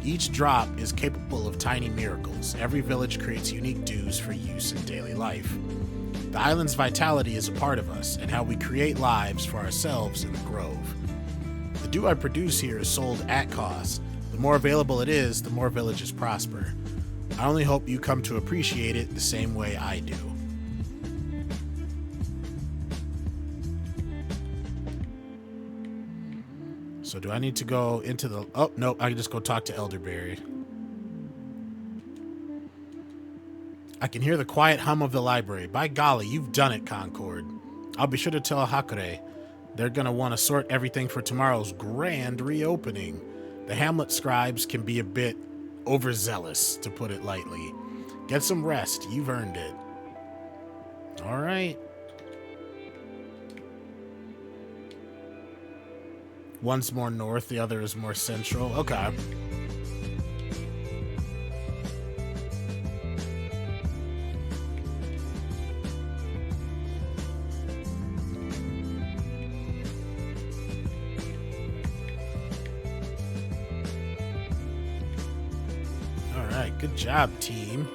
Each drop is capable of tiny miracles. Every village creates unique dews for use in daily life. The island's vitality is a part of us, and how we create lives for ourselves in the grove. The dew I produce here is sold at cost. The more available it is, the more villages prosper. I only hope you come to appreciate it the same way I do. So do I need to go into the... Oh, nope, I can just go talk to Elderberry. I can hear the quiet hum of the library. By golly, you've done it, Concord. I'll be sure to tell Hakure. They're going to want to sort everything for tomorrow's grand reopening. The Hamlet scribes can be a bit overzealous, to put it lightly. Get some rest. You've earned it. All right. One's more north, the other is more central. Okay. All right, good job, team.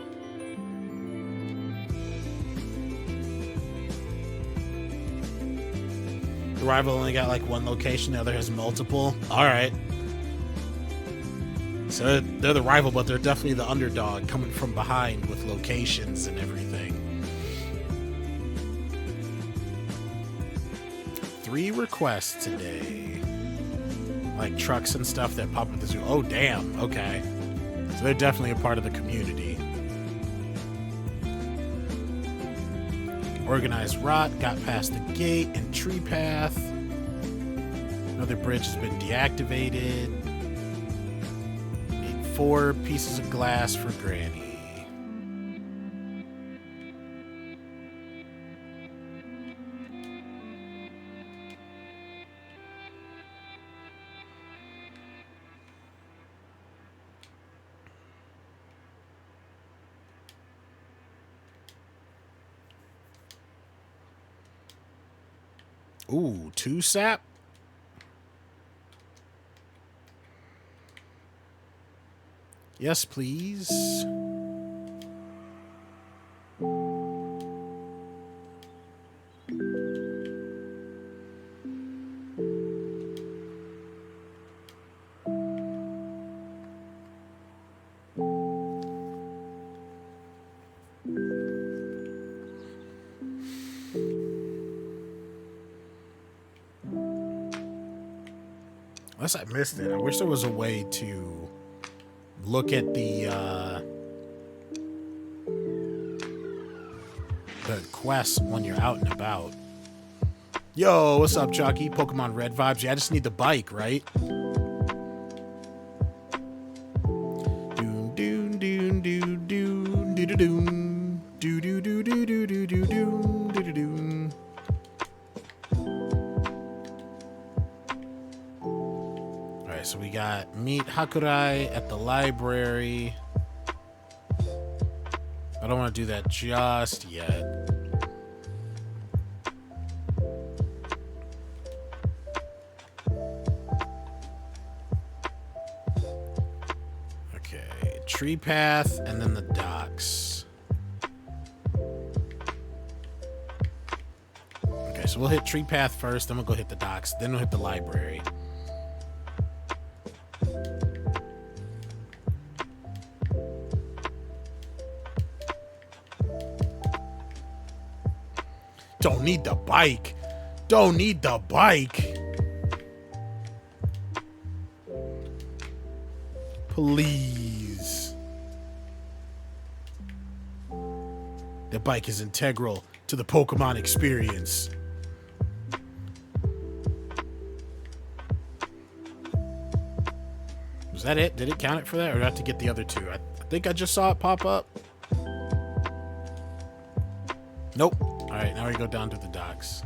The rival only got like one location, the other has multiple. All right. So they're the rival, but they're definitely the underdog coming from behind with locations and everything. 3 requests today. Like trucks and stuff that pop up at the zoo. Oh, damn. Okay. So they're definitely a part of the community. Organized rot, got past the gate and tree path. Another bridge has been deactivated. Need 4 pieces of glass for Granny. Ooh, 2 sap? Yes, please. Unless I missed it. I wish there was a way to look at the quests when you're out and about. Yo, what's up, Chucky? Pokemon Red vibes. Yeah, I just need the bike, right? Doom, doom, doom, doom, doom, doom, doom, doom, doom, doom, doom, doom, doom, doom, doom, doom. All right, so we got meet Hakurai at the library. I don't want to do that just yet. Okay, tree path and then the docks. Okay, so we'll hit tree path first, then we'll go hit the docks, then we'll hit the library. Don't need the bike. Don't need the bike. Please. The bike is integral to the Pokemon experience. Was that it? Did it count it for that? Or do I have to get the other two? I think I just saw it pop up. Nope. All right, now we go down to the docks.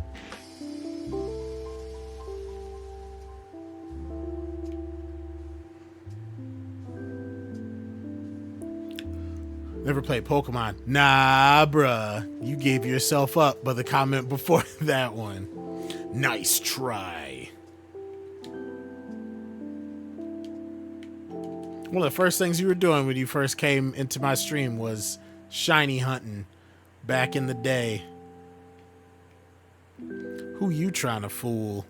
Never played Pokemon. Nah, bruh. You gave yourself up by the comment before that one. Nice try. One of the first things you were doing when you first came into my stream was shiny hunting back in the day. Who you trying to fool?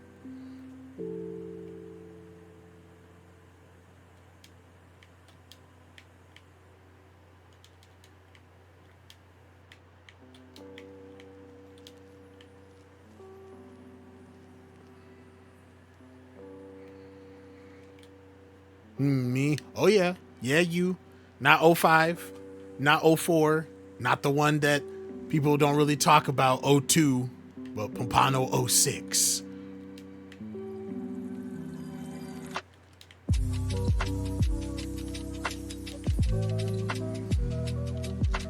Me? Oh yeah. Yeah, you. Not 05. Not 04. Not the one that people don't really talk about, 02. But Pompano 06.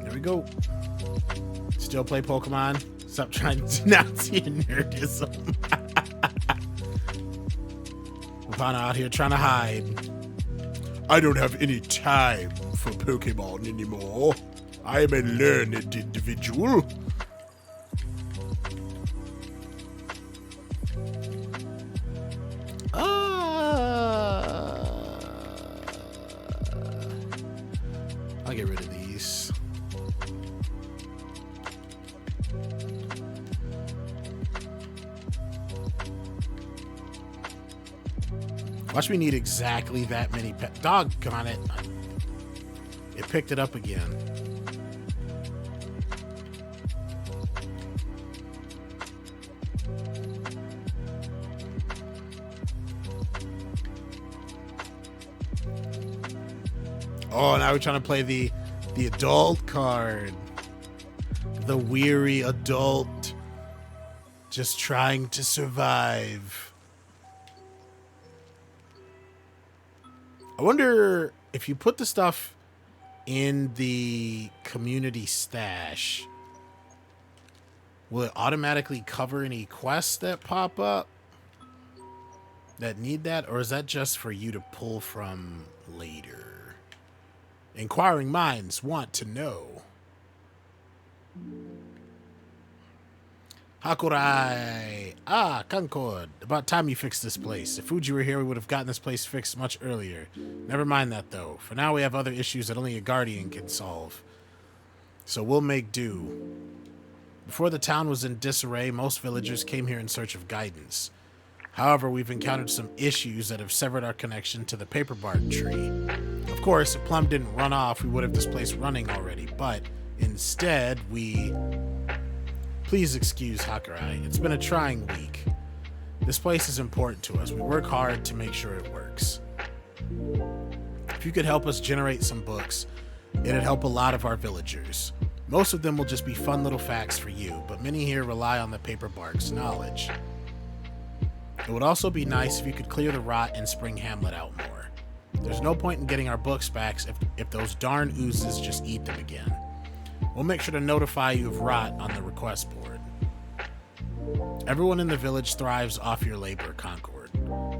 There we go. Still play Pokemon. Stop trying to denounce your nerdism. Pompano out here trying to hide. I don't have any time for Pokemon anymore. I am a learned individual. I'll get rid of these. Watch me need exactly that many pet. Doggone it. It picked it up again. Oh, now we're trying to play the adult card. The weary adult. Just trying to survive. I wonder if you put the stuff in the community stash, will it automatically cover any quests that pop up that need that? Or is that just for you to pull from later? Inquiring minds want to know. Hakurai! Ah, Concord. About time you fixed this place. If Fuji were here, we would have gotten this place fixed much earlier. Never mind that, though. For now, we have other issues that only a guardian can solve. So we'll make do. Before the town was in disarray, most villagers came here in search of guidance. However, we've encountered some issues that have severed our connection to the paperbark tree. Of course, if Plum didn't run off, we would have this place running already, but instead, Please excuse Hakurai. It's been a trying week. This place is important to us. We work hard to make sure it works. If you could help us generate some books, it'd help a lot of our villagers. Most of them will just be fun little facts for you, but many here rely on the paperbark's knowledge. It would also be nice if you could clear the rot in Spring Hamlet out more. There's no point in getting our books back if those darn oozes just eat them again. We'll make sure to notify you of rot on the request board. Everyone in the village thrives off your labor, Concord.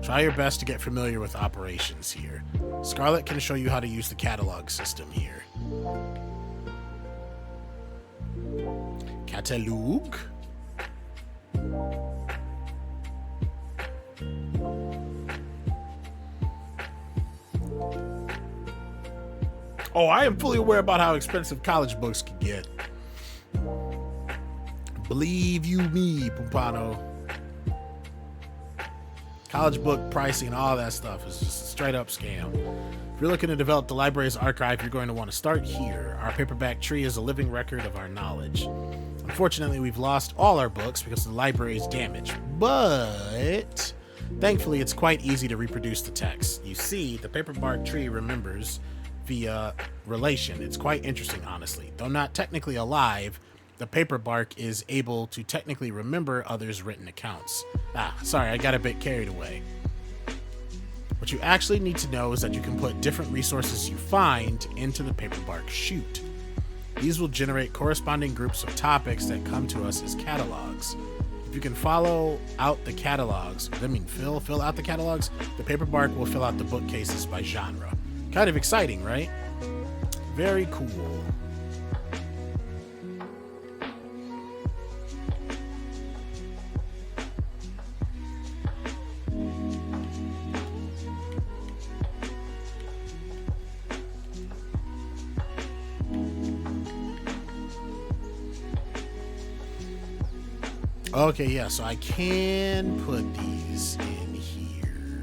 Try your best to get familiar with operations here. Scarlet can show you how to use the catalog system here. Catalog? Oh, I am fully aware about how expensive college books can get. Believe you me, Pumpano. College book pricing and all that stuff is just a straight up scam. If you're looking to develop the library's archive, you're going to want to start here. Our paperback tree is a living record of our knowledge. Unfortunately, we've lost all our books because the library is damaged, but thankfully it's quite easy to reproduce the text. You see, the paperbark tree remembers via relation. It's quite interesting, honestly. Though not technically alive, the paperbark is able to technically remember others' written accounts. Sorry, I got a bit carried away. What you actually need to know is that you can put different resources you find into the paperbark chute. These will generate corresponding groups of topics that come to us as catalogs. If you can follow out the catalogs, fill out the catalogs, the paperbark will fill out the bookcases by genre. Kind of exciting, right? Very cool. Okay, yeah, so I can put these in here.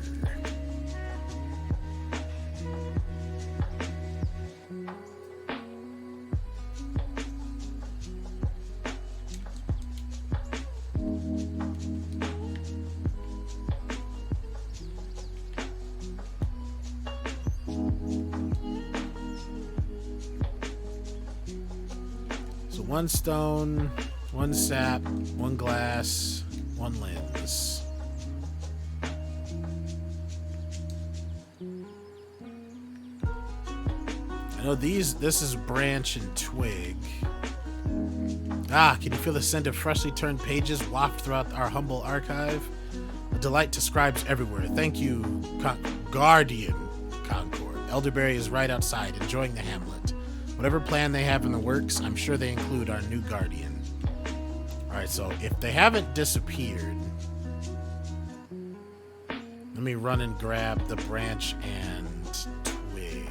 So 1 stone, 1 sap, 1 glass, 1 lens. I know this is branch and twig. Can you feel the scent of freshly turned pages waft throughout our humble archive? A delight to scribes everywhere. Thank you, Guardian Concord. Elderberry is right outside, enjoying the hamlet. Whatever plan they have in the works, I'm sure they include our new guardian. Alright, so if they haven't disappeared, let me run and grab the branch and twig.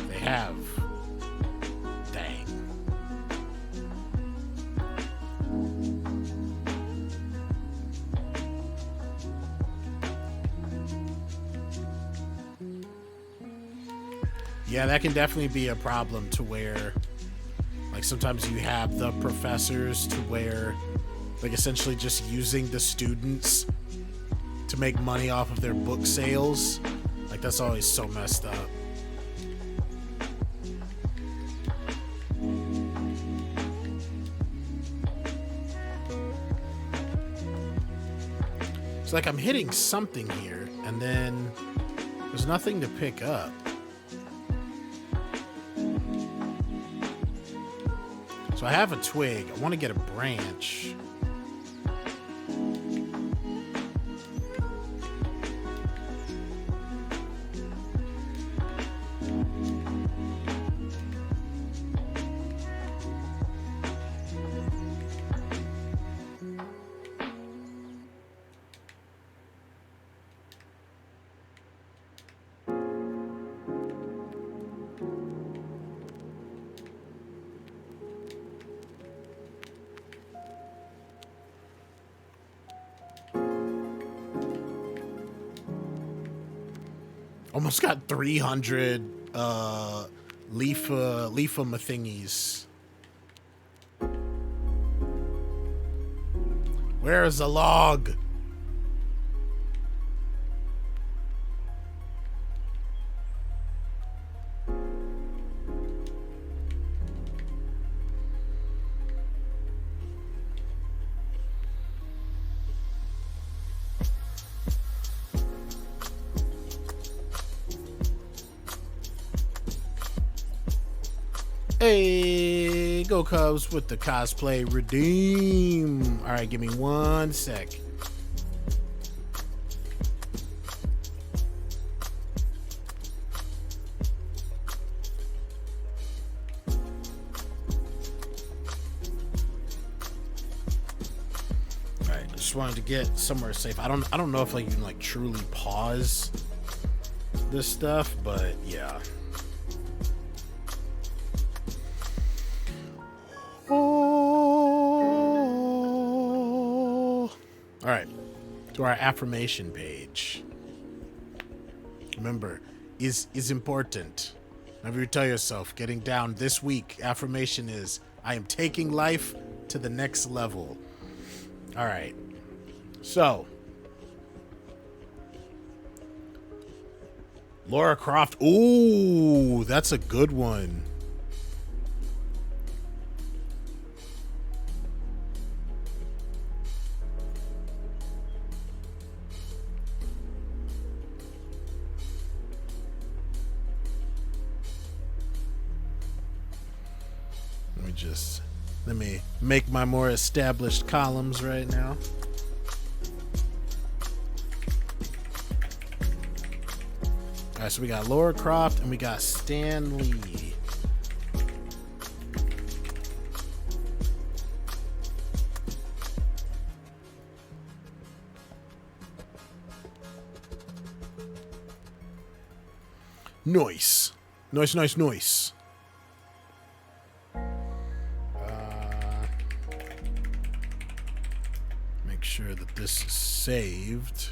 They have. Dang. Yeah, that can definitely be a problem to where, like, sometimes you have the professors to where, like, essentially just using the students to make money off of their book sales. Like, that's always so messed up. It's like I'm hitting something here, and then there's nothing to pick up. So I have a twig. I want to get a branch. I Almost got 300 Leafa thingies. Where is the log? Hey, go Cubs with the cosplay redeem. All right, give me 1 sec. All right, just wanted to get somewhere safe. I don't know if like you can like truly pause this stuff, but yeah. All right, to our affirmation page. Remember, is important. Whenever you tell yourself, getting down this week, affirmation is, I am taking life to the next level. All right, so Laura Croft. Ooh, that's a good one. Let me make my more established columns right now. All right, so we got Laura Croft and we got Stan Lee. Nice. Nice. Make sure that this is saved.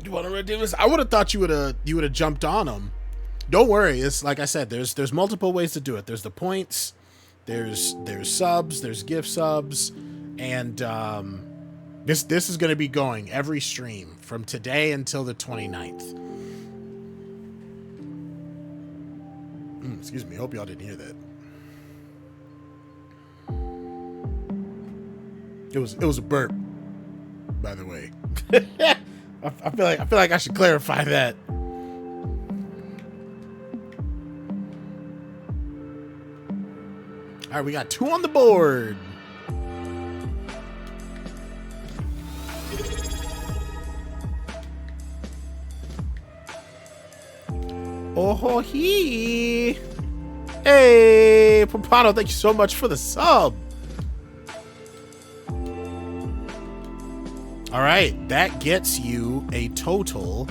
You want to redo this? I would have thought you would have jumped on them. Don't worry. It's like I said. There's multiple ways to do it. There's the points. There's subs. There's gift subs, and this is going to be going every stream from today until the 29th. Excuse me. Hope y'all didn't hear that. It was a burp, by the way. I feel like I should clarify that. All right, we got 2 on the board. Oh he. Hey, Papano, thank you so much for the sub. All right, that gets you a total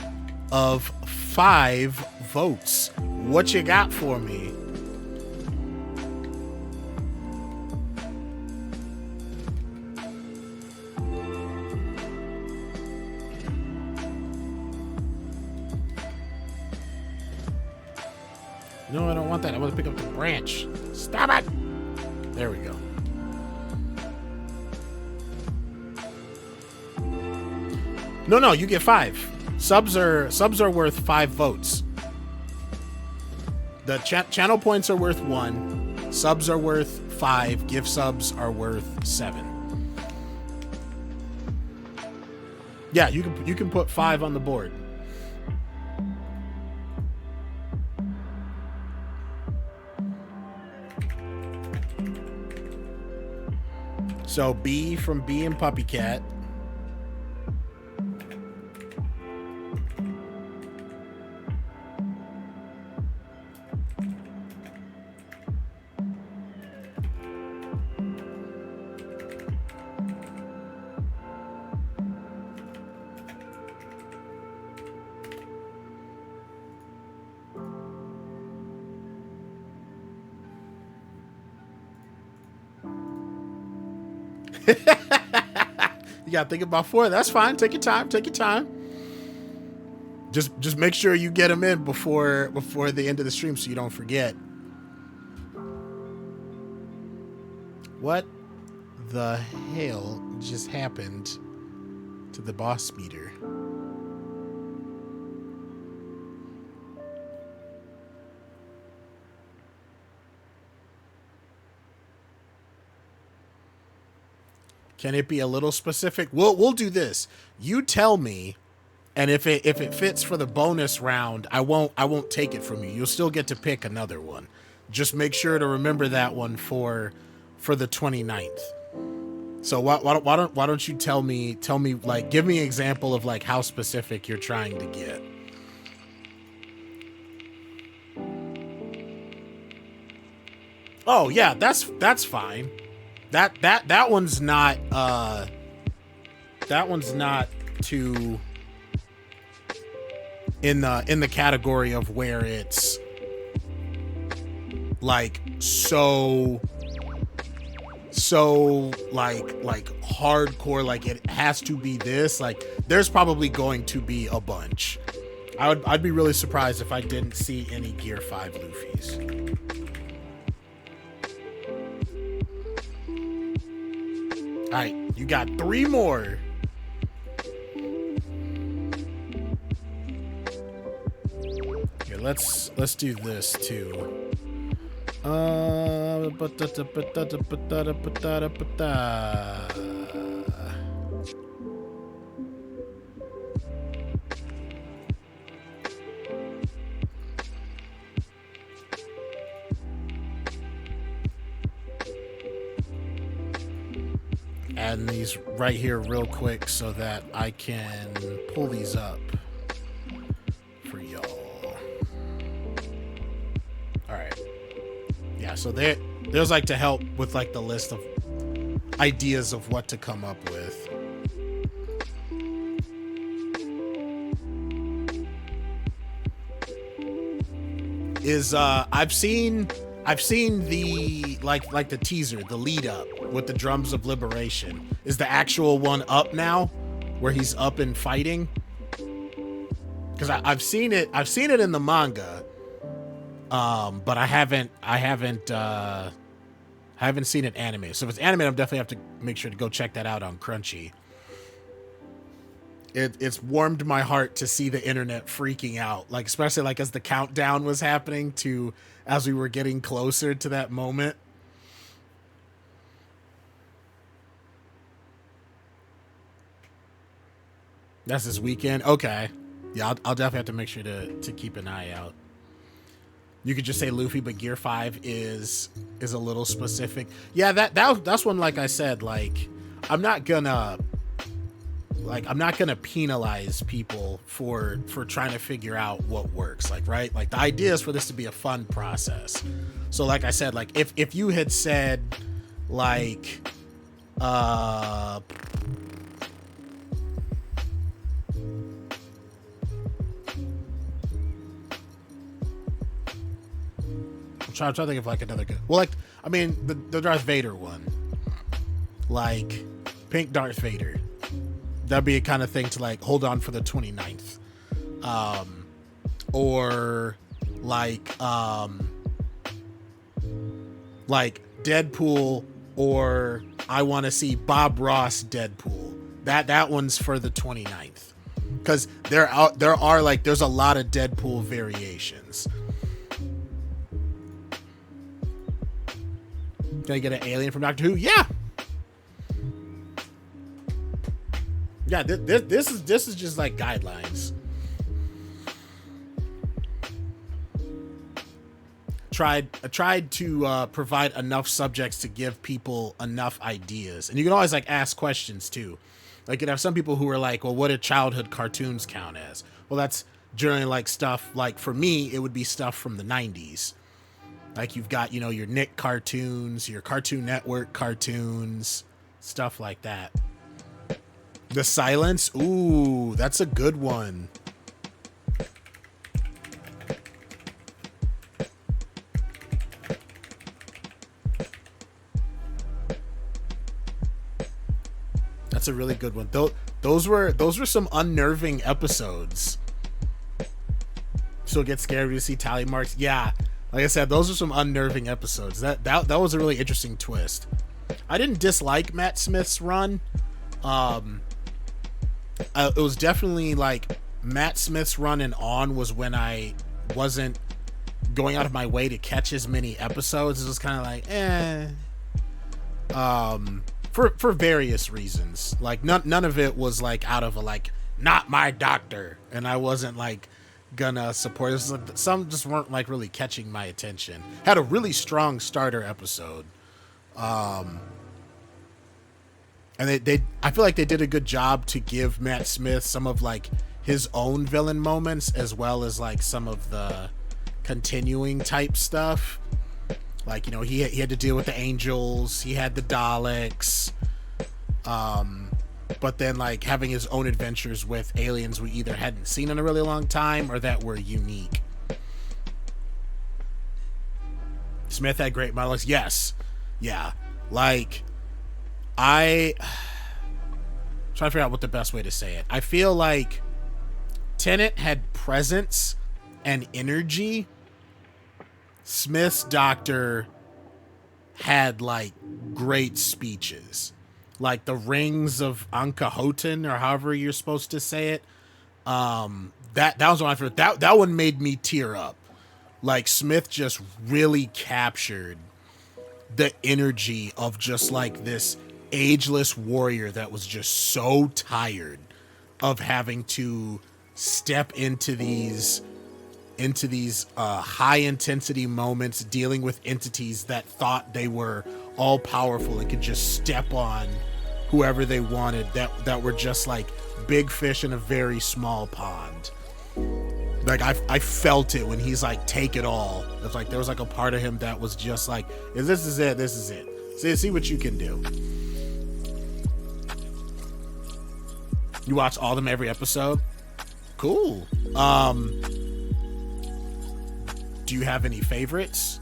of 5 votes. What you got for me? No, I don't want that. I want to pick up the branch. Stop it! There we go. No, you get 5. Subs are worth 5 votes. The channel points are worth 1. Subs are worth 5. Gift subs are worth 7. Yeah, you can put 5 on the board. So B from B and Puppy Cat. You gotta think about 4. That's fine. Take your time. Take your time. Just make sure you get them in before the end of the stream so you don't forget. What the hell just happened to the boss meter? Can it be a little specific? We'll do this. You tell me, and if it fits for the bonus round, I won't take it from you. You'll still get to pick another one. Just make sure to remember that one for the 29th. So why don't you tell me like, give me an example of like how specific you're trying to get. Oh yeah, that's fine. That one's not too in the category of where it's like so like hardcore, like it has to be this. Like there's probably going to be a bunch. I'd be really surprised if I didn't see any Gear 5 Luffys. All right, you got 3 more. Here, let's do this too. Adding these right here real quick so that I can pull these up for y'all. All right. Yeah, so there's like to help with like the list of ideas of what to come up with. Is I've seen the like the teaser, the lead up with the drums of liberation. Is the actual one up now where he's up and fighting? Because I've seen it in the manga. But I haven't seen it animated. So if it's animated, I'm definitely have to make sure to go check that out on Crunchy. It's warmed my heart to see the internet freaking out, like especially like as the countdown was happening to as we were getting closer to that moment. That's this weekend. Okay, yeah, I'll definitely have to make sure to keep an eye out. You could just say Luffy, but Gear 5 is a little specific. Yeah, that's one, like I said, like I'm not gonna penalize people for trying to figure out what works, like, right? Like the idea is for this to be a fun process. So like I said, like if you had said like I'm trying to think of like another good. Well, like I mean the Darth Vader one, like pink Darth Vader. That'd be a kind of thing to like hold on for the 29th. Or like Deadpool, or I want to see Bob Ross Deadpool. That one's for the 29th. Because there are like there's a lot of Deadpool variations. Can I get an alien from Doctor Who? Yeah. Yeah, this is just like guidelines. I tried to provide enough subjects to give people enough ideas, and you can always like ask questions too. Like you'd have some people who are like, "Well, what did childhood cartoons count as?" Well, that's generally like stuff like for me, it would be stuff from the 90s. Like you've got, you know, your Nick cartoons, your Cartoon Network cartoons, stuff like that. The Silence? Ooh, that's a good one. That's a really good one. Those were some unnerving episodes. Still get scared when you see tally marks. Yeah, like I said, those are some unnerving episodes. That was a really interesting twist. I didn't dislike Matt Smith's run. It was definitely like Matt Smith's run and on was when I wasn't going out of my way to catch as many episodes. It was kind of like, for various reasons. Like none of it was like out of a like not my doctor, and I wasn't like gonna support this. Some just weren't like really catching my attention. Had a really strong starter episode. And they I feel like they did a good job to give Matt Smith some of like his own villain moments, as well as like some of the continuing type stuff. Like, you know, he had to deal with the angels, he had the Daleks, but then like having his own adventures with aliens we either hadn't seen in a really long time or that were unique. Smith had great monologues. Yes. Yeah. Like, I'm trying to figure out what the best way to say it. I feel like Tennant had presence and energy. Smith's doctor had like great speeches. Like the Rings of Ankahoten, or however you're supposed to say it. That was one I first, that one made me tear up. Like Smith just really captured the energy of just like this ageless warrior that was just so tired of having to step into these high intensity moments, dealing with entities that thought they were all powerful and could just step on whoever they wanted, that were just like big fish in a very small pond. Like I felt it when he's like, take it all. It's like there was like a part of him that was just like, this is it. See what you can do. You watch all them every episode? Cool. Do you have any favorites?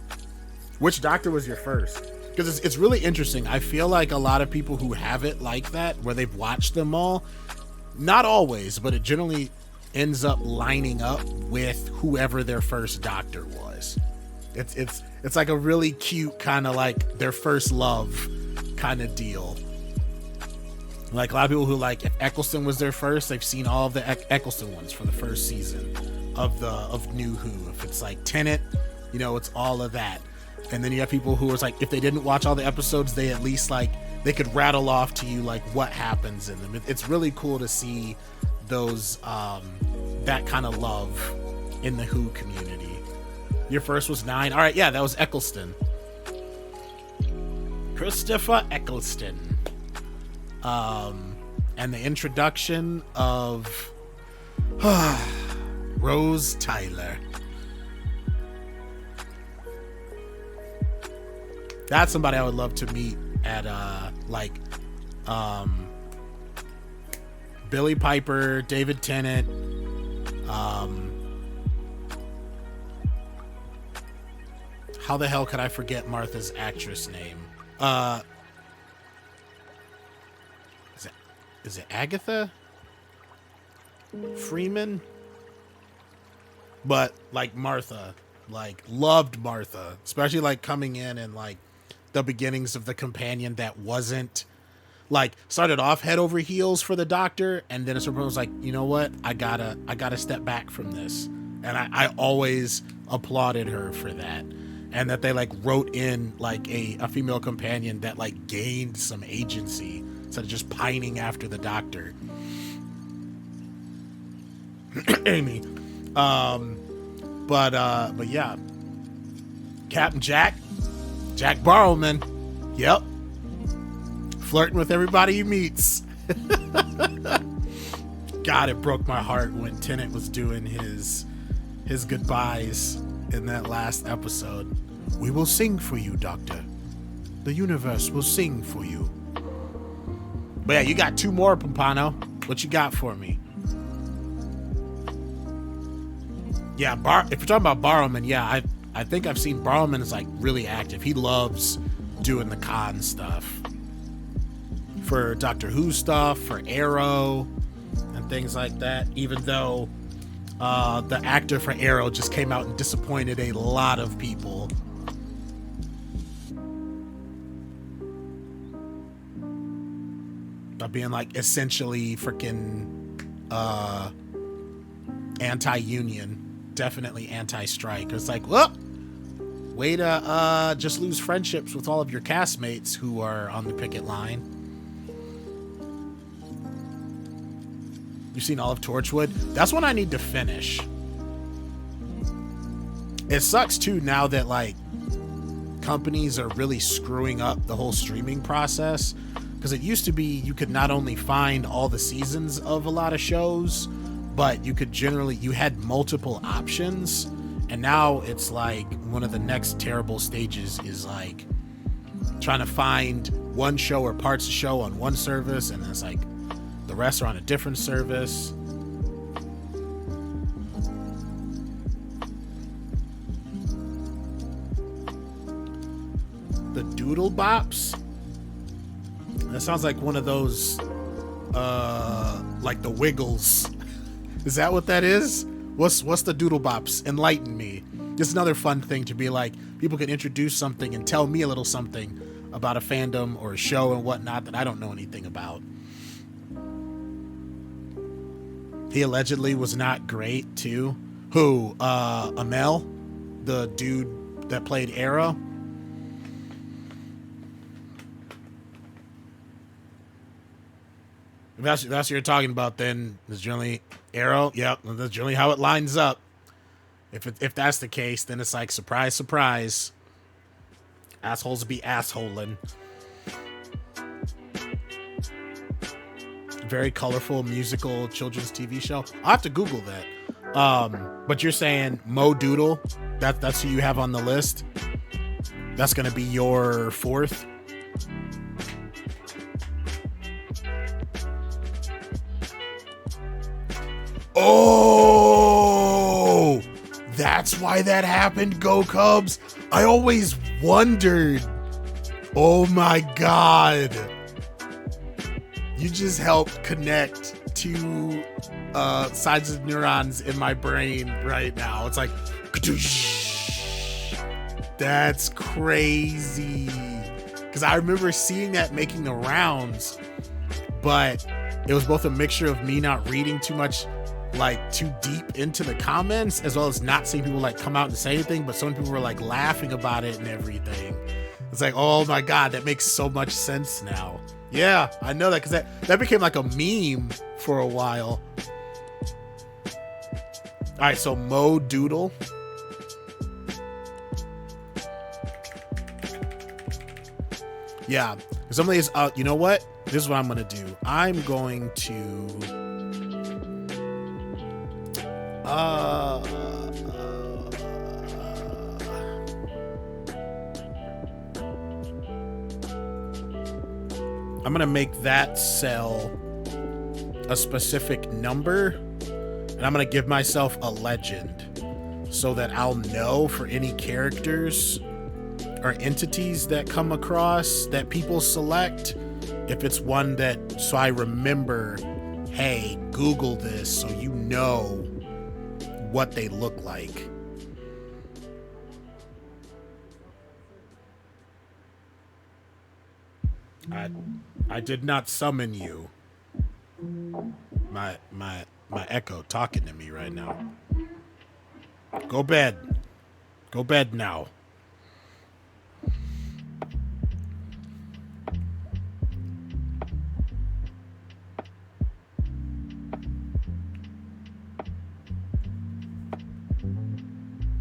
Which doctor was your first? Because it's really interesting. I feel like a lot of people who have it like that, where they've watched them all, not always, but it generally ends up lining up with whoever their first doctor was. It's like a really cute kind of like their first love kind of deal. Like a lot of people who, like, if Eccleston was their first, they've seen all of the Eccleston ones for the first season of New Who. If it's like Tennant, you know, it's all of that. And then you have people who are like, if they didn't watch all the episodes, they at least like they could rattle off to you like what happens in them. It's really cool to see those that kind of love in the Who community. Your first was 9. All right, yeah, that was Eccleston. Christopher Eccleston. And the introduction of Rose Tyler. That's somebody I would love to meet at Billy Piper, David Tennant, how the hell could I forget Martha's actress name? Is it Agatha Freeman? But like Martha, like loved Martha, especially like coming in and like the beginnings of the companion that wasn't like started off head over heels for the doctor, and then it's was like, you know what, I gotta step back from this. And I always applauded her for that. And that they like wrote in like a female companion that like gained some agency instead of just pining after the doctor. Amy. But yeah. Captain Jack Barrowman. Yep. Flirting with everybody he meets. God, it broke my heart when Tennant was doing his goodbyes in that last episode. We will sing for you, Doctor. The universe will sing for you. But yeah, you got 2 more, Pompano. What you got for me? Yeah, if you're talking about Barrowman, yeah, I think I've seen Barrowman is like really active. He loves doing the con stuff. for Doctor Who stuff, for Arrow, and things like that. Even though the actor for Arrow just came out and disappointed a lot of people. By being like essentially freaking anti-union, definitely anti-strike. It's like, well, way to just lose friendships with all of your castmates who are on the picket line. You've seen all of Torchwood? That's one I need to finish. It sucks too now that like companies are really screwing up the whole streaming process, because it used to be you could not only find all the seasons of a lot of shows, but you had multiple options. And now it's like one of the next terrible stages is like trying to find one show or parts of show on one service, and then it's like the rest are on a different service. The Doodle Bops? That sounds like one of those, like the Wiggles. Is that what that is? What's the Doodle Bops? Enlighten me. Just another fun thing to be like, people can introduce something and tell me a little something about a fandom or a show and whatnot that I don't know anything about. He allegedly was not great too. Who? Amel? The dude that played Arrow? If that's what you're talking about, then it's generally Arrow. Yep, that's generally how it lines up. If that's the case, then it's like, surprise, surprise. Assholes be assholing. Very colorful musical children's TV show. I'll have to Google that. But you're saying Mo Doodle, that's who you have on the list? That's gonna be your fourth? Oh, that's why that happened, Go Cubs. I always wondered. Oh my God. You just helped connect two sides of neurons in my brain right now. It's like, kadoosh. That's crazy. Because I remember seeing that making the rounds, but it was both a mixture of me not reading too much, like too deep into the comments, as well as not seeing people like come out and say anything, but some people were like laughing about it and everything. It's like, oh my God, that makes so much sense now. Yeah, I know that, because that became like a meme for a while. All right, so Mo Doodle. Yeah, some of these, you know what? This is what I'm going to do. I'm going to... I'm gonna make that cell a specific number, and I'm gonna give myself a legend so that I'll know for any characters or entities that come across that people select, if it's one that, so I remember, hey, Google this so you know what they look like. I did not summon you. My echo talking to me right now. Go bed. Go bed now.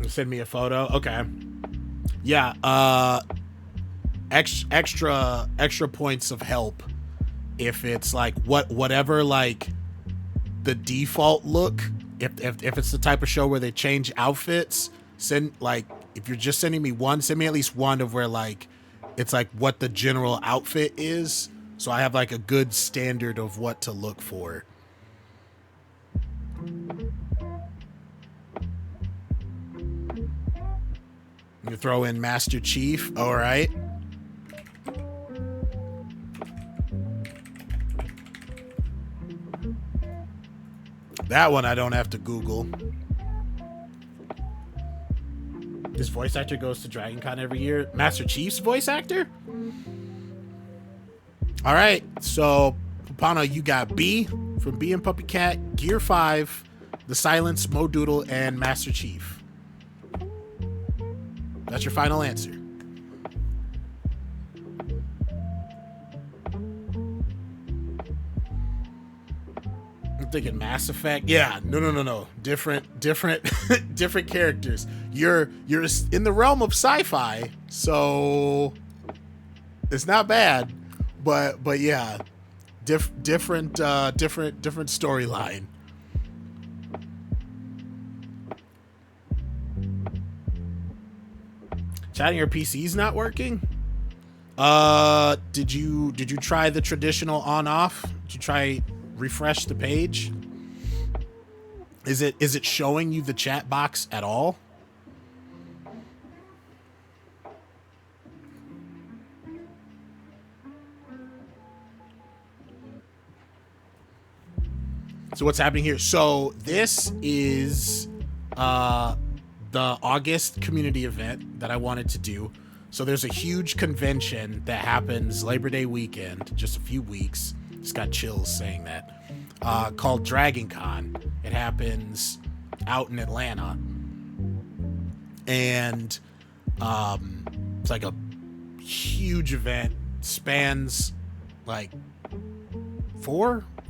Send me a photo. Okay. Yeah, extra points of help if it's like whatever like the default look, if it's the type of show where they change outfits, send, like, if you're just sending me one, send me at least one of where like it's like what the general outfit is, so I have like a good standard of what to look for. You throw in Master Chief. All right. That one I don't have to Google. This voice actor goes to Dragon Con every year. Master Chief's voice actor? All right, so Papano, you got B from B and Puppy Cat, Gear 5, The Silence, Mo Doodle, and Master Chief. That's your final answer. I'm thinking Mass Effect. Yeah, no. Different different characters. You're in the realm of sci-fi, so it's not bad. But yeah, different storyline. Chatting your PC's not working? Did you try the traditional on off? Did you try refresh the page? Is it showing you the chat box at all? So what's happening here? So this is the August community event that I wanted to do. So there's a huge convention that happens Labor Day weekend, just a few weeks. Just got chills saying that. Called Dragon Con. It happens out in Atlanta. And it's like a huge event. Spans like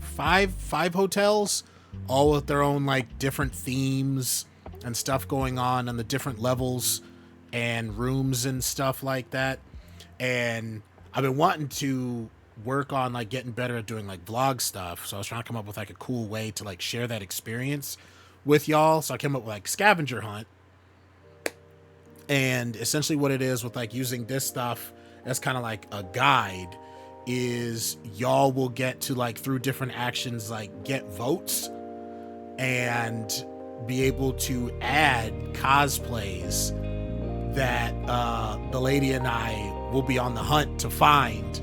five hotels, all with their own like different themes and stuff going on the different levels and rooms and stuff like that. And I've been wanting to work on like getting better at doing like vlog stuff, so I was trying to come up with like a cool way to like share that experience with y'all. So I came up with like scavenger hunt, and essentially what it is with like using this stuff as kind of like a guide is y'all will get to like through different actions like get votes and be able to add cosplays that the lady and I will be on the hunt to find,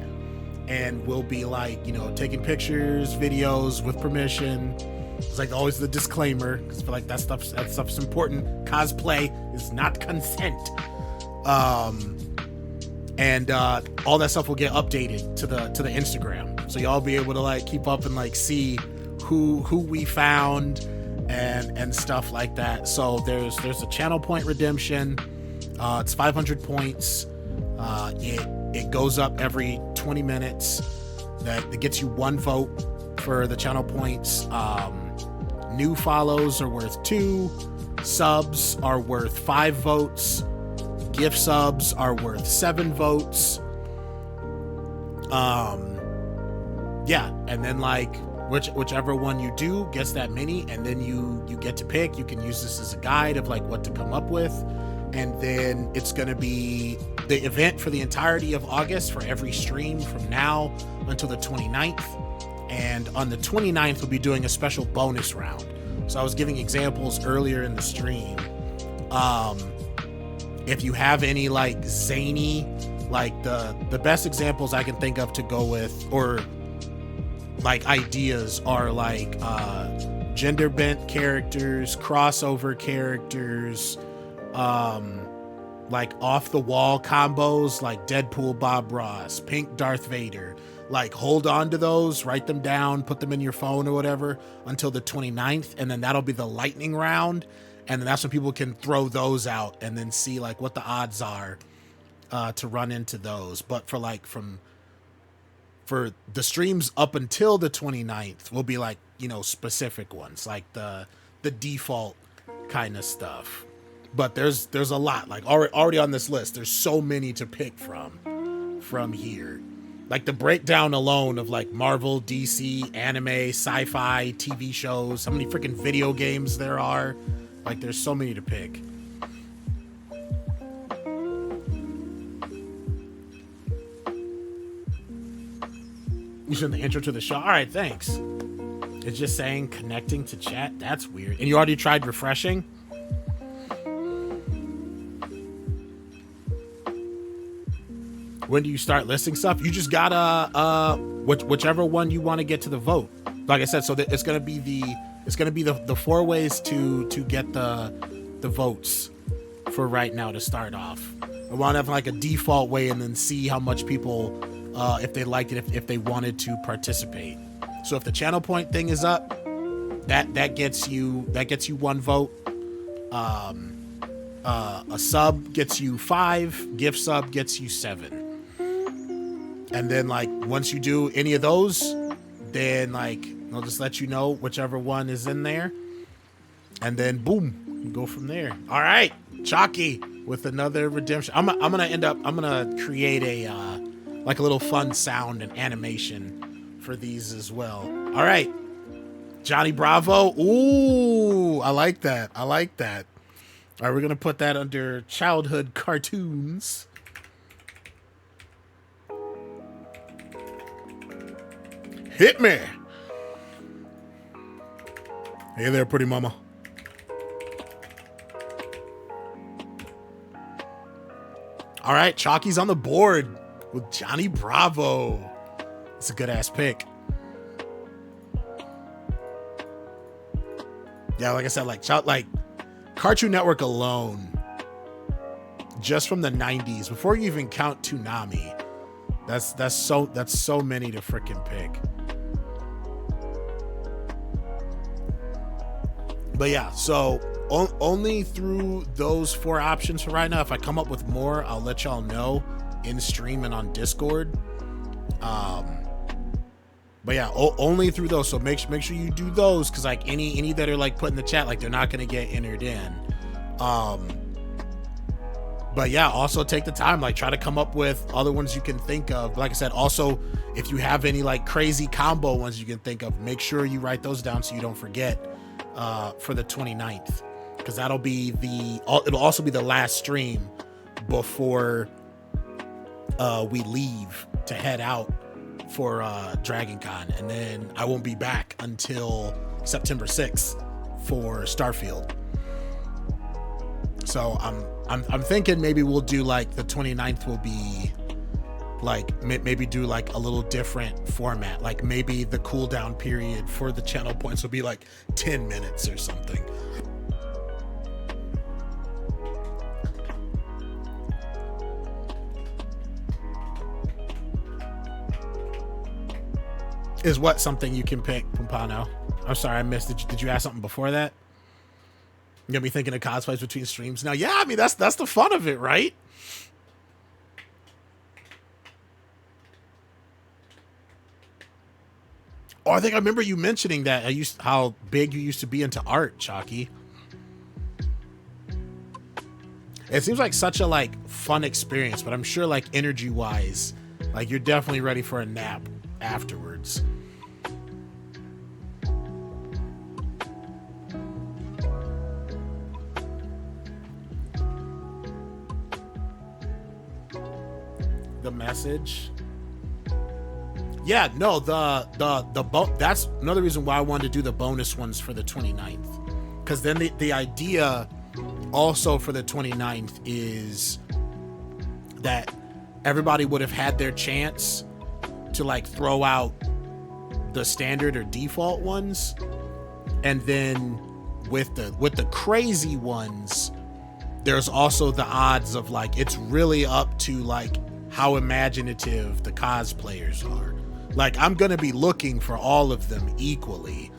and we'll be like, you know, taking pictures, videos with permission. It's like always the disclaimer, because I feel like that stuff's important. Cosplay is not consent. And all that stuff will get updated to the Instagram, so y'all be able to like keep up and like see who we found and stuff like that. So there's a channel point redemption. It's 500 points. It goes up every 20 minutes. That gets you 1 vote for the channel points. New follows are worth 2. Subs are worth 5 votes. Gift subs are worth 7 votes. Yeah, and then like whichever one you do gets that many, and then you get to pick. You can use this as a guide of like what to come up with. And then it's going to be the event for the entirety of August for every stream from now until the 29th. And on the 29th, we'll be doing a special bonus round. So I was giving examples earlier in the stream. If you have any like zany, like the best examples I can think of to go with, or like ideas are like gender bent characters, crossover characters, like off the wall combos like Deadpool Bob Ross, Pink Darth Vader. Like hold on to those, write them down, put them in your phone or whatever until the 29th, and then that'll be the lightning round, and then that's when people can throw those out and then see like what the odds are to run into those. But for like for the streams up until the 29th will be like, you know, specific ones, like the default kind of stuff. But there's a lot, like already on this list. There's so many to pick from here. Like the breakdown alone of like Marvel, DC, anime, sci-fi, TV shows, how many freaking video games there are. Like there's so many to pick. You said the intro to the show. All right, thanks. It's just saying connecting to chat. That's weird. And you already tried refreshing? When do you start listing stuff? You just gotta whichever one you want to get to the vote. Like I said, so it's gonna be It's gonna be the 4 ways to get the votes for right now to start off. I want to have like a default way and then see how much people, if they liked it, if they wanted to participate. So if the channel point thing is up, that gets you 1 vote. A sub gets you 5, gift sub gets you 7. And then like once you do any of those, then like I'll just let you know whichever one is in there. And then boom, you go from there. All right, Chalky with another redemption. I'm gonna create a like a little fun sound and animation for these as well. All right, Johnny Bravo. Ooh, I like that. All right, we're gonna put that under childhood cartoons. Hit me. Hey there, pretty mama. All right, Chalky's on the board with Johnny Bravo. It's a good ass pick. Yeah, like I said, like Cartoon Network alone, just from the 90s, before you even count Toonami, that's so many to freaking pick. But yeah, so only through those 4 options for right now. If I come up with more, I'll let y'all know in stream and on Discord. But yeah, only through those. So make sure you do those, because like any that are like put in the chat, like they're not gonna get entered in. But yeah, also take the time, like try to come up with other ones you can think of. Like I said, also if you have any like crazy combo ones you can think of, make sure you write those down so you don't forget for the 29th, because it'll also be the last stream before we leave to head out for Dragon Con, and then I won't be back until September 6th for Starfield. So I'm thinking maybe we'll do like the 29th will be like maybe do like a little different format, like maybe the cooldown period for the channel points will be like 10 minutes or something. Is what something you can pick, Pompano? I'm sorry, I missed it. Did you ask something before that? You're gonna be thinking of cosplays between streams now. Yeah, I mean that's the fun of it, right? Oh, I think I remember you mentioning that how big you used to be into art, Chalky. It seems like such a like fun experience, but I'm sure like energy wise, like you're definitely ready for a nap afterwards. The message. Yeah, no, that's another reason why I wanted to do the bonus ones for the 29th. Because then the idea also for the 29th is that everybody would have had their chance to like throw out the standard or default ones. And then with the crazy ones, there's also the odds of like, it's really up to like how imaginative the cosplayers are. Like I'm gonna be looking for all of them equally,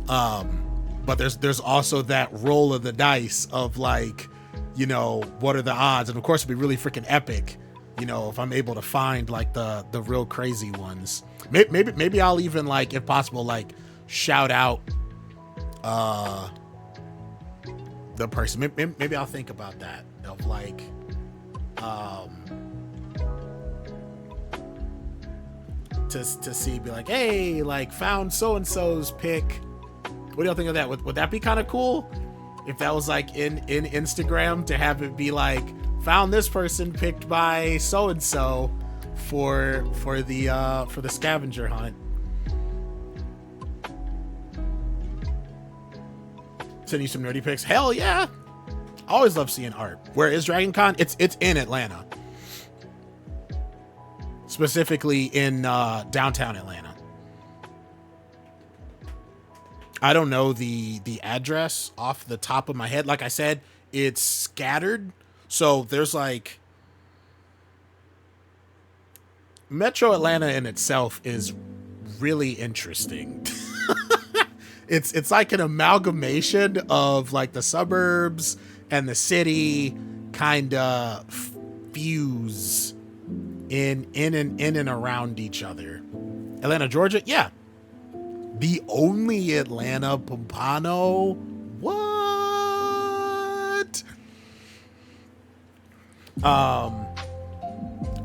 but there's also that roll of the dice of like, you know, what are the odds? And of course it'd be really freaking epic, you know, if I'm able to find like the real crazy ones. Maybe I'll even like, if possible, like shout out the person. Maybe I'll think about that of like to see, be like, hey, like found so-and-so's pick. What do y'all think of that? Would that be kind of cool if that was like in Instagram, to have it be like, found this person picked by so-and-so for the scavenger hunt. Send you some nerdy pics. Hell yeah. Always love seeing art. Where is Dragon Con? It's in Atlanta. Specifically in downtown Atlanta. I don't know the address off the top of my head. Like I said, it's scattered. So there's like Metro Atlanta in itself is really interesting. It's like an amalgamation of like the suburbs and the city kind of fuse in and around each other. Atlanta, Georgia, yeah. The only Atlanta Pompano? What?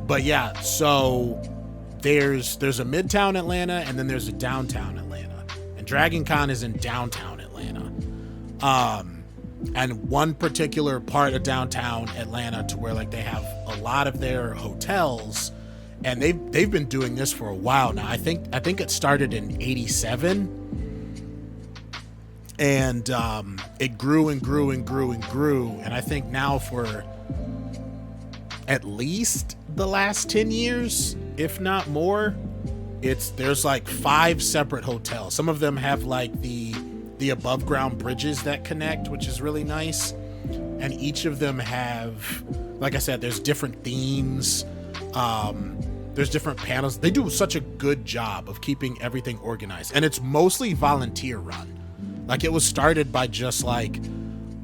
But yeah, so there's a Midtown Atlanta and then there's a downtown Atlanta. And Dragon Con is in downtown Atlanta. And one particular part of downtown Atlanta to where like they have a lot of their hotels, and they've been doing this for a while now. I think it started in '87, and it grew and grew and grew and grew. And I think now for at least the last 10 years, if not more, there's like 5 separate hotels. Some of them have like the above ground bridges that connect, which is really nice. And each of them have, like I said, there's different themes. There's different panels. They do such a good job of keeping everything organized. And it's mostly volunteer run. Like it was started by just like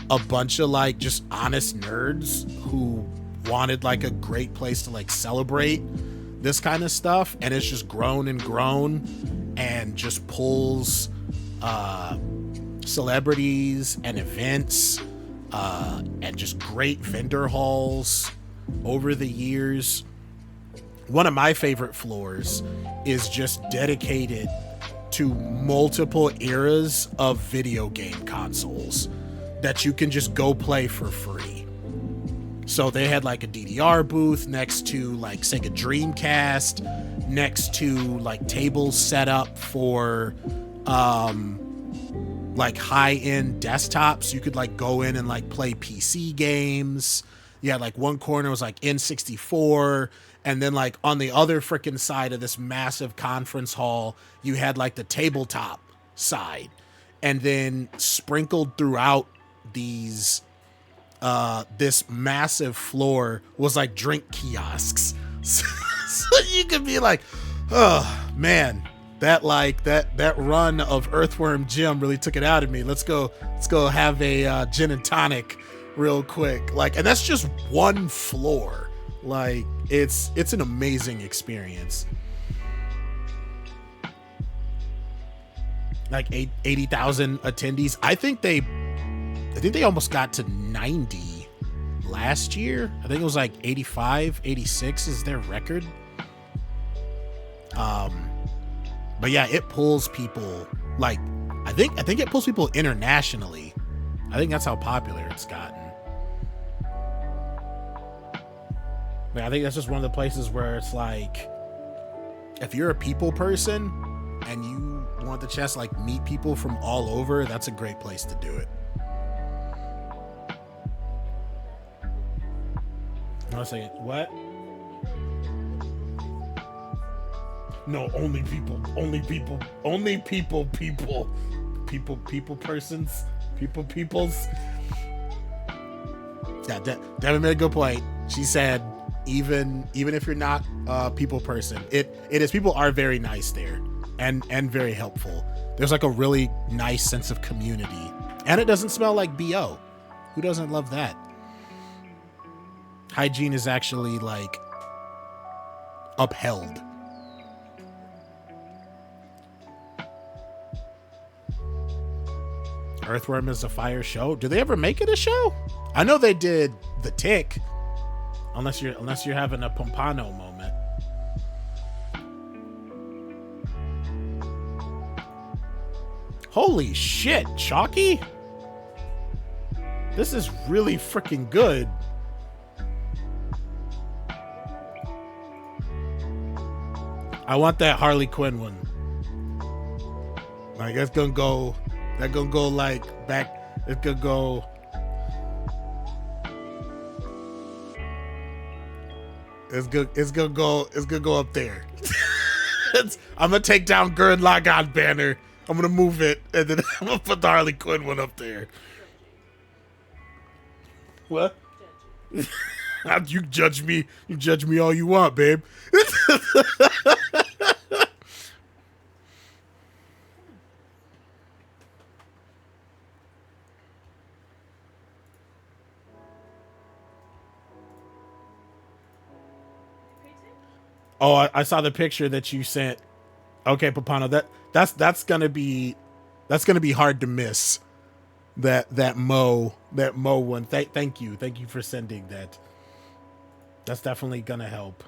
a bunch of like just honest nerds who wanted like a great place to like celebrate this kind of stuff. And it's just grown and grown and just pulls celebrities and events and just great vendor halls over the years. One of my favorite floors is just dedicated to multiple eras of video game consoles that you can just go play for free. So they had like a DDR booth next to like Sega Dreamcast, next to like tables set up for like high-end desktops. You could like go in and like play PC games. Yeah, like one corner was like N64, and then like on the other freaking side of this massive conference hall, you had like the tabletop side. And then sprinkled throughout these this massive floor was like drink kiosks. So you could be like, oh man, that run of Earthworm Jim really took it out of me. Let's go have a gin and tonic real quick. Like, and that's just one floor. Like, it's an amazing experience. Like 80,000 attendees. I think they almost got to 90 last year. I think it was like 85, 86 is their record. But yeah, it pulls people like I think it pulls people internationally. I think that's how popular it's gotten. But I think that's just one of the places where it's like, if you're a people person and you want the chance to like meet people from all over, that's a great place to do it. I was saying, what? No, only people persons, peoples. Yeah, Devin made a good point. She said, even if you're not a people person, it is, people are very nice there and very helpful. There's like a really nice sense of community, and it doesn't smell like BO. Who doesn't love that? Hygiene is actually like upheld. Earthworm is a fire show. Do they ever make it a show? I know they did The Tick. Unless you're having a Pompano moment. Holy shit, Chalky? This is really freaking good. I want that Harley Quinn one. Like, that's gonna go like back. It's gonna go. It's gonna go up there. I'm gonna take down Gurren Lagann banner. I'm gonna move it, and then I'm gonna put the Harley Quinn one up there. What? You judge me. You judge me all you want, babe. Oh, I saw the picture that you sent. Okay, Papano, that's gonna be hard to miss. That Mo one. Thank you for sending that. That's definitely gonna help.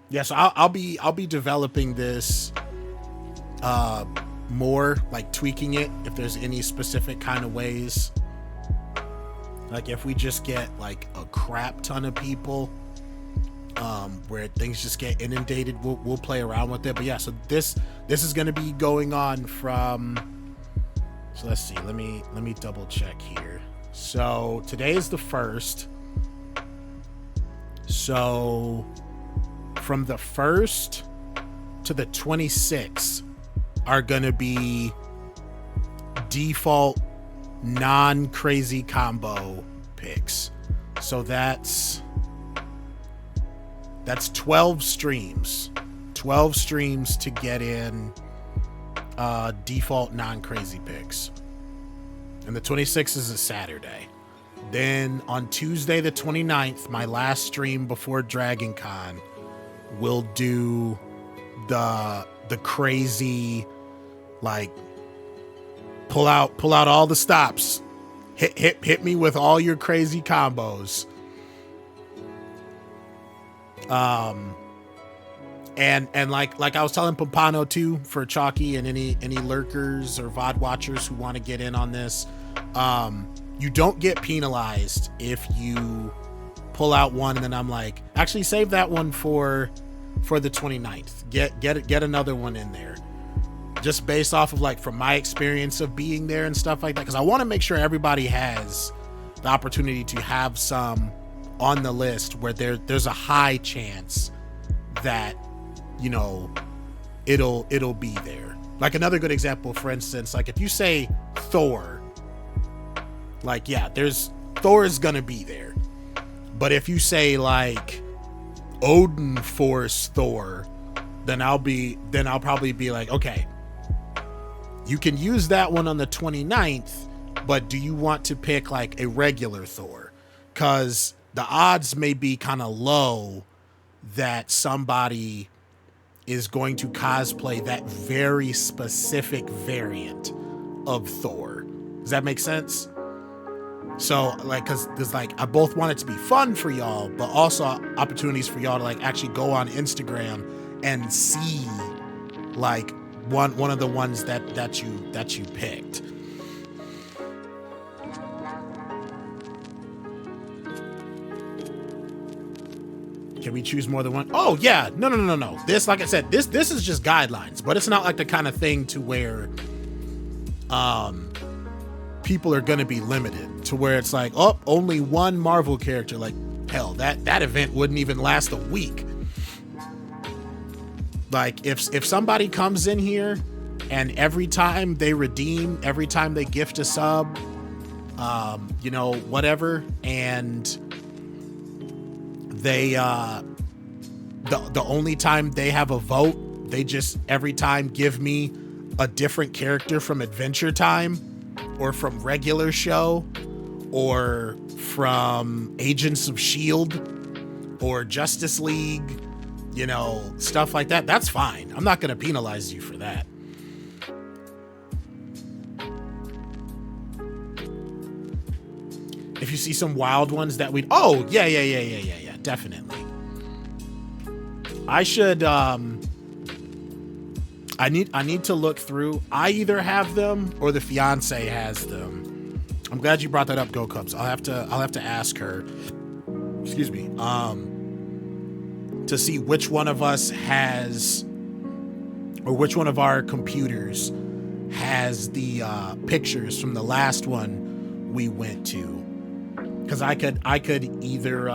Yeah, so I'll be developing this more, like tweaking it if there's any specific kind of ways. Like if we just get like a crap ton of people, where things just get inundated, we'll play around with it. But yeah, so this is gonna be going on from. So let's see. Let me double check here. So today is the 1st. So from the 1st to the 26th are gonna be default non-crazy combo picks. So that's 12 streams. 12 streams to get in default non-crazy picks. And the 26th is a Saturday. Then on Tuesday the 29th, my last stream before Dragon Con, we'll do the crazy, like, pull out all the stops. Hit me with all your crazy combos. And like I was telling Pompano too, for Chalky and any lurkers or VOD watchers who want to get in on this, you don't get penalized if you pull out one and then I'm like, actually save that one for the 29th. Get another one in there. Just based off of, like, from my experience of being there and stuff like that, because I want to make sure everybody has the opportunity to have some on the list where there's a high chance that, you know, it'll be there. Like another good example, for instance, like if you say Thor, like, yeah, Thor is gonna be there. But if you say like Odin Force Thor, then I'll probably be like, okay, you can use that one on the 29th, but do you want to pick like a regular Thor? Because the odds may be kind of low that somebody is going to cosplay that very specific variant of Thor. Does that make sense? So, like, because like I both want it to be fun for y'all, but also opportunities for y'all to like actually go on Instagram and see like one of the ones that you picked. Can we choose more than one? Oh yeah, no. This, like I said, this is just guidelines, but it's not like the kind of thing to where people are gonna be limited to where it's like, oh, only one Marvel character. Like, hell, that event wouldn't even last a week. Like if somebody comes in here and every time they redeem, every time they gift a sub, you know, whatever, and they the only time they have a vote, they just every time give me a different character from Adventure Time or from regular show or from Agents of Shield or Justice League, you know, stuff like that, that's fine. I'm not going to penalize you for that. If you see some wild ones that we'd... Oh, yeah, definitely. I should... I need to look through. I either have them or the fiance has them. I'm glad you brought that up, Go Cubs. I'll have to ask her. Excuse me. To see which one of us has, or which one of our computers has the pictures from the last one we went to. Because I could either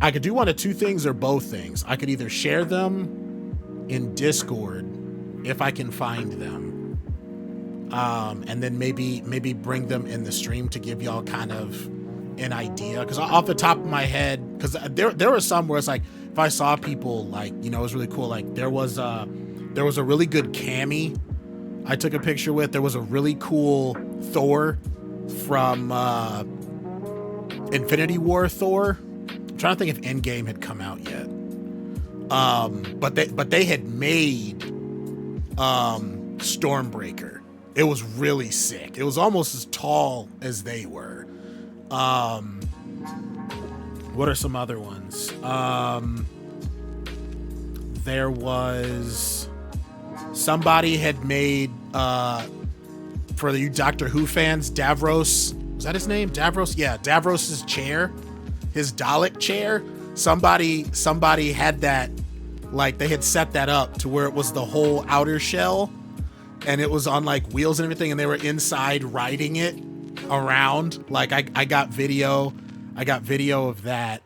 I could do one of two things or both things. I could either share them in Discord if I can find them, and then maybe bring them in the stream to give y'all kind of an idea. Because off the top of my head, because there were some where it's like, if I saw people like, you know, it was really cool. Like there was a really good Cammy I took a picture with. There was a really cool Thor from Infinity War Thor. I'm trying to think if Endgame had come out yet. But they had made Stormbreaker. It was really sick. It was almost as tall as they were. What are some other ones? There was somebody had made for you Doctor Who fans, Davros. Was that his name? Davros? Yeah, Davros's chair, his Dalek chair. Somebody had that, like they had set that up to where it was the whole outer shell, and it was on like wheels and everything, and they were inside riding it around. Like I got video of that.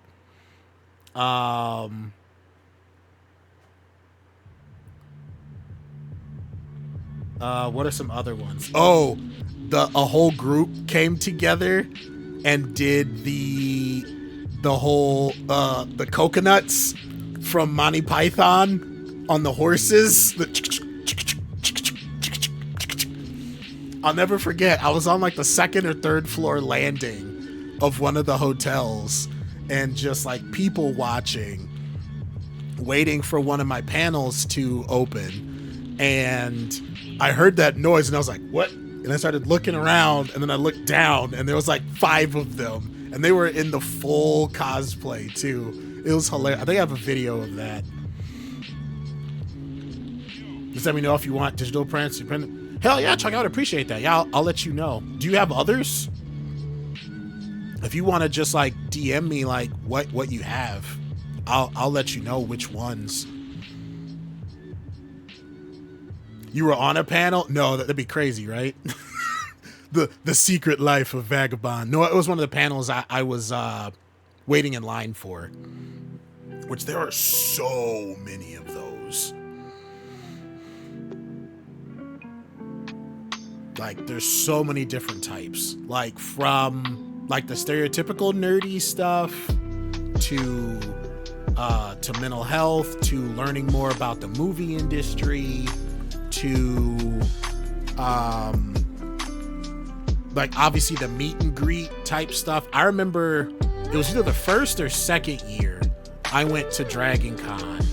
What are some other ones? Oh, a whole group came together and did the whole the coconuts from Monty Python on the horses. I'll never forget. I was on like the second or third floor landing of one of the hotels, and just like people watching, waiting for one of my panels to open, and I heard that noise and I was like, what? And I started looking around, and then I looked down and there was like 5 of them, and they were in the full cosplay too. It was hilarious. I think I have a video of that. Just let me know if you want digital prints. Hell yeah, Chuck, I would appreciate that. Yeah, I'll let you know. Do you have others? If you want to just like DM me like what you have, I'll let you know which ones. You were on a panel? No, that'd be crazy, right? the secret life of Vagabond. No, it was one of the panels I was waiting in line for, which there are so many of those. Like there's so many different types, like from like the stereotypical nerdy stuff to mental health, to learning more about the movie industry, to like obviously the meet and greet type stuff. I remember it was either the first or second year I went to Dragon Con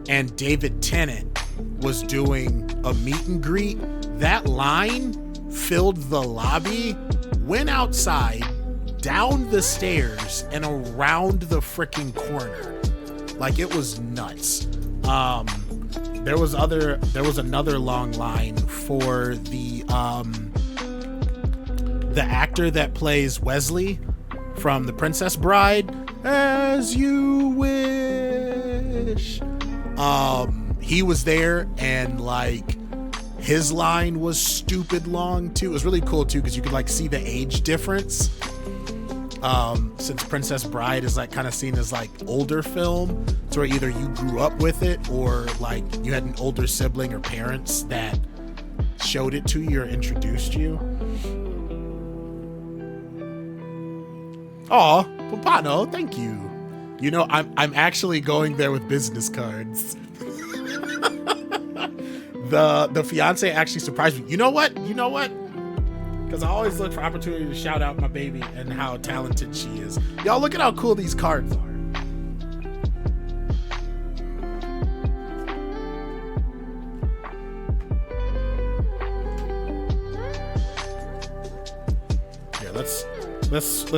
and David Tennant was doing a meet and greet. That line filled the lobby, went outside, down the stairs, and around the freaking corner. Like it was nuts. There was another long line for the actor that plays Wesley from The Princess Bride. As you wish. He was there, and like his line was stupid long too. It was really cool too because you could like see the age difference. Since Princess Bride is like kind of seen as like older film, so either you grew up with it or like you had an older sibling or parents that showed it to you or introduced you. Aw, Papano, thank you. You know, I'm actually going there with business cards. The fiance actually surprised me. You know what? Because I always look for opportunity to shout out my baby and how talented she is. Y'all, look at how cool these cards are. Here, let's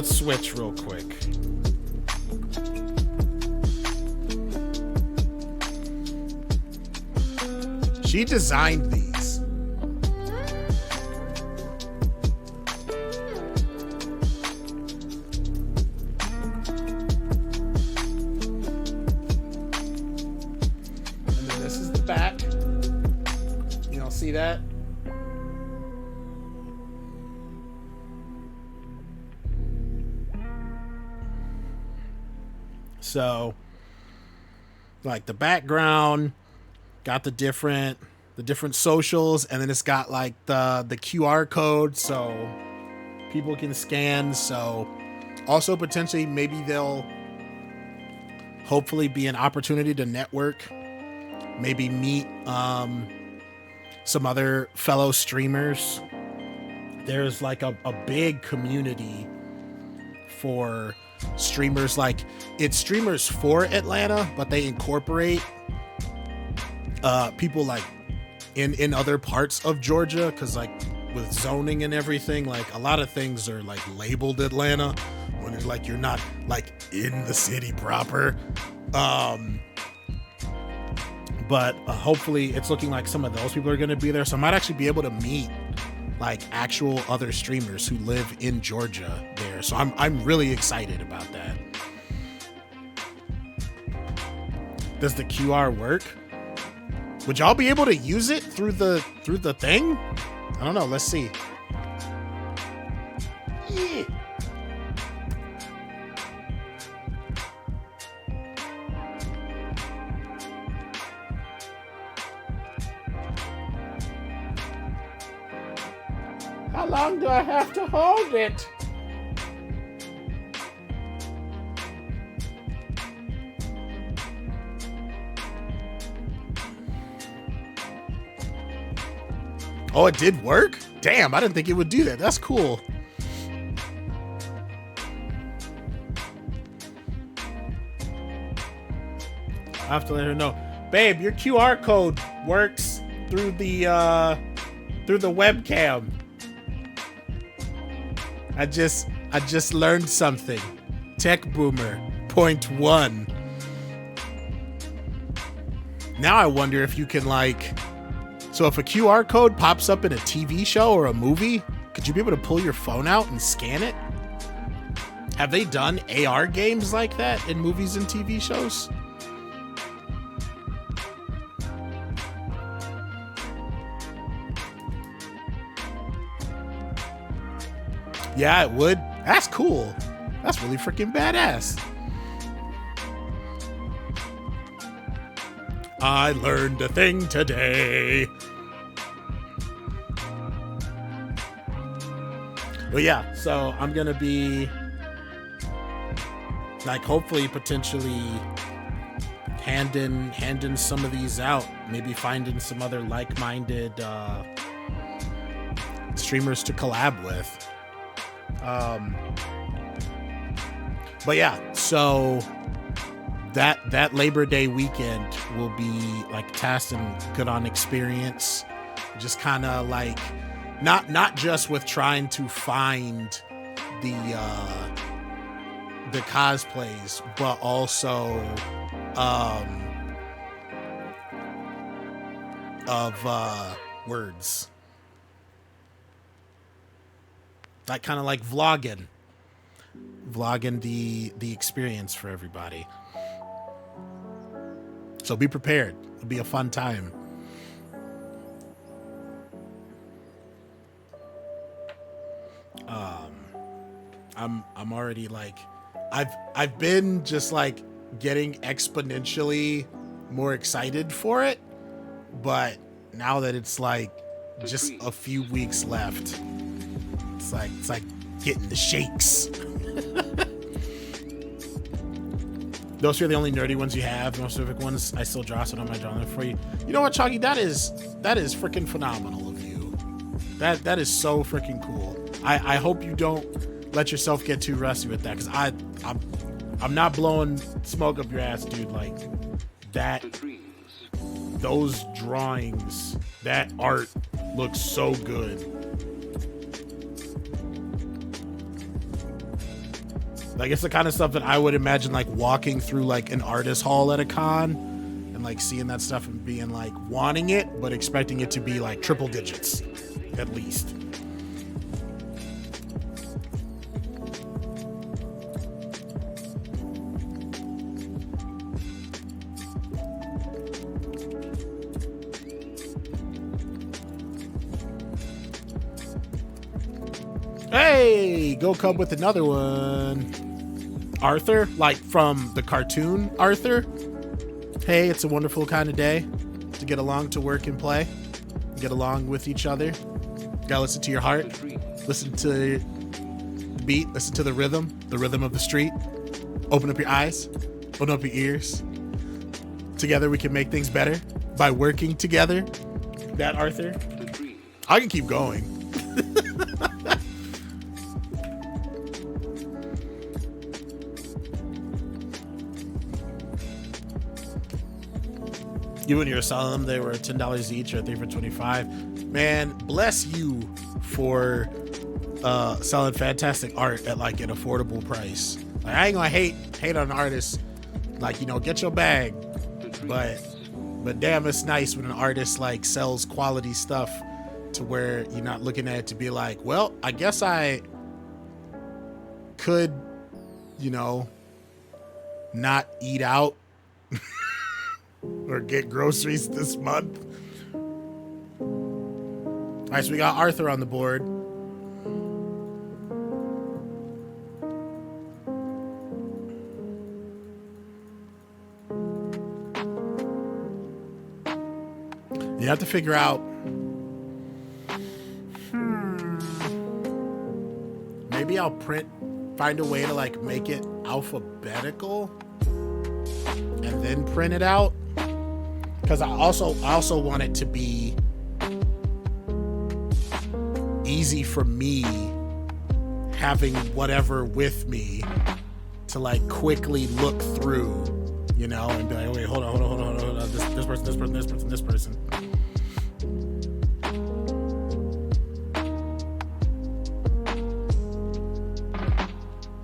switch real quick. She designed these. Back. You don't see that? So, like the background, got the different socials, and then it's got like the QR code so people can scan. So, also potentially maybe they'll hopefully be an opportunity to network, maybe meet some other fellow streamers. There's like a big community for streamers. Like, it's streamers for Atlanta, but they incorporate people like in other parts of Georgia, because like with zoning and everything, like a lot of things are like labeled Atlanta when it's like you're not like in the city proper. But hopefully it's looking like some of those people are going to be there, so I might actually be able to meet like actual other streamers who live in Georgia there. So I'm really excited about that. Does the QR work? Would y'all be able to use it through the thing? I don't know. Let's see. Yeah. How long do I have to hold it? Oh, it did work? Damn, I didn't think it would do that. That's cool. I have to let her know. Babe, your QR code works through the webcam. I just learned something. Tech Boomer, point 1. Now I wonder if you can like, so if a QR code pops up in a TV show or a movie, could you be able to pull your phone out and scan it? Have they done AR games like that in movies and TV shows? Yeah, it would. That's cool. That's really freaking badass. I learned a thing today. But yeah, so I'm gonna be like hopefully potentially handing some of these out. Maybe finding some other like-minded streamers to collab with. But yeah, so that Labor Day weekend will be like tasked and good on experience. Just kind of like not just with trying to find the cosplays, but also of words. Like kind of like vlogging the experience for everybody. So be prepared. It'll be a fun time. I'm already like, I've been just like getting exponentially more excited for it, but now that it's like just a few weeks left, it's like getting the shakes. Those are the only nerdy ones you have. The most specific ones, I still draw it on my drawing for you. You know what, Choggy? That is freaking phenomenal of you. That is so freaking cool. I hope you don't let yourself get too rusty with that, because I'm not blowing smoke up your ass, dude. Like that, those drawings, that art looks so good. Like, it's the kind of stuff that I would imagine like walking through like an artist hall at a con and like seeing that stuff and being like wanting it, but expecting it to be like triple digits at least. Hey, go come with another one. Arthur, like from the cartoon Arthur. Hey, it's a wonderful kind of day to get along to work and play, get along with each other. You gotta listen to your heart, listen to the beat, listen to the rhythm of the street. Open up your eyes, open up your ears. Together we can make things better by working together. That Arthur. I can keep going. You and your selling them, they were $10 each or 3 for $25. Man, bless you for selling fantastic art at like an affordable price. Like, I ain't gonna hate on artists. Like, you know, get your bag, but damn, it's nice when an artist like sells quality stuff to where you're not looking at it to be like, well, I guess I could, you know, not eat out or get groceries this month. All right, so we got Arthur on the board. You have to figure out, maybe I'll find a way to like make it alphabetical and then print it out. Because I also want it to be easy for me having whatever with me to like quickly look through, you know, and be like, wait, hold on. This person.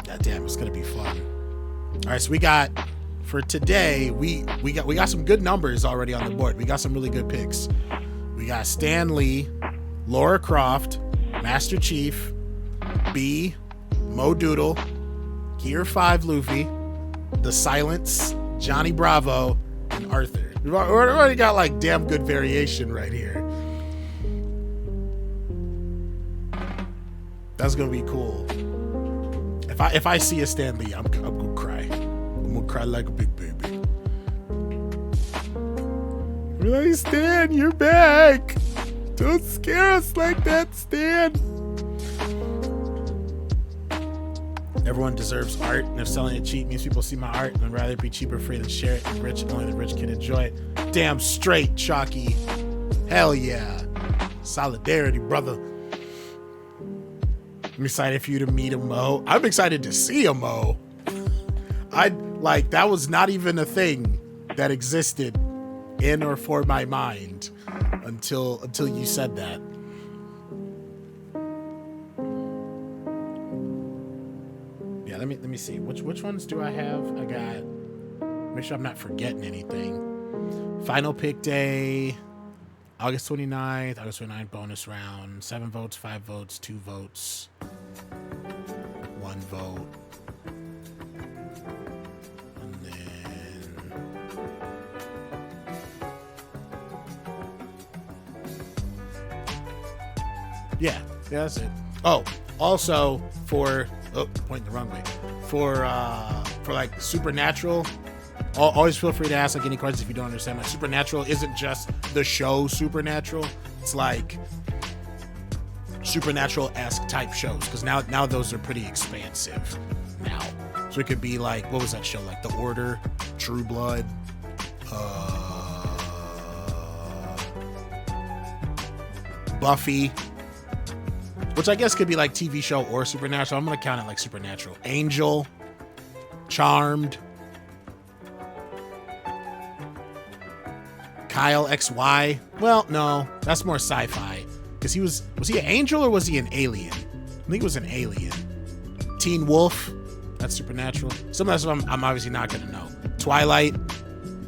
God damn, it's gonna be fun. All right, so we got, for today, we got some good numbers already on the board. We got some really good picks. We got Stan Lee, Laura Croft, Master Chief, B, Mo Doodle, Gear 5 Luffy, The Silence, Johnny Bravo, and Arthur. We've already got like damn good variation right here. That's gonna be cool. If I see a Stan Lee, I'm gonna cry. I'm gonna cry like a big baby. Really, Stan, you're back. Don't scare us like that, Stan. Everyone deserves art, and if selling it cheap means people see my art, then rather it be cheap or free than share it. And rich, and only the rich can enjoy it. Damn straight, Chalky. Hell yeah. Solidarity, brother. I'm excited for you to meet a Mo. I'm excited to see a Mo. That was not even a thing that existed in or for my mind until you said that. Yeah, let me see. Which ones do I have? I got, make sure I'm not forgetting anything. Final pick day, August 29th bonus round, 7 votes, 5 votes, 2 votes, 1 vote. And then yeah, that's it. Oh, also pointing the wrong way. For like Supernatural, always feel free to ask like any questions if you don't understand. Like Supernatural isn't just the show Supernatural. It's like Supernatural-esque type shows, because now those are pretty expansive now. So it could be like, what was that show? Like The Order, True Blood, Buffy, which I guess could be like TV show or Supernatural. I'm gonna count it like Supernatural. Angel, Charmed, Kyle XY. Well, no, that's more sci-fi. Because was he an angel or was he an alien? I think he was an alien. Teen Wolf, that's Supernatural. Some of that stuff I'm obviously not gonna know. Twilight,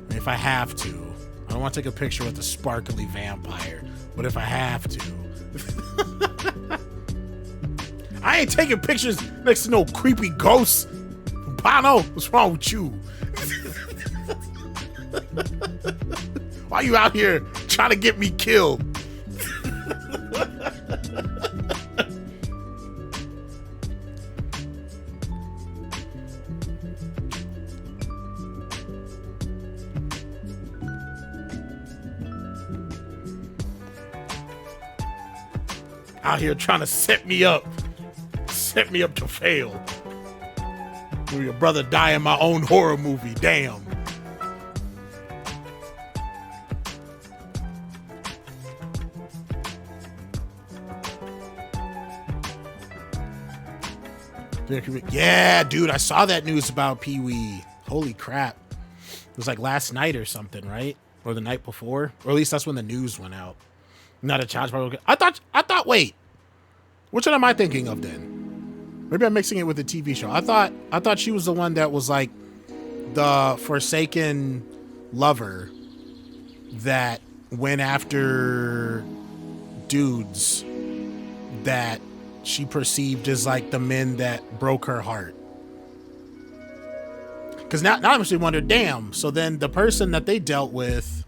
if I have to. I don't want to take a picture with a sparkly vampire, but if I have to. I ain't taking pictures next to no creepy ghosts. Pano, what's wrong with you? Why you out here trying to get me killed? Out here trying to set me up to fail. Your brother die in my own horror movie. Damn. Yeah, dude, I saw that news about Pee-wee. Holy crap. It was like last night or something, right? Or the night before? Or at least that's when the news went out. Not a challenge. I thought, wait. Which one am I thinking of then? Maybe I'm mixing it with the TV show. I thought she was the one that was like the forsaken lover that went after dudes that she perceived as like the men that broke her heart. Because now I'm actually wondering, damn, so then the person that they dealt with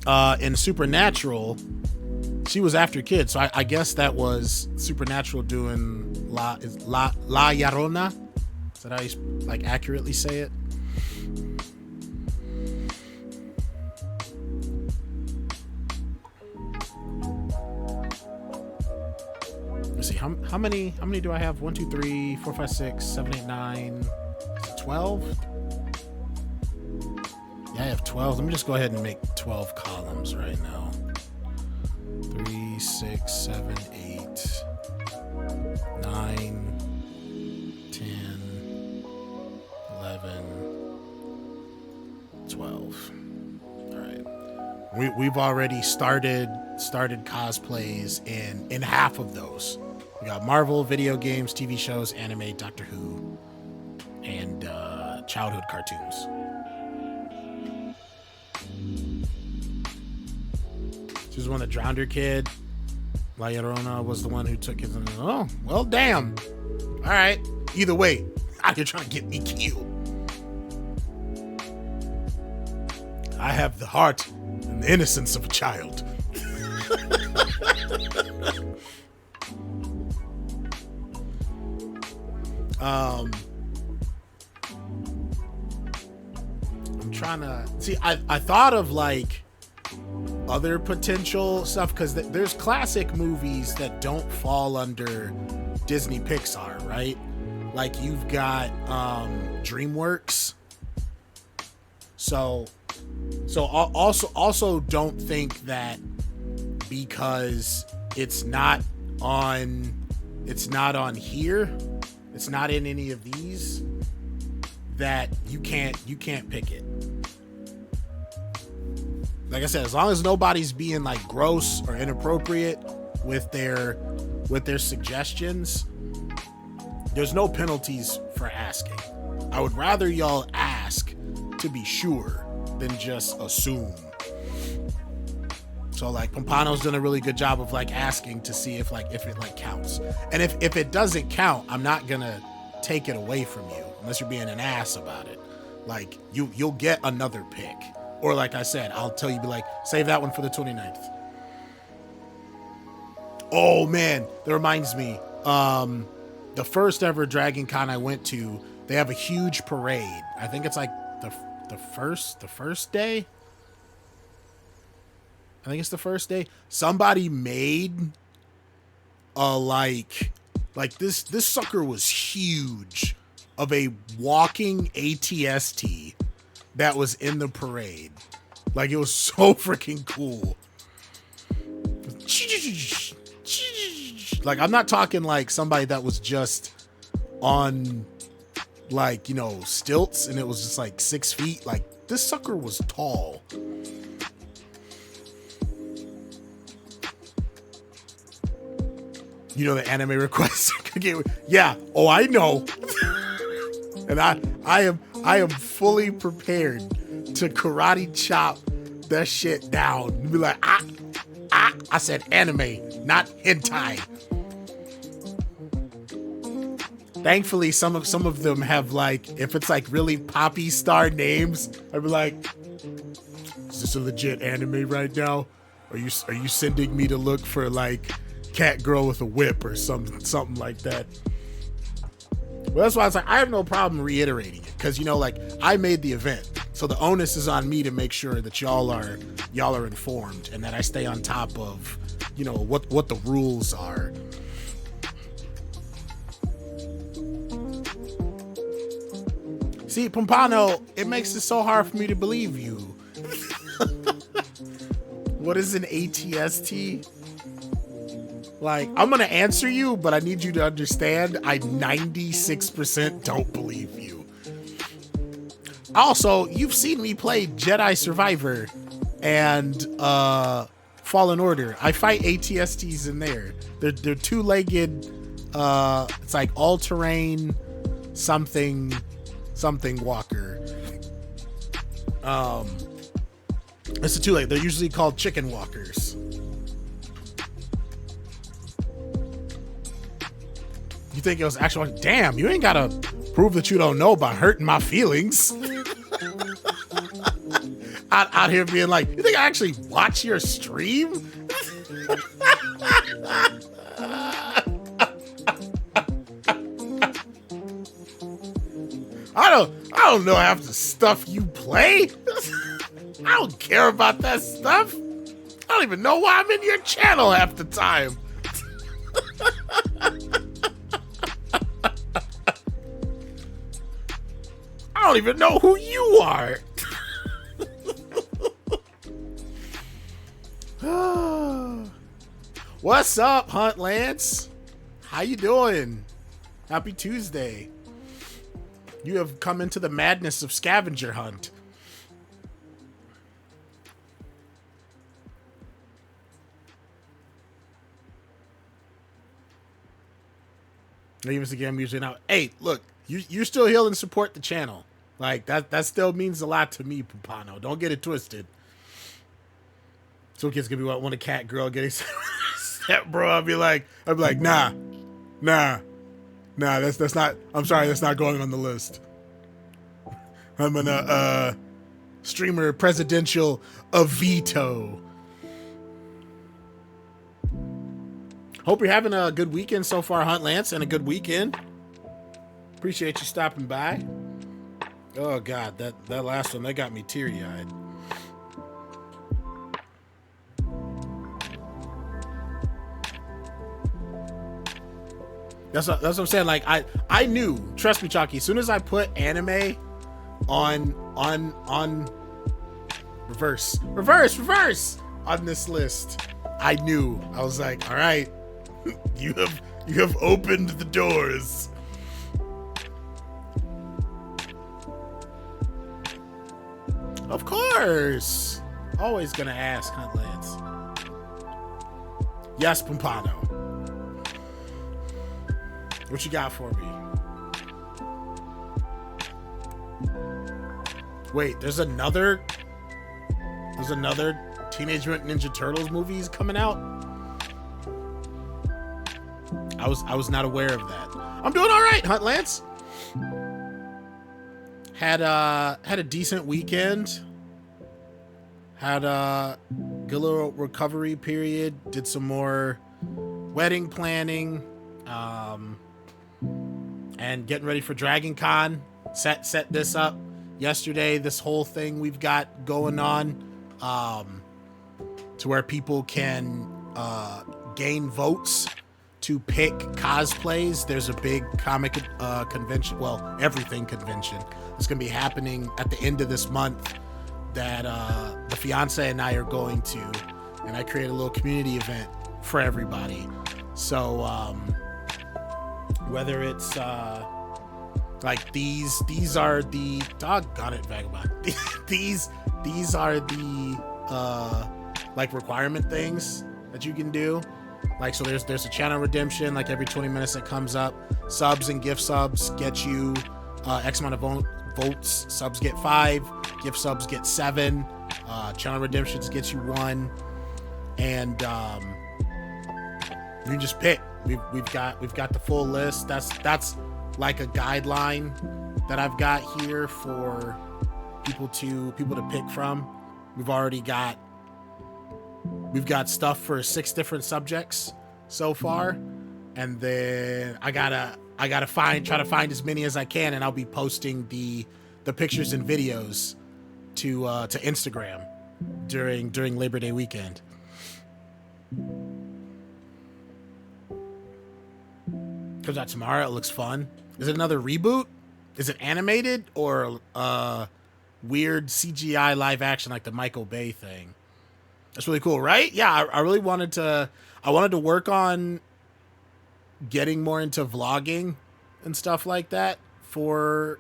in Supernatural, she was after kids. So I guess that was Supernatural doing La Llorona. Is that how you like accurately say it? Let's see, how many do I have? 1, 2, 3, 4, 5, 6, 7, 8, 9, 12? Yeah, I have 12. Let me just go ahead and make 12 columns right now. 3, 6, 7, 8, 9, 10, 11, 12. All right. We've already started cosplays in half of those. We got Marvel, video games, TV shows, anime, Doctor Who, and childhood cartoons. She was the one that drowned her kid. La Llorona was the one who took his. Oh, well, damn. All right. Either way, out here trying to get me killed. I have the heart and the innocence of a child. I'm trying to see. I thought of like other potential stuff because there's classic movies that don't fall under Disney Pixar, right? Like you've got DreamWorks. So also don't think that because it's not on here, it's not in any of these, that you can't pick it. Like I said, as long as nobody's being like gross or inappropriate with their suggestions, there's no penalties for asking. I would rather y'all ask to be sure than just assume. So like Pompano's done a really good job of like asking to see if it like counts. And if it doesn't count, I'm not gonna take it away from you unless you're being an ass about it. Like you'll get another pick. Or like I said, I'll tell you, be like, save that one for the 29th. Oh man, that reminds me. The first ever Dragon Con I went to, they have a huge parade. I think it's like the first day. I think it's the first day. Somebody made a like this sucker was huge, of a walking ATST that was in the parade. Like it was so freaking cool. Like I'm not talking like somebody that was just on like, you know, stilts and it was just like 6 feet. Like this sucker was tall. You know the anime requests. Yeah. Oh, I know. And I am fully prepared to karate chop that shit down and be like, I said anime, not hentai. Thankfully, some of them have like, if it's like really poppy star names, I'd be like, is this a legit anime right now? Are you sending me to look for like cat girl with a whip or something like that? Well, that's why I was like, I have no problem reiterating it because, you know, like I made the event, so the onus is on me to make sure that y'all are informed and that I stay on top of, what the rules are. See, Pompano, it makes it so hard for me to believe you. What is an ATST? Like, I'm gonna answer you, but I need you to understand I 96% don't believe you. Also, you've seen me play Jedi Survivor and Fallen Order. I fight ATSTs in there. They're two-legged, it's like all-terrain something walker. It's a two-legged. They're usually called chicken walkers. You think it was actually? Damn, you ain't gotta prove that you don't know by hurting my feelings. out here being like, you think I actually watch your stream? I don't know half the stuff you play. I don't care about that stuff. I don't even know why I'm in your channel half the time. I don't even know who you are. What's up, Hunt Lance? How you doing? Happy Tuesday. You have come into the madness of scavenger hunt. Even again, I'm usually now. Hey, look, you still heal and support the channel. Like that still means a lot to me, Pupano. Don't get it twisted. Some kids gonna be want a cat girl getting step bro. I'd be like, nah, that's not. I'm sorry, that's not going on the list. I'm gonna streamer presidential a veto. Hope you're having a good weekend so far, Hunt Lance, and a good weekend. Appreciate you stopping by. Oh God, that last one, that got me teary-eyed. That's what I'm saying. Like I knew, trust me, Chalky, as soon as I put anime on reverse on this list, I knew. I was like, all right, you have opened the doors. Of course. Always gonna ask, Hunt Lance. Yes, Pompano. What you got for me? Wait, there's another Teenage Mutant Ninja Turtles movies coming out? I was not aware of that. I'm doing all right, Hunt Lance. Had a decent weekend. Had a good little recovery period. Did some more wedding planning. And getting ready for Dragon Con. Set this up yesterday. This whole thing we've got going on, to where people can gain votes to pick cosplays. There's a big comic convention, well, everything convention. It's gonna be happening at the end of this month that the fiance and I are going to, and I create a little community event for everybody. So whether it's like these are the doggone it, Vagabond. these are the like requirement things that you can do. Like, so there's a channel redemption, like every 20 minutes it comes up. Subs and gift subs get you X amount of votes. Subs get 5, gift subs get 7, channel redemptions gets you 1, and you can just pick. We've got the full list. That's like a guideline that I've got here for people to pick from. We've got stuff for 6 different subjects so far, and then I gotta try to find as many as I can, and I'll be posting the pictures and videos to Instagram during Labor Day weekend. Comes out tomorrow. It looks fun. Is it another reboot? Is it animated or weird CGI live action like the Michael Bay thing? That's really cool, right? Yeah, I really wanted to. I wanted to work on getting more into vlogging and stuff like that for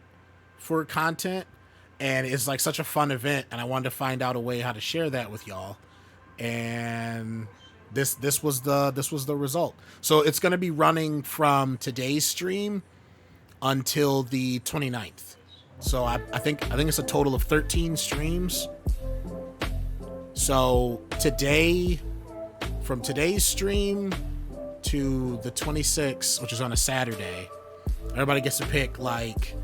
content, and it's like such a fun event, and I wanted to find out a way how to share that with y'all. And this was the result. So it's going to be running from today's stream until the 29th. So I think it's a total of 13 streams. So today, from today's stream to the 26th, which is on a Saturday, everybody gets to pick, like,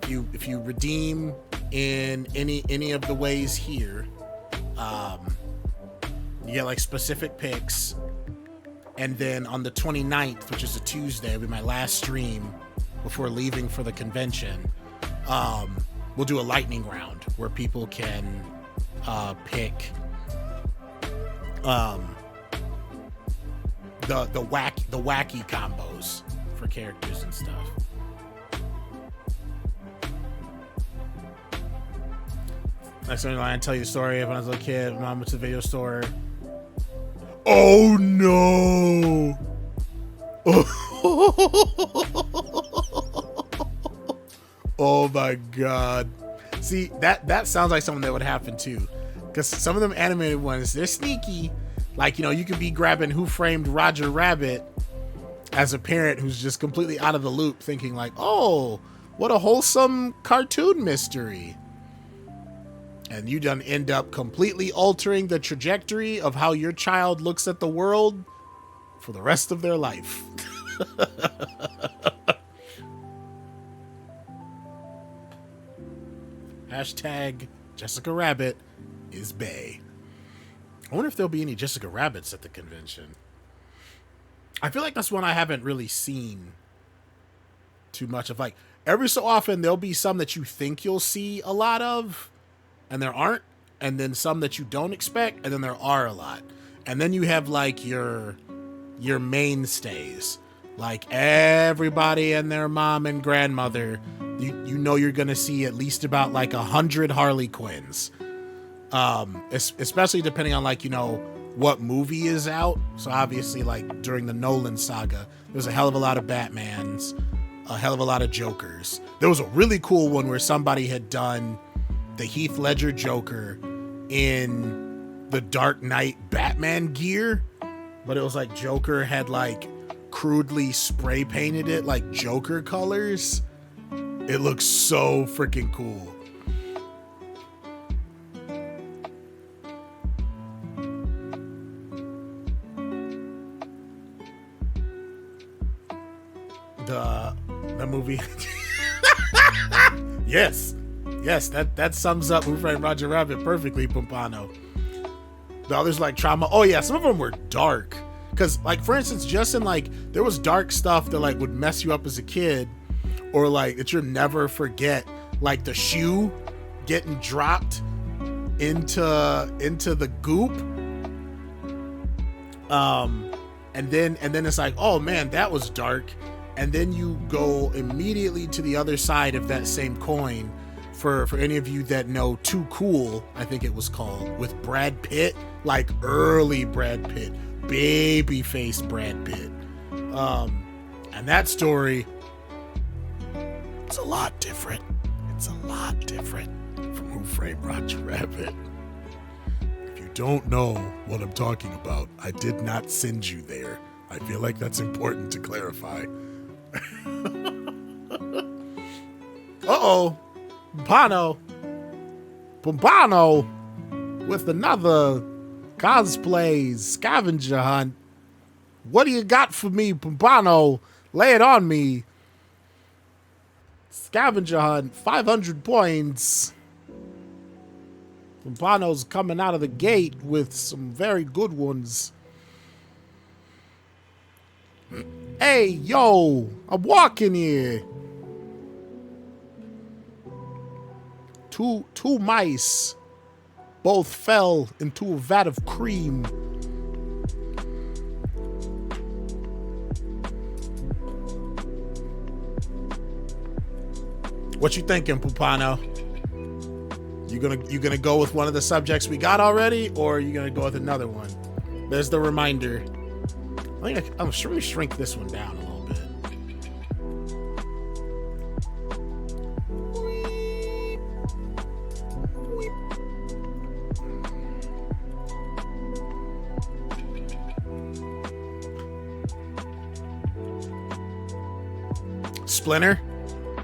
if you redeem in any of the ways here, you get like specific picks. And then on the 29th, which is a Tuesday, will be my last stream before leaving for the convention. We'll do a lightning round where people can pick the wacky combos for characters and stuff. Next one, I tell you a story of when I was a little kid. My mom went to the video store. Oh no! Oh my god! See, that sounds like something that would happen too, because some of them animated ones, they're sneaky. Like, you know, you could be grabbing Who Framed Roger Rabbit as a parent who's just completely out of the loop, thinking like, oh, what a wholesome cartoon mystery. And you done end up completely altering the trajectory of how your child looks at the world for the rest of their life. Hashtag Jessica Rabbit is bae. I wonder if there'll be any Jessica Rabbits at the convention. I feel like that's one I haven't really seen too much of. Like, every so often there'll be some that you think you'll see a lot of, and there aren't, and then some that you don't expect, and then there are a lot. And then you have like your mainstays, like everybody and their mom and grandmother. You know you're gonna see at least about like 100 Harley Quinns, especially depending on, like, you know, what movie is out. So obviously, like during the Nolan saga, there's a hell of a lot of Batmans, a hell of a lot of Jokers. There was a really cool one where somebody had done the Heath Ledger Joker in the Dark Knight Batman gear, but it was like Joker had like crudely spray painted it like Joker colors. It looks so freaking cool. The movie. Yes, that sums up Who Framed Roger Rabbit perfectly, Pompano. The others like Trauma. Oh yeah, some of them were dark. Cause like, for instance, just in like, there was dark stuff that like would mess you up as a kid, or like that you'll never forget, like the shoe getting dropped into the goop. And then it's like, oh man, that was dark. And then you go immediately to the other side of that same coin. For any of you that know Too Cool, I think it was called, with Brad Pitt, like early Brad Pitt, baby face Brad Pitt. And that story, it's a lot different. It's a lot different from Who Framed Roger Rabbit. If you don't know what I'm talking about, I did not send you there. I feel like that's important to clarify. Uh-oh. Pompano with another cosplay scavenger hunt. What do you got for me, Pompano? Lay it on me. Scavenger hunt, 500 points. Pompano's coming out of the gate with some very good ones. Hey, yo, I'm walking here. Two mice both fell into a vat of cream. What you thinking, Pupano? You gonna go with one of the subjects we got already, or are you gonna go with another one? There's the reminder. I'm sure we shrink this one down a little bit. Splinter.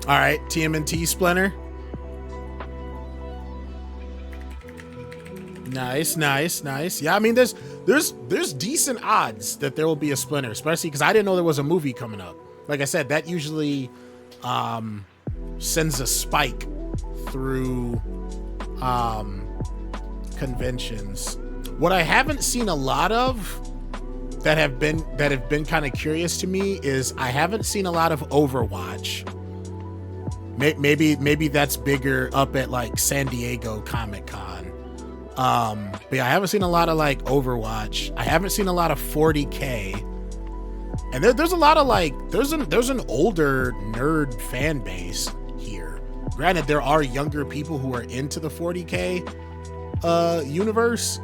All right, TMNT Splinter. Nice. Yeah, I mean, there's decent odds that there will be a Splinter, especially because I didn't know there was a movie coming up. Like I said, that usually sends a spike through conventions. What I haven't seen a lot of that have been kind of curious to me is I haven't seen a lot of Overwatch. Maybe that's bigger up at like San Diego Comic Con. But yeah, I haven't seen a lot of like Overwatch. I haven't seen a lot of 40K. And there's a lot of like there's an older nerd fan base here. Granted, there are younger people who are into the 40K universe,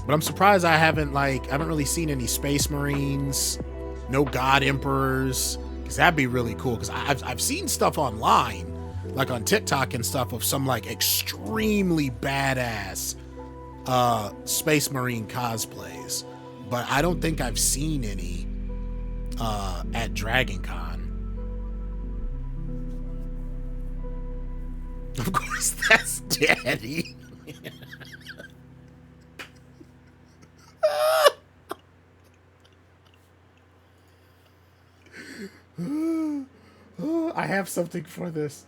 but I'm surprised I haven't really seen any Space Marines, no God Emperors, because that'd be really cool. Because I've seen stuff online, like on TikTok and stuff, of some like extremely badass Space Marine cosplays, but I don't think I've seen any at Dragon Con. Of course, that's Daddy. I have something for this.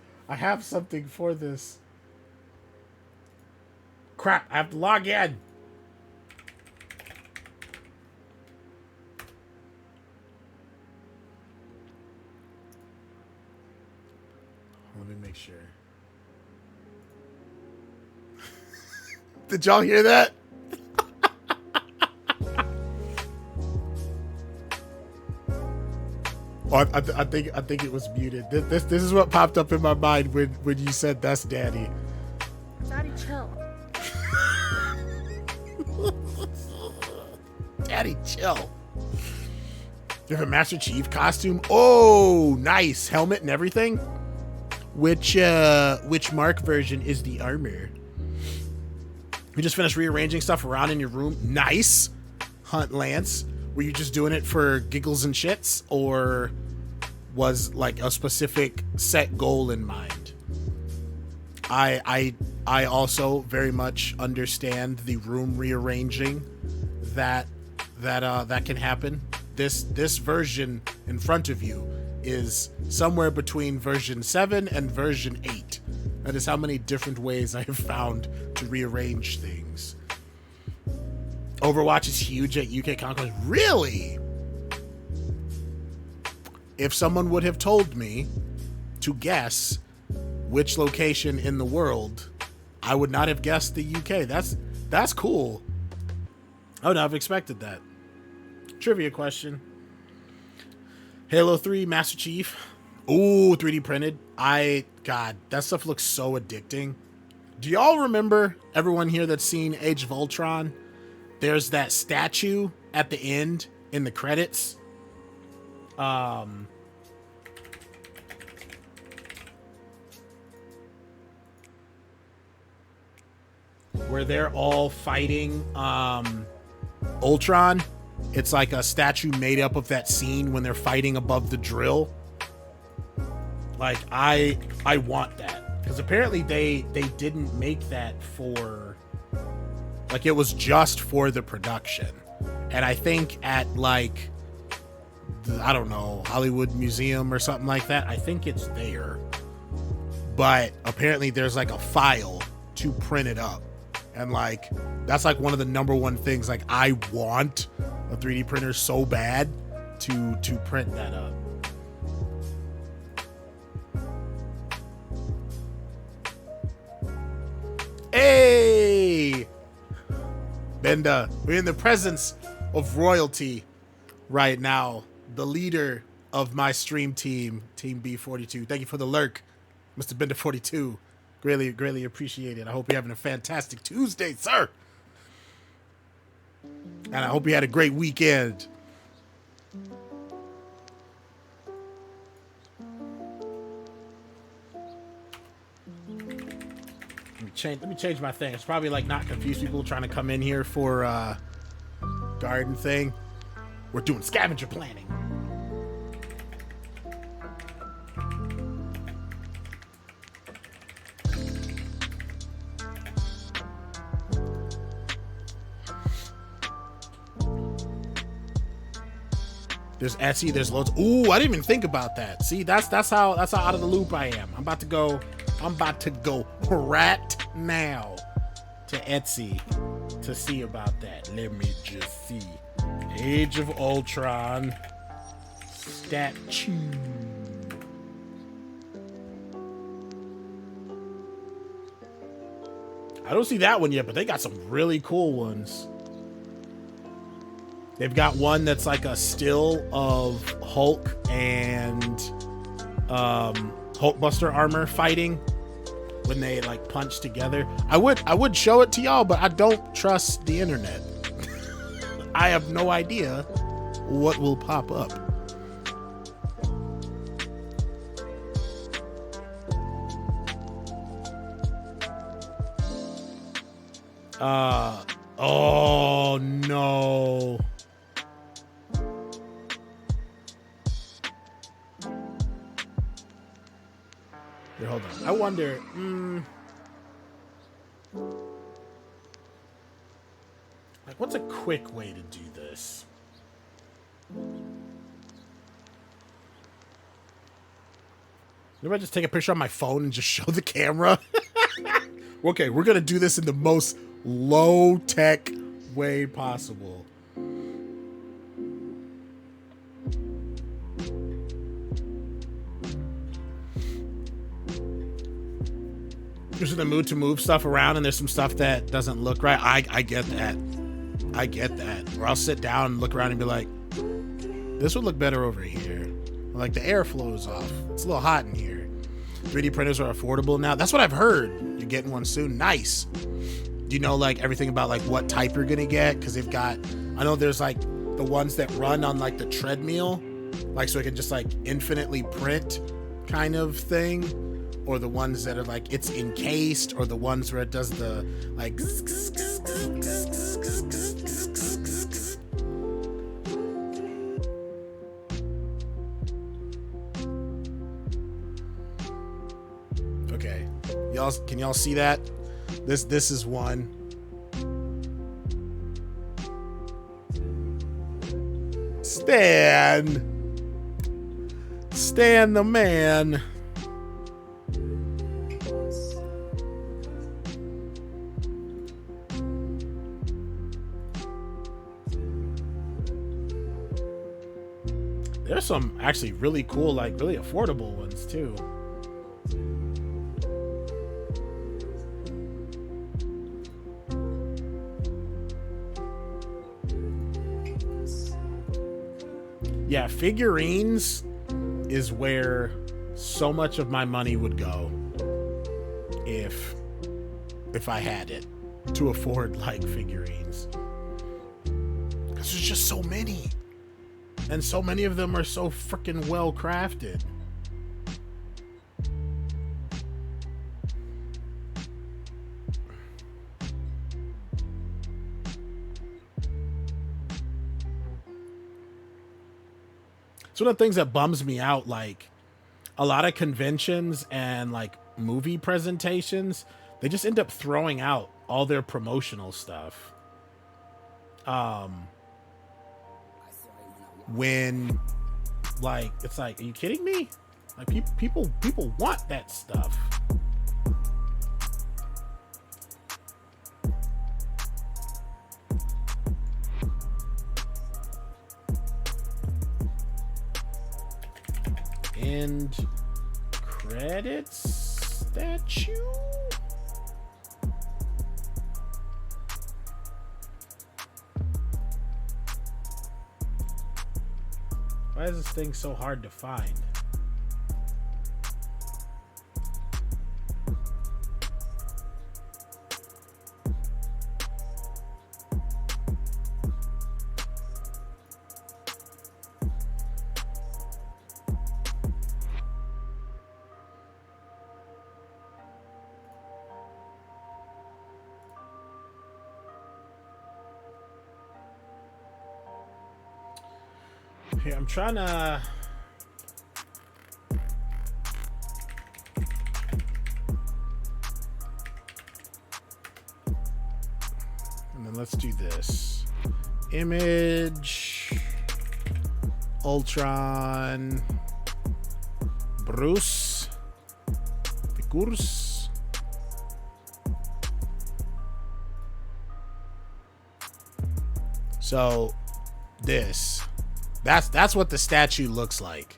Crap, I have to log in. Let me make sure. Did y'all hear that? Oh, I think it was muted. This is what popped up in my mind when you said that's Daddy. Daddy, chill. Daddy, chill. You have a Master Chief costume? Oh, nice. Helmet and everything? Which Mark version is the armor? You just finished rearranging stuff around in your room? Nice. Hunt Lance. Were you just doing it for giggles and shits, or was like a specific set goal in mind? I also very much understand the room rearranging that can happen. This version in front of you is somewhere between version 7 and version 8. That is how many different ways I have found to rearrange things. Overwatch is huge at UK Conquest. Really? If someone would have told me to guess which location in the world, I would not have guessed the UK. That's cool. I would not have expected that. Trivia question. Halo 3 Master Chief. Ooh, 3D printed. God, that stuff looks so addicting. Do y'all remember, everyone here that's seen Age of Ultron? There's that statue at the end in the credits. Where they're all fighting Ultron. It's like a statue made up of that scene when they're fighting above the drill. Like, I want that. Because apparently they didn't make that for... Like, it was just for the production. And I think at, like, I don't know, Hollywood Museum or something like that, I think it's there. But apparently there's, like, a file to print it up. And, like, that's, like, one of the number one things. Like, I want a 3D printer so bad to print that up. Hey! Benda, we're in the presence of royalty right now. The leader of my stream team, Team B42. Thank you for the lurk. Mr. Bender 42. Greatly appreciate it. I hope you're having a fantastic Tuesday, sir. And I hope you had a great weekend. Let me change my thing. It's probably like not confuse people trying to come in here for garden thing. We're doing scavenger planning. There's Etsy, there's loads. Ooh, I didn't even think about that. See, that's how out of the loop I am. I'm about to go right now to Etsy to see about that. Let me just see. Age of Ultron statue. I don't see that one yet, but they got some really cool ones. They've got one that's like a still of Hulk and Hulkbuster armor fighting when they like punch together. I would show it to y'all, but I don't trust the internet. I have no idea what will pop up. Oh no. Here, hold on. I wonder. Like, what's a quick way to do this? Maybe I just take a picture on my phone and just show the camera. Okay, we're gonna do this in the most low-tech way possible. Just in the mood to move stuff around, and there's some stuff that doesn't look right. I get that. I get that. Or I'll sit down and look around and be like, this would look better over here. Or like the airflow is off. It's a little hot in here. 3D printers are affordable now. That's what I've heard. You're getting one soon. Nice. Do you know like everything about like what type you're gonna get? Because they've got, I know there's like the ones that run on like the treadmill, like so it can just like infinitely print kind of thing. Or the ones that are like it's encased, or the ones where it does the like. Okay, y'all, can y'all see that? This is one. Stan the man. There's some actually really cool, like really affordable ones too. Yeah, figurines is where so much of my money would go if I had it to afford like figurines. Because there's just so many. And so many of them are so freaking well crafted. It's one of the things that bums me out. Like a lot of conventions and like movie presentations, they just end up throwing out all their promotional stuff. When like it's like, are you kidding me? Like people want that stuff. End credits statue. Why is this thing so hard to find? Here, I'm trying to... And then let's do this. Image... Ultron... Bruce... Figures... So, this... That's what the statue looks like.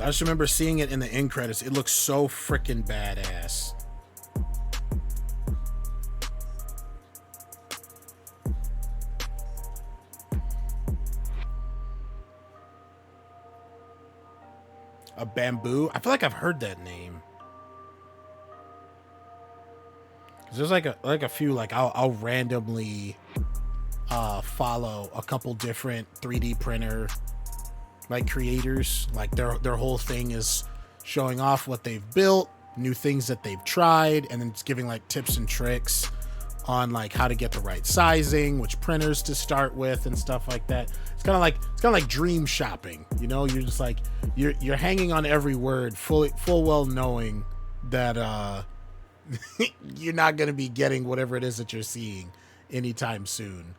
I just remember seeing it in the end credits. It looks so freaking badass. A bamboo? I feel like I've heard that name. There's like a few, like I'll randomly follow a couple different 3D printer like creators. Like their whole thing is showing off what they've built, new things that they've tried, and then it's giving like tips and tricks on like how to get the right sizing, which printers to start with, and stuff like that. It's kind of like dream shopping, you know. You're just like you're hanging on every word, full well knowing that you're not going to be getting whatever it is that you're seeing anytime soon.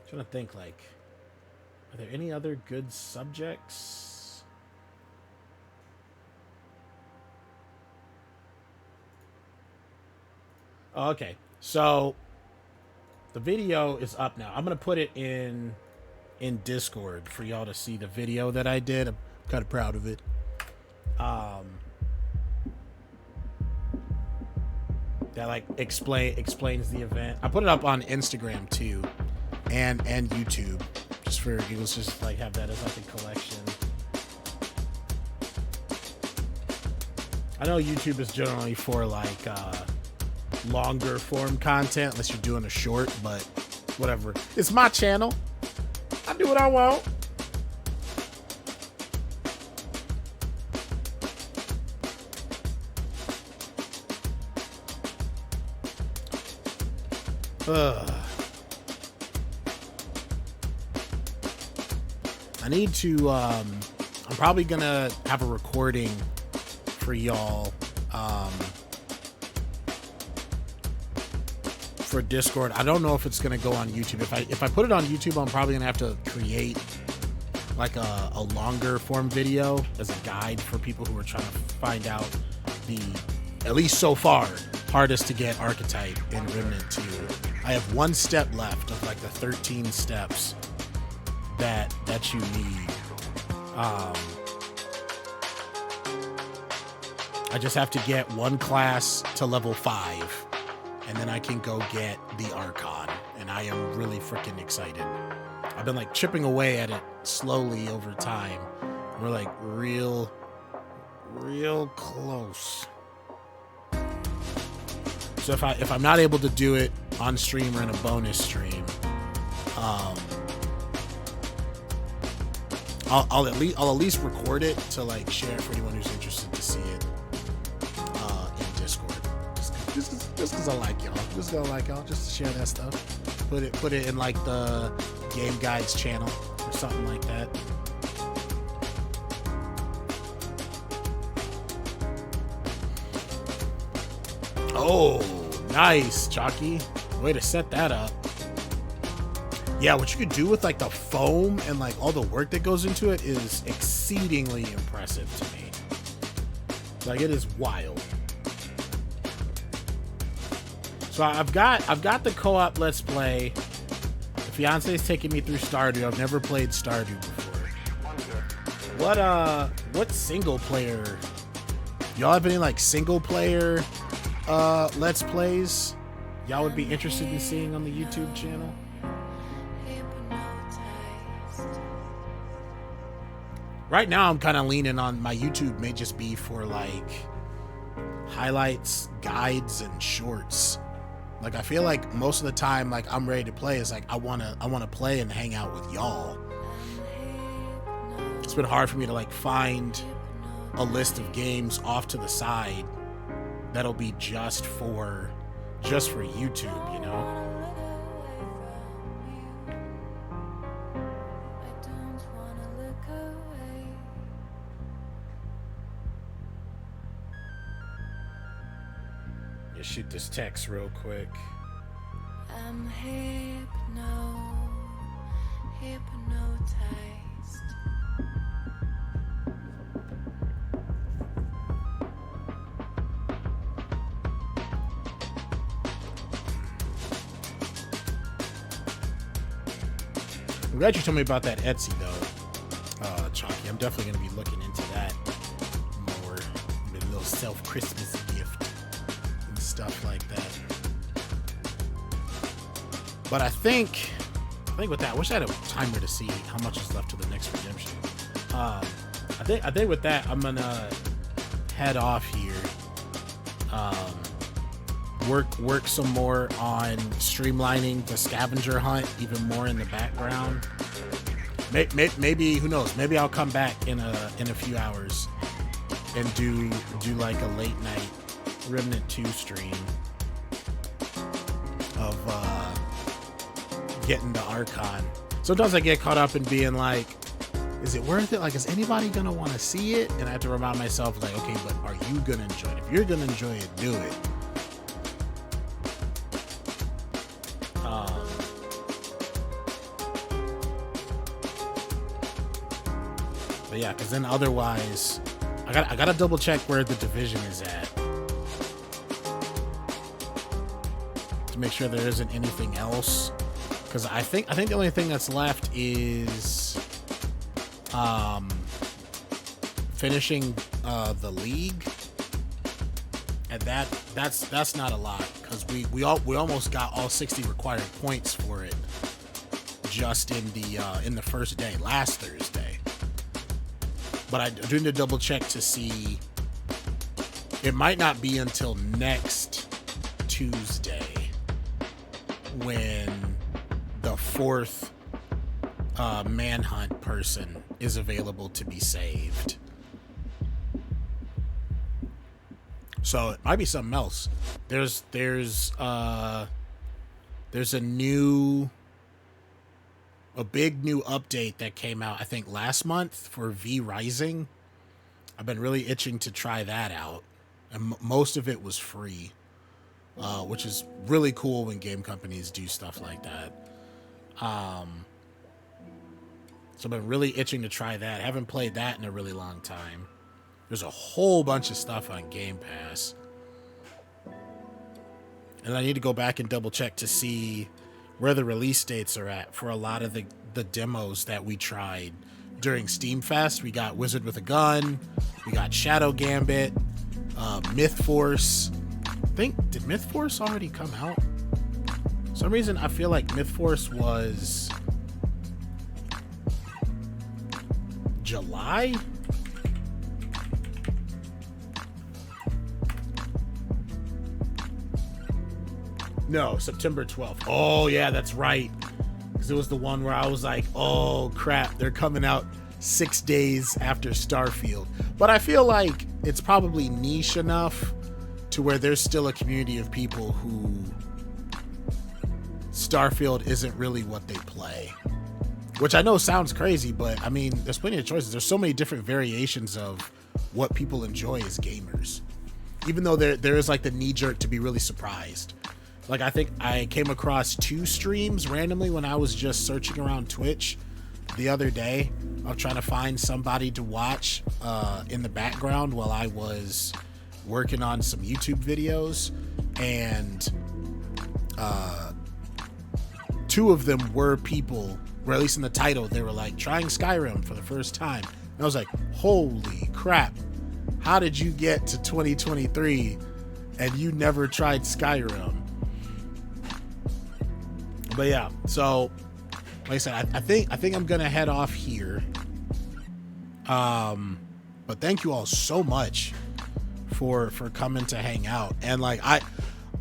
I'm trying to think, like, are there any other good subjects? Oh, okay, so the video is up now. I'm gonna put it in Discord for y'all to see the video that I did. I'm kind of proud of it. That like explains the event. I put it up on Instagram too, and YouTube, just for giggles, just like have that as like a collection. I know YouTube is generally for like longer form content unless you're doing a short, but whatever. It's my channel. I do what I want. I need to I'm probably gonna have a recording for y'all for Discord. I don't know if it's gonna go on YouTube. If I put it on YouTube, I'm probably gonna have to create like a longer form video as a guide for people who are trying to find out the, at least so far, hardest to get archetype in Remnant 2. I have one step left of like the 13 steps that you need. I just have to get one class to level 5, and then I can go get the Archon, and I am really freaking excited. I've been like chipping away at it slowly over time. We're like real close. So if I'm not able to do it on stream or in a bonus stream, I'll at least record it to like share for anyone who's interested to see it in Discord. Just because I like y'all. Just because I like y'all. Just to share that stuff. Put it in like the Game Guides channel or something like that. Oh, nice, Jockey. Way to set that up. Yeah, what you could do with like the foam and like all the work that goes into it is exceedingly impressive to me. Like, it is wild. So I've got the co-op Let's Play. The fiance's taking me through Stardew. I've never played Stardew before. What single player? Y'all have any like single player Let's Plays y'all would be interested in seeing on the YouTube channel? Right now, I'm kind of leaning on my YouTube may just be for like highlights, guides, and shorts. Like, I feel like most of the time, like, I'm ready to play is like I wanna play and hang out with y'all. It's been hard for me to like find a list of games off to the side that'll be just for YouTube, you know? Just shoot this text real quick. I'm hypnotized. I'm glad you told me about that Etsy though, Chalky. I'm definitely going to be looking into that more. A little self-Christmas gift and stuff like that. But I think with that, I wish I had a timer to see how much is left to the next redemption. I think with that, I'm gonna head off here. Work some more on streamlining the scavenger hunt even more in the background. Maybe who knows? Maybe I'll come back in a few hours and do like a late night Remnant 2 stream of getting the Archon. Sometimes I get caught up in being like, is it worth it? Like, is anybody gonna want to see it? And I have to remind myself, like, okay, but are you gonna enjoy it? If you're gonna enjoy it, do it. But yeah, because then otherwise, I gotta double check where the division is at to make sure there isn't anything else. Because I think the only thing that's left is finishing the league, and that's not a lot because we almost got all 60 required points for it just in the first day, last Thursday. But I do need to double check to see. It might not be until next Tuesday when the fourth manhunt person is available to be saved. So it might be something else. There's a big new update that came out, I think last month, for V Rising. I've been really itching to try that out, and most of it was free, which is really cool when game companies do stuff like that. So I've been really itching to try that. I haven't played that in a really long time. There's a whole bunch of stuff on Game Pass, and I need to go back and double check to see where the release dates are at for a lot of the demos that we tried during Steam Fest. We got Wizard with a Gun, we got Shadow Gambit, Myth Force. Did Myth Force already come out? For some reason I feel like Myth Force was July? No, September 12th. Oh, yeah, that's right. Because it was the one where I was like, oh, crap, they're coming out 6 days after Starfield. But I feel like it's probably niche enough to where there's still a community of people who Starfield isn't really what they play. Which I know sounds crazy, but, I mean, there's plenty of choices. There's so many different variations of what people enjoy as gamers. Even though there is, like, the knee-jerk to be really surprised. Like, I think I came across 2 streams randomly when I was just searching around Twitch the other day of trying to find somebody to watch in the background while I was working on some YouTube videos. And 2 of them were people, or at least in the title, they were like, trying Skyrim for the first time. And I was like, holy crap. How did you get to 2023 and you never tried Skyrim? But yeah, so like I said, I think I'm gonna head off here. But thank you all so much for coming to hang out. And like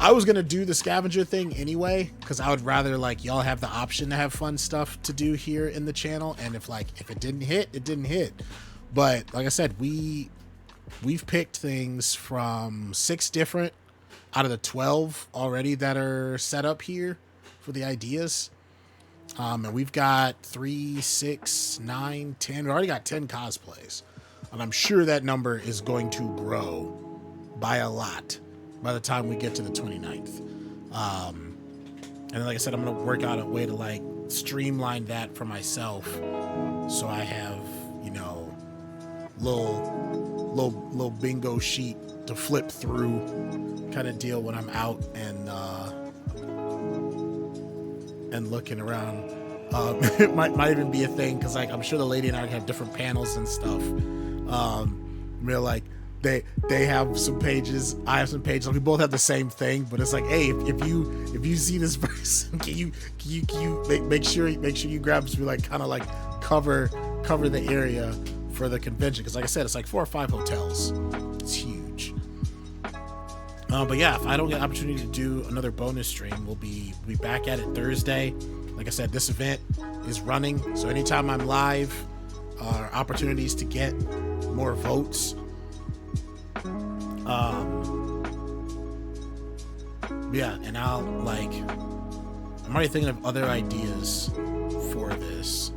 I was gonna do the scavenger thing anyway, because I would rather like y'all have the option to have fun stuff to do here in the channel, and if it didn't hit, it didn't hit. But like I said, we've picked things from 6 different out of the 12 already that are set up here for the ideas. And we've got 3, 6, 9, 10. We already got 10 cosplays. And I'm sure that number is going to grow by a lot by the time we get to the 29th. And like I said, I'm going to work out a way to like streamline that for myself. So I have, you know, little bingo sheet to flip through kind of deal when I'm out and looking around. It might even be a thing because like I'm sure the lady and I have different panels and stuff. We're like they have some pages, I have some pages. We both have the same thing, but it's like, hey, if you see this person, can you make sure you grab some, like kind of like cover the area for the convention, because like I said, it's like 4 or 5 hotels. It's huge. But yeah, if I don't get an opportunity to do another bonus stream, we'll be back at it Thursday. Like I said, this event is running, so anytime I'm live, opportunities to get more votes. Yeah, and I'm already thinking of other ideas for this.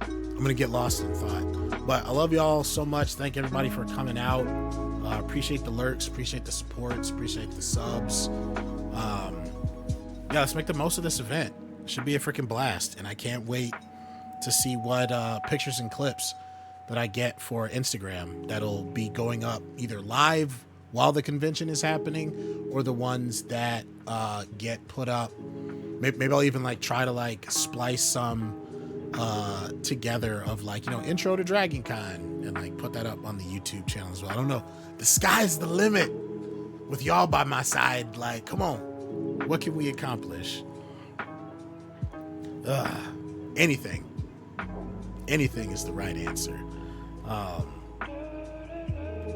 I'm gonna get lost in thought, but I love y'all so much. Thank everybody for coming out. Appreciate the lurks, appreciate the supports, appreciate the subs. Yeah, let's make the most of this event. It should be a freaking blast, and I can't wait to see what pictures and clips that I get for Instagram that'll be going up either live while the convention is happening, or the ones that get put up. Maybe I'll even like try to like splice some together of like, you know, intro to Dragon Con, and like put that up on the YouTube channel as well. I don't know. The sky's the limit with y'all by my side. Like, come on, what can we accomplish? Anything is the right answer.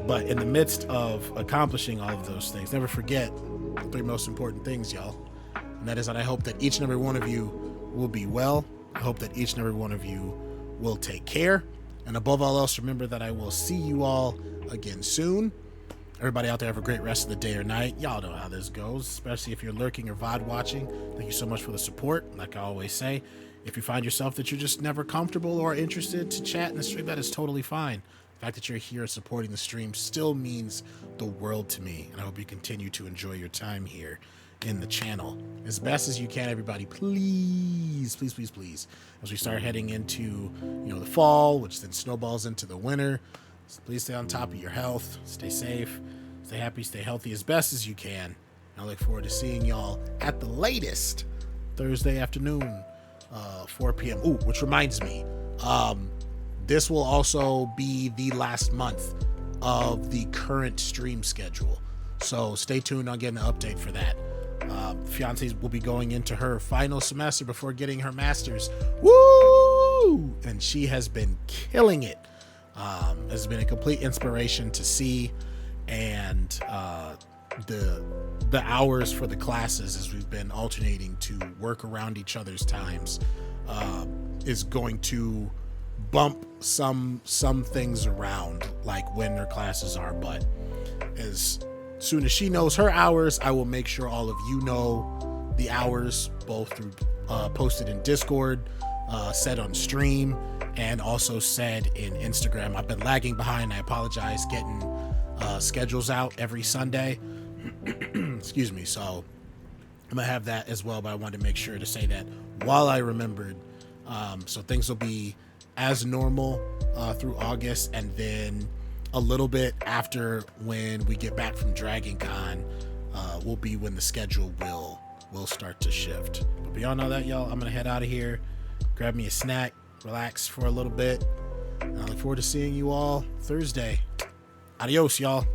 But in the midst of accomplishing all of those things, never forget the 3 most important things, y'all. And that is that I hope that each and every one of you will be well. I hope that each and every one of you will take care. And above all else, remember that I will see you all again soon. Everybody out there, have a great rest of the day or night. Y'all know how this goes, especially if you're lurking or VOD watching. Thank you so much for the support. Like I always say, if you find yourself that you're just never comfortable or interested to chat in the stream, that is totally fine. The fact that you're here supporting the stream still means the world to me, and I hope you continue to enjoy your time here in the channel as best as you can. Everybody, please, please, please, please, as we start heading into, you know, the fall, which then snowballs into the winter, so please stay on top of your health, stay safe, stay happy, stay healthy as best as you can. I look forward to seeing y'all at the latest Thursday afternoon, 4 p.m. Ooh, which reminds me, this will also be the last month of the current stream schedule, so stay tuned on getting an update for that. Fiancé will be going into her final semester before getting her master's. Woo! And she has been killing it. Has been a complete inspiration to see, and the hours for the classes, as we've been alternating to work around each other's times, is going to bump some things around, like when her classes are. But as soon as she knows her hours, I will make sure all of you know the hours, both through posted in Discord, said on stream, and also said in Instagram. I've been lagging behind. I apologize, getting schedules out every Sunday. Excuse me. So I'm gonna have that as well, but I wanted to make sure to say that while I remembered. So things will be as normal through August, and then a little bit after, when we get back from Dragon Con, will be when the schedule will start to shift. But beyond all that, y'all, I'm gonna head out of here, grab me a snack, relax for a little bit, and I look forward to seeing you all Thursday. Adios, y'all.